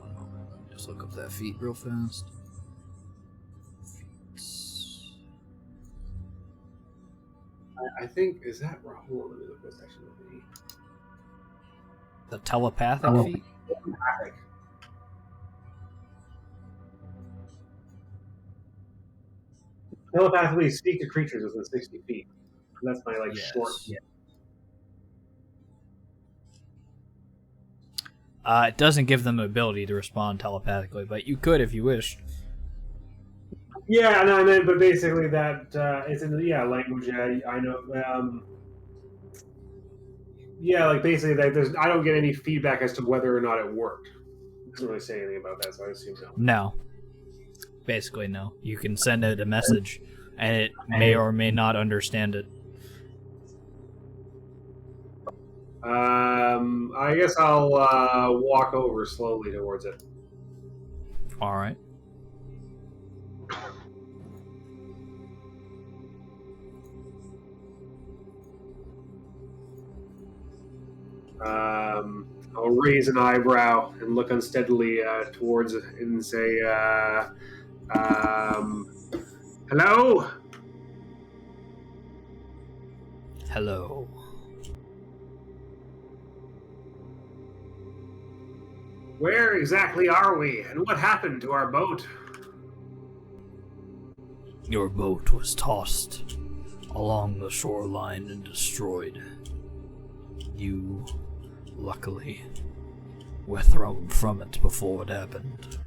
One moment. Let me just look up that feet real fast. Feats. I think is that wrong? Hold on, let me look what section would be. The telepathic feet? Telepathic. Telepathically speak to creatures within 60 feet. That's my Yes. short. Yeah. It doesn't give them the ability to respond telepathically, but you could if you wished. Yeah, no, I meant, but basically that it's in the language. I know. Basically that I don't get any feedback as to whether or not it worked. It doesn't really say anything about that, so I assume no. No. Basically, no. You can send it a message, and it may or may not understand it. I guess I'll walk over slowly towards it. Alright. I'll raise an eyebrow and look unsteadily towards it and say, hello? Hello. Where exactly are we, and what happened to our boat? Your boat was tossed along the shoreline and destroyed. You, luckily, were thrown from it before it happened.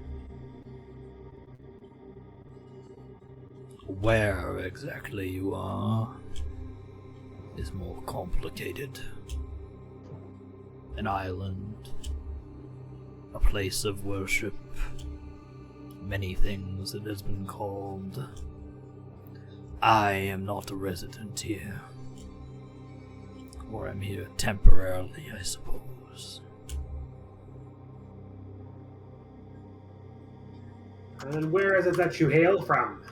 Where exactly you are is more complicated. An island, a place of worship, many things it has been called. I am not a resident here. Or I'm here temporarily, I suppose. And where is it that you hail from?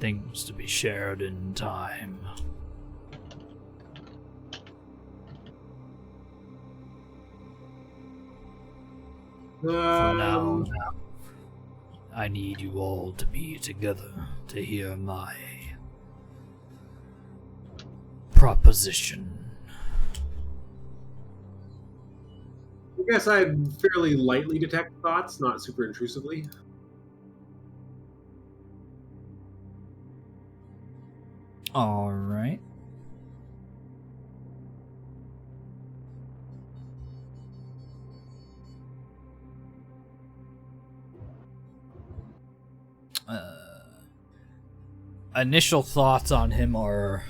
Things to be shared in time. For now, I need you all to be together to hear my proposition. I guess I fairly lightly detect thoughts, not super intrusively. Alright. Initial thoughts on him are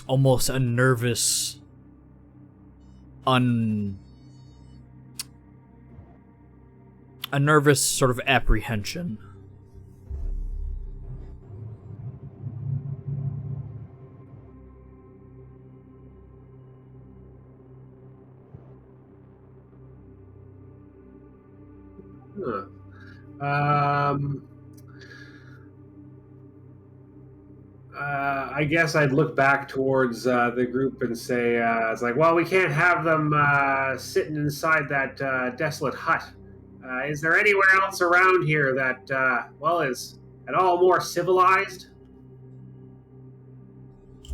almost a nervous, a nervous sort of apprehension. I guess I'd look back towards the group and say, it's like, well, we can't have them sitting inside that desolate hut. Is there anywhere else around here that, is at all more civilized?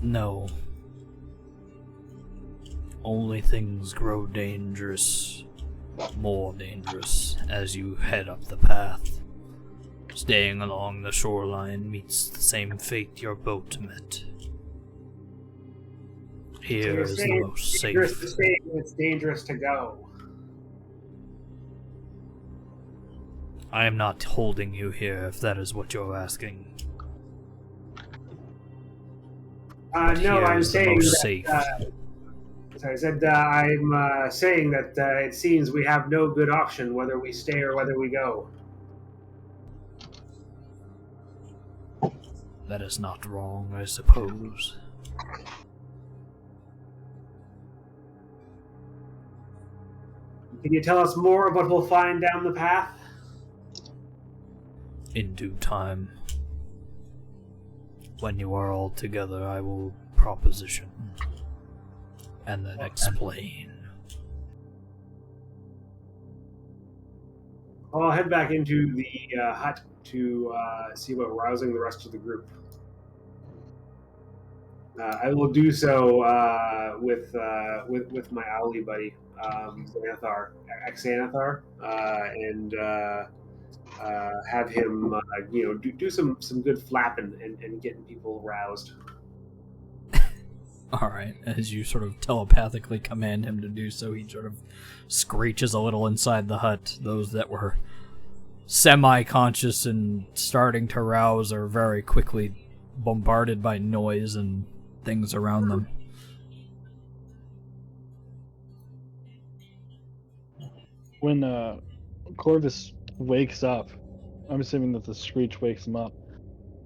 No. Only things grow dangerous, more dangerous, as you head up the path. Staying along the shoreline meets the same fate your boat met. Here you're is the saying most it's dangerous safe. to stay, it's dangerous to go. I am not holding you here, if that is what you're asking. But No, here I'm is the saying most that. safe. Sorry, I said I'm saying that it seems we have no good option whether we stay or whether we go. That is not wrong, I suppose. Can you tell us more of what we'll find down the path? In due time. When you are all together, I will proposition. And then explain. I'll head back into the hut to see about rousing the rest of the group. I will do so with my owlie buddy, Xanathar, Xanathar, and have him, do some good flapping and getting people roused. Alright, as you sort of telepathically command him to do so, he sort of screeches a little inside the hut. Those that were semi-conscious and starting to rouse are very quickly bombarded by noise and things around them. When Corvus wakes up, I'm assuming that the screech wakes him up.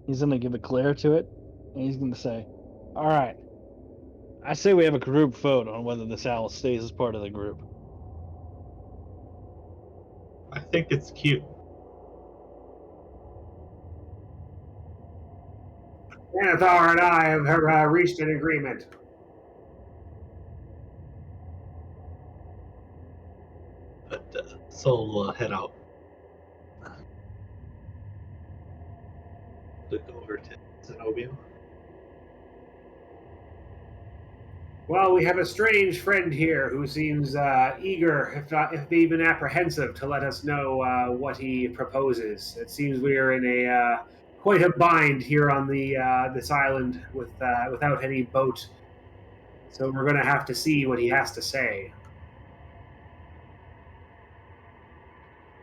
He's gonna give a glare to it, and he's gonna say, "All right, I say we have a group vote on whether this owl stays as part of the group." I think it's cute. Xanathar and I have reached an agreement. But so we'll head out. Look over to Zenobia. Well, we have a strange friend here who seems eager, if even apprehensive, to let us know what he proposes. It seems we are in a quite a bind here on this island without any boat, so we're going to have to see what he has to say.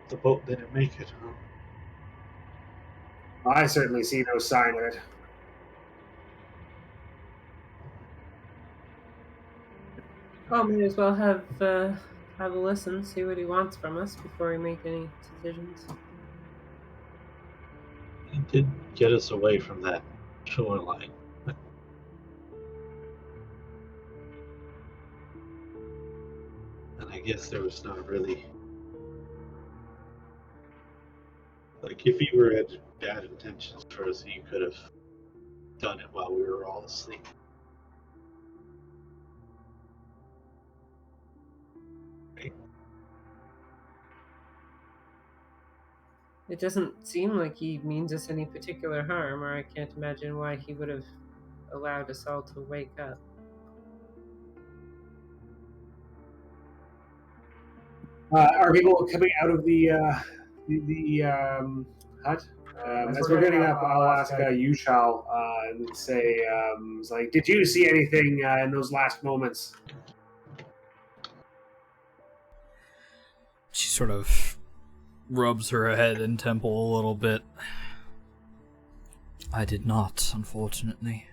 The boat didn't make it, huh? I certainly see no sign of it. Well, may as well have a listen, see what he wants from us before we make any decisions. He did get us away from that shoreline. And I guess there was not really... Like, if you were had bad intentions for us, you could have done it while we were all asleep. Right? It doesn't seem like he means us any particular harm, or I can't imagine why he would have allowed us all to wake up. Are people coming out of the hut? As we're getting up, I'll ask Yushal and say, it's like, did you see anything in those last moments? She sort of rubs her head and temple a little bit. I did not, unfortunately.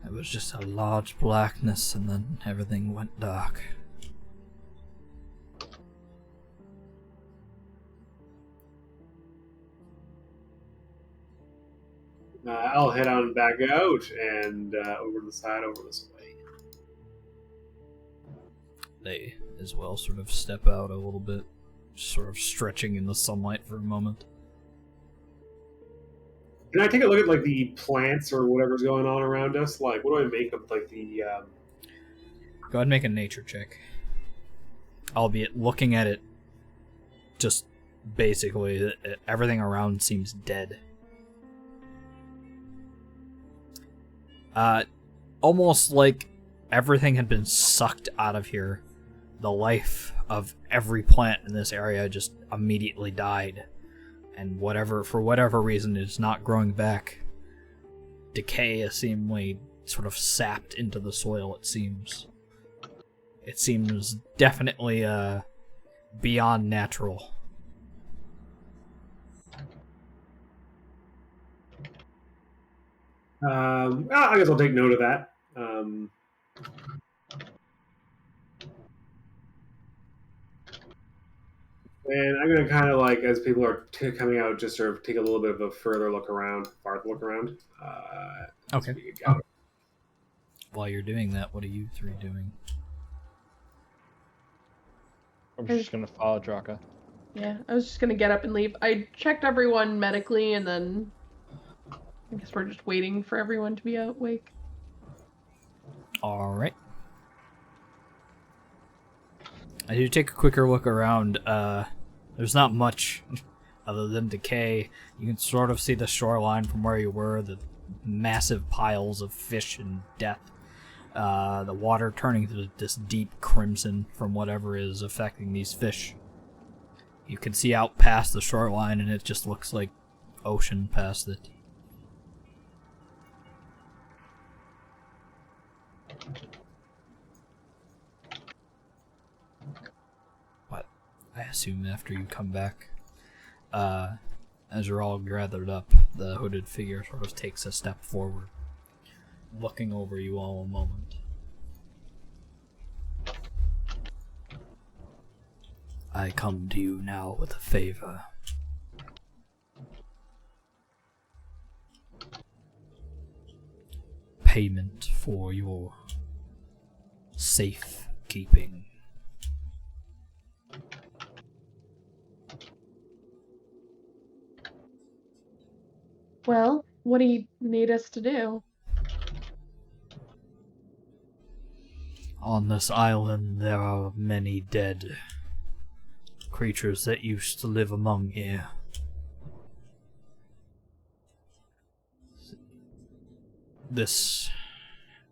It was just a large blackness and then everything went dark. I'll head on back out and over to the side, over this way. They as well sort of step out a little bit, sort of stretching in the sunlight for a moment. Can I take a look at like the plants or whatever's going on around us? Like, what do I make of like the? Go ahead and make a nature check. Albeit looking at it, just basically everything around seems dead. Almost like everything had been sucked out of here. The life of every plant in this area just immediately died. And for whatever reason, it's not growing back. Decay is seemingly sort of sapped into the soil, it seems. It seems definitely beyond natural. I guess I'll take note of that. And I'm going to kind of like, as people are coming out, just sort of take a little bit of a farther look around. Okay. While you're doing that, what are you three doing? I'm just gonna follow Draka. Yeah, I was just gonna get up and leave. I checked everyone medically, and then I guess we're just waiting for everyone to be awake. All right. As you take a quicker look around, there's not much other than decay. You can sort of see the shoreline from where you were, the massive piles of fish and death. The water turning to this deep crimson from whatever is affecting these fish. You can see out past the shoreline, and it just looks like ocean past it. But I assume after you come back, as you're all gathered up, the hooded figure sort of takes a step forward, looking over you all a moment. I come to you now with a favor. Payment for your safekeeping. Well, what do you need us to do? On this island there are many dead creatures that used to live among here. This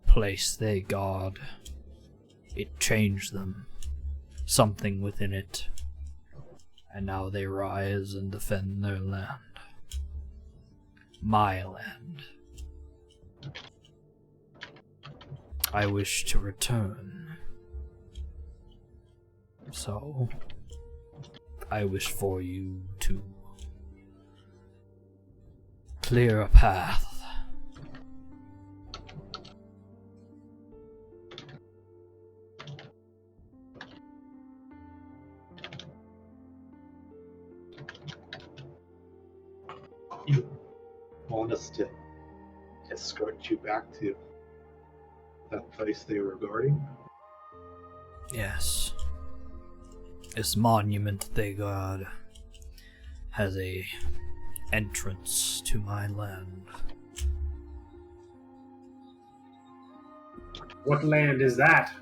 place they guard, it changed them. Something within it. And now they rise and defend their land. My land. I wish to return. So, I wish for you to clear a path. You want us to escort you back to that place they were guarding? Yes. This monument they guard has a entrance to my land. What land is that?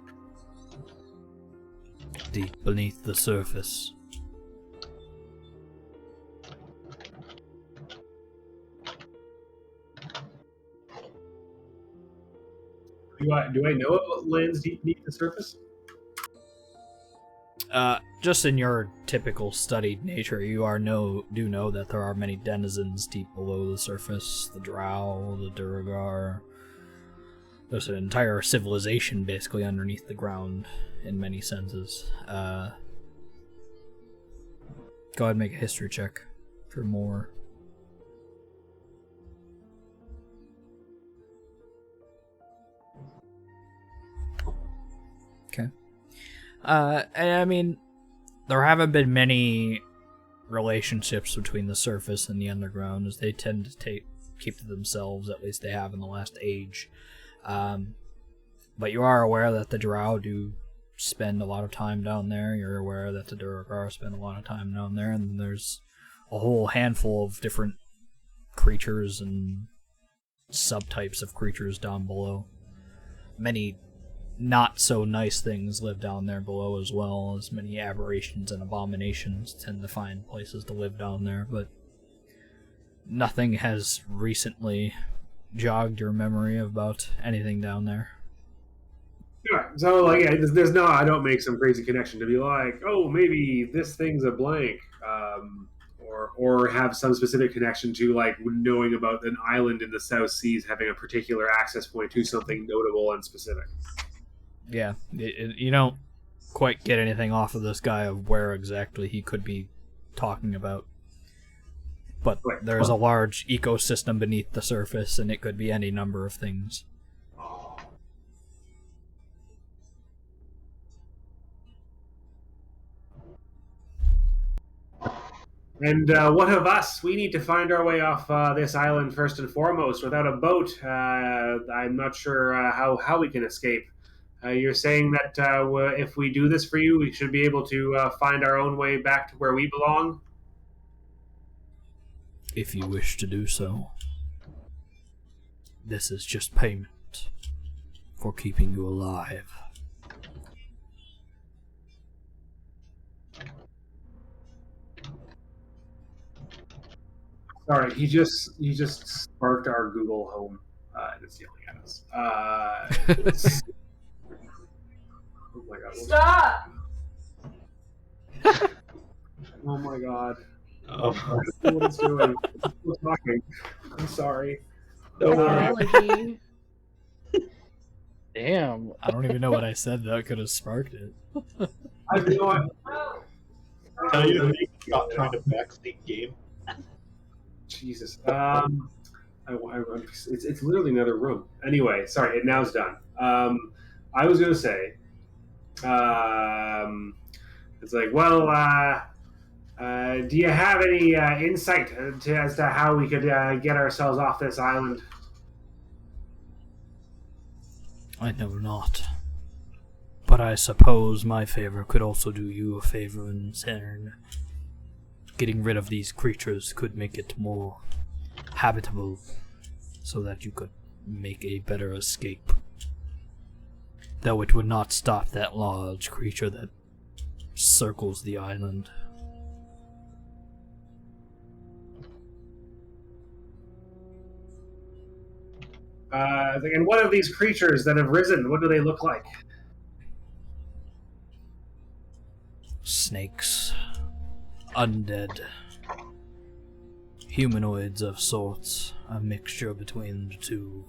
Deep beneath the surface. Do I know what lands deep beneath the surface? Just in your typical studied nature, you do know that there are many denizens deep below the surface. The Drow, the Duergar. There's an entire civilization basically underneath the ground in many senses. Go ahead and make a history check for more. Okay. And I mean, there haven't been many relationships between the surface and the underground, as they tend to keep to themselves, at least they have in the last age. But you are aware that the Drow do spend a lot of time down there. You're aware that the Duergar spend a lot of time down there, and there's a whole handful of different creatures and subtypes of creatures down below. Many not so nice things live down there below, as well as many aberrations and abominations tend to find places to live down there, but nothing has recently jogged your memory about anything down there. Yeah, so like, yeah, there's no, I don't make some crazy connection to be like, oh, maybe this thing's a blank, or or have some specific connection to like knowing about an island in the South Seas having a particular access point to something notable and specific. Yeah, you don't quite get anything off of this guy of where exactly he could be talking about. But Right. there's a large ecosystem beneath the surface, and it could be any number of things. And what of us? We need to find our way off this island first and foremost. Without a boat, I'm not sure how we can escape. You're saying that if we do this for you, we should be able to find our own way back to where we belong? If you wish to do so. This is just payment for keeping you alive. Sorry, he just sparked our Google Home and it's yelling at us. Oh my god! Stop! Oh my god! Oh, What it's doing? It's still talking. I'm sorry. don't worry. Technology. Damn. I don't even know what I said that could have sparked it. I have no idea. Tell you the thing about trying to backseat game. Jesus. It's literally another room. Anyway, sorry. Now's done. I was gonna say, it's like, well, do you have any insight as to how we could get ourselves off this island? I know not. But I suppose my favor could also do you a favor in turn. Getting rid of these creatures could make it more habitable, so that you could make a better escape. Though it would not stop that large creature that circles the island. And what of these creatures that have risen? What do they look like? Snakes. Undead. Humanoids of sorts. A mixture between the two.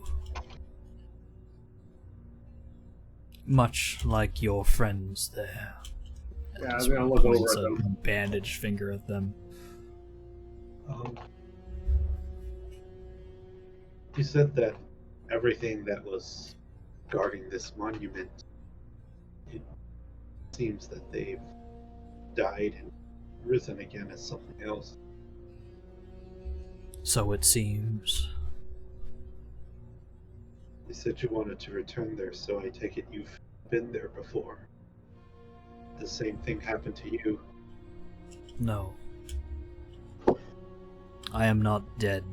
Much like your friends there. Yeah, I was gonna look Points over at a them. bandaged finger at them. You said that everything that was guarding this monument, it seems that they've died and risen again as something else. So it seems. You said you wanted to return there, so I take it you've been there before. The same thing happened to you. No. I am not dead.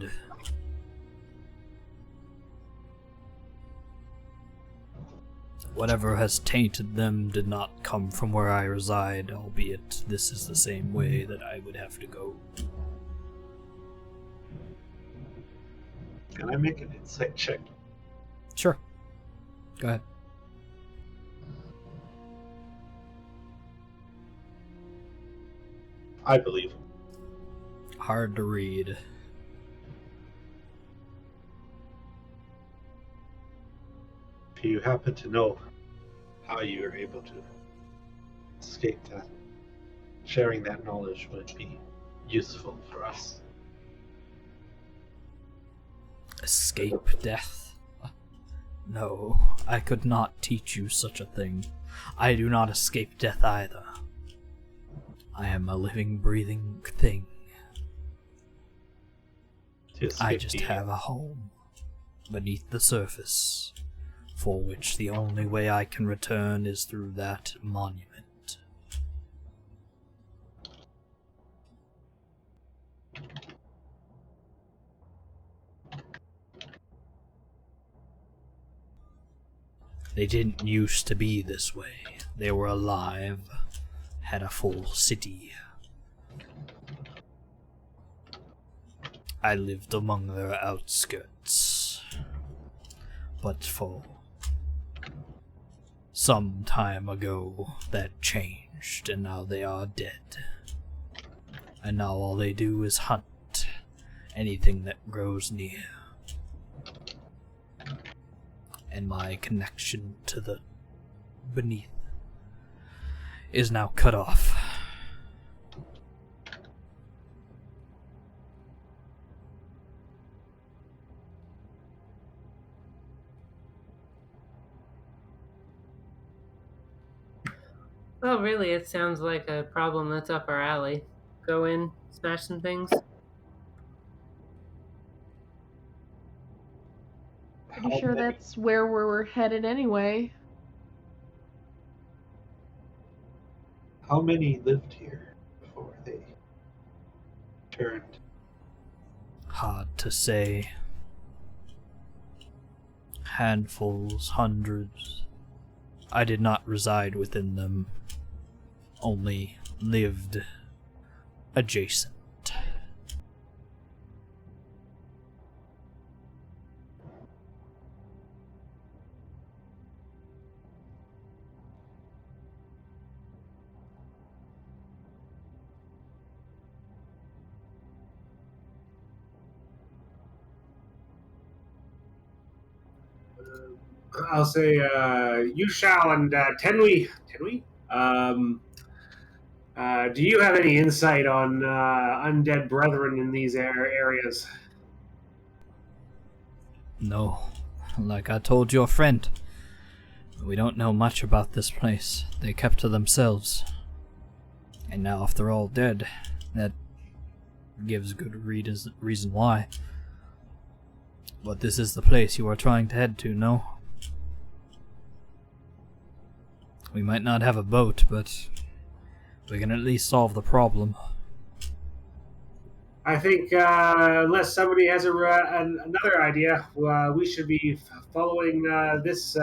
Whatever has tainted them did not come from where I reside, albeit this is the same way that I would have to go. Can I make an insight check? Sure. Go ahead. I believe him. Hard to read. If you happen to know how you were able to escape that, sharing that knowledge would be useful for us. Escape death? No, I could not teach you such a thing. I do not escape death either. I am a living, breathing thing. To escape I just the- have a home beneath the surface, for which the only way I can return is through that monument. They didn't used to be this way. They were alive, had a full city. I lived among their outskirts. But for some time ago, that changed, and now they are dead. And now all they do is hunt anything that grows near. And my connection to the beneath is now cut off. Well, really, it sounds like a problem that's up our alley. Go in, smash some things. Pretty How sure many- that's where we're headed anyway. How many lived here before they turned? Hard to say. Handfuls, hundreds. I did not reside within them, only lived adjacent. I'll say you shall, and Tenui. Do you have any insight on undead brethren in these areas? No, like I told your friend, we don't know much about this place. They kept to themselves. And now if they're all dead, that gives good reason why. But this is the place you are trying to head to, no? We might not have a boat, but we can at least solve the problem. I think unless somebody has another idea, we should be following this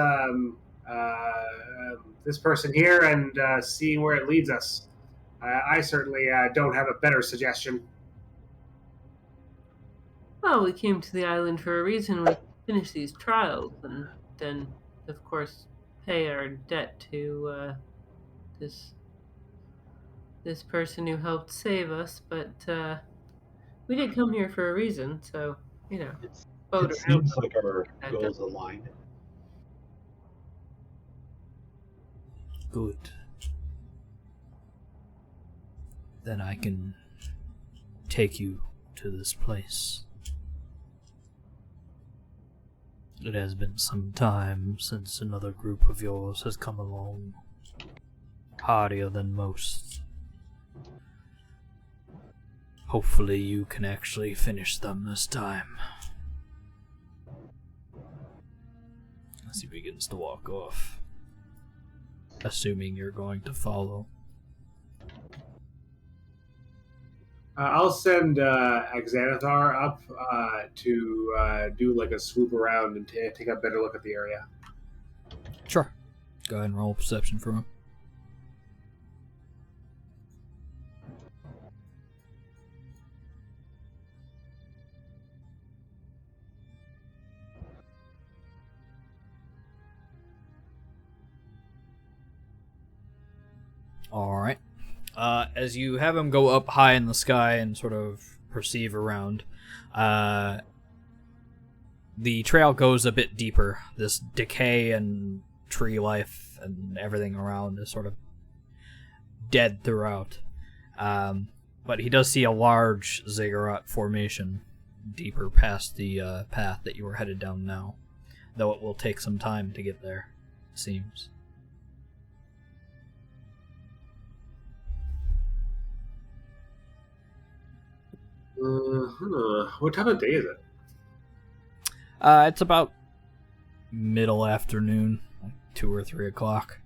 this person here and seeing where it leads us. I certainly don't have a better suggestion. Well, we came to the island for a reason. We finished these trials, and then, of course, pay our debt to this person who helped save us. But we did come here for a reason, so boat It around seems like our that goals align. Good. Then I can take you to this place. It has been some time since another group of yours has come along, hardier than most. Hopefully you can actually finish them this time. As he begins to walk off, assuming you're going to follow. I'll send Aietherhall up to do like a swoop around and take a better look at the area. Sure. Go ahead and roll perception for him. Alright. As you have him go up high in the sky and sort of perceive around, the trail goes a bit deeper. This decay and tree life and everything around is sort of dead throughout. But he does see a large ziggurat formation deeper past the path that you were headed down now, though it will take some time to get there, it seems. What time of day is it? It's about middle afternoon, like 2 or 3 o'clock.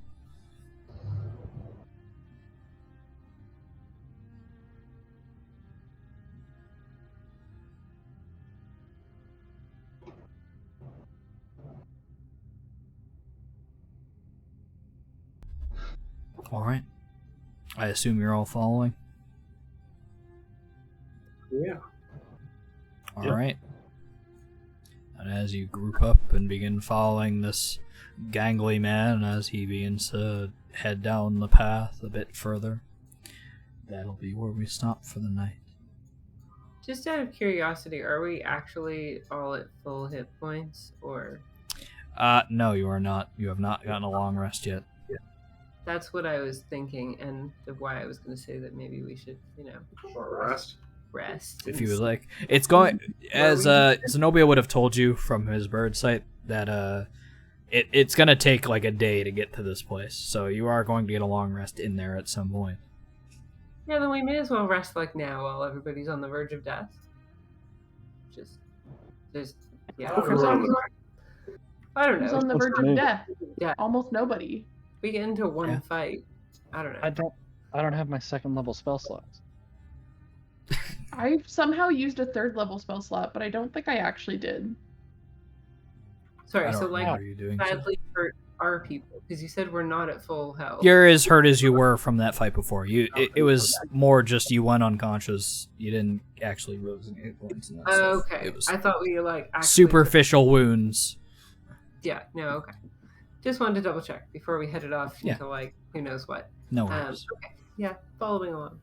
Alright. I assume you're all following? Yeah. Alright. And as you group up and begin following this gangly man as he begins to head down the path a bit further, that'll be where we stop for the night. Just out of curiosity, are we actually all at full hit points, or? No, you are not. You have not gotten a long rest yet. That's what I was thinking, and why I was going to say that maybe we should, Short rest. rest. If you would like. It's going, as Zenobia would have told you from his bird sight, that it's going to take like a day to get to this place. So you are going to get a long rest in there at some point. Yeah, then we may as well rest like now while everybody's on the verge of death. Yeah. Who's on, I don't who's know. on the verge of death? Yeah. Almost nobody. We get into one fight. I don't know. I don't have my second level spell slots. I somehow used a 3rd level spell slot, but I don't think I actually did. Sorry, I don't so like remember you doing so. badly hurt our people because you said we're not at full health. You're as hurt as you were from that fight before. It was more just you went unconscious. You didn't actually lose any hit points. And that stuff. Okay, It was I thought we like actually superficial wounds. Yeah, no, okay. Just wanted to double check before we headed off into like who knows what. No worries. Okay, yeah, following along.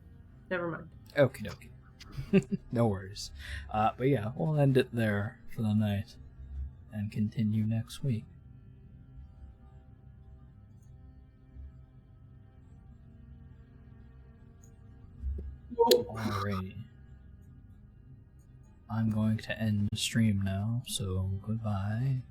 Never mind. Okie dokie. No worries. But yeah, we'll end it there for the night and continue next week. Alrighty. I'm going to end the stream now, so goodbye.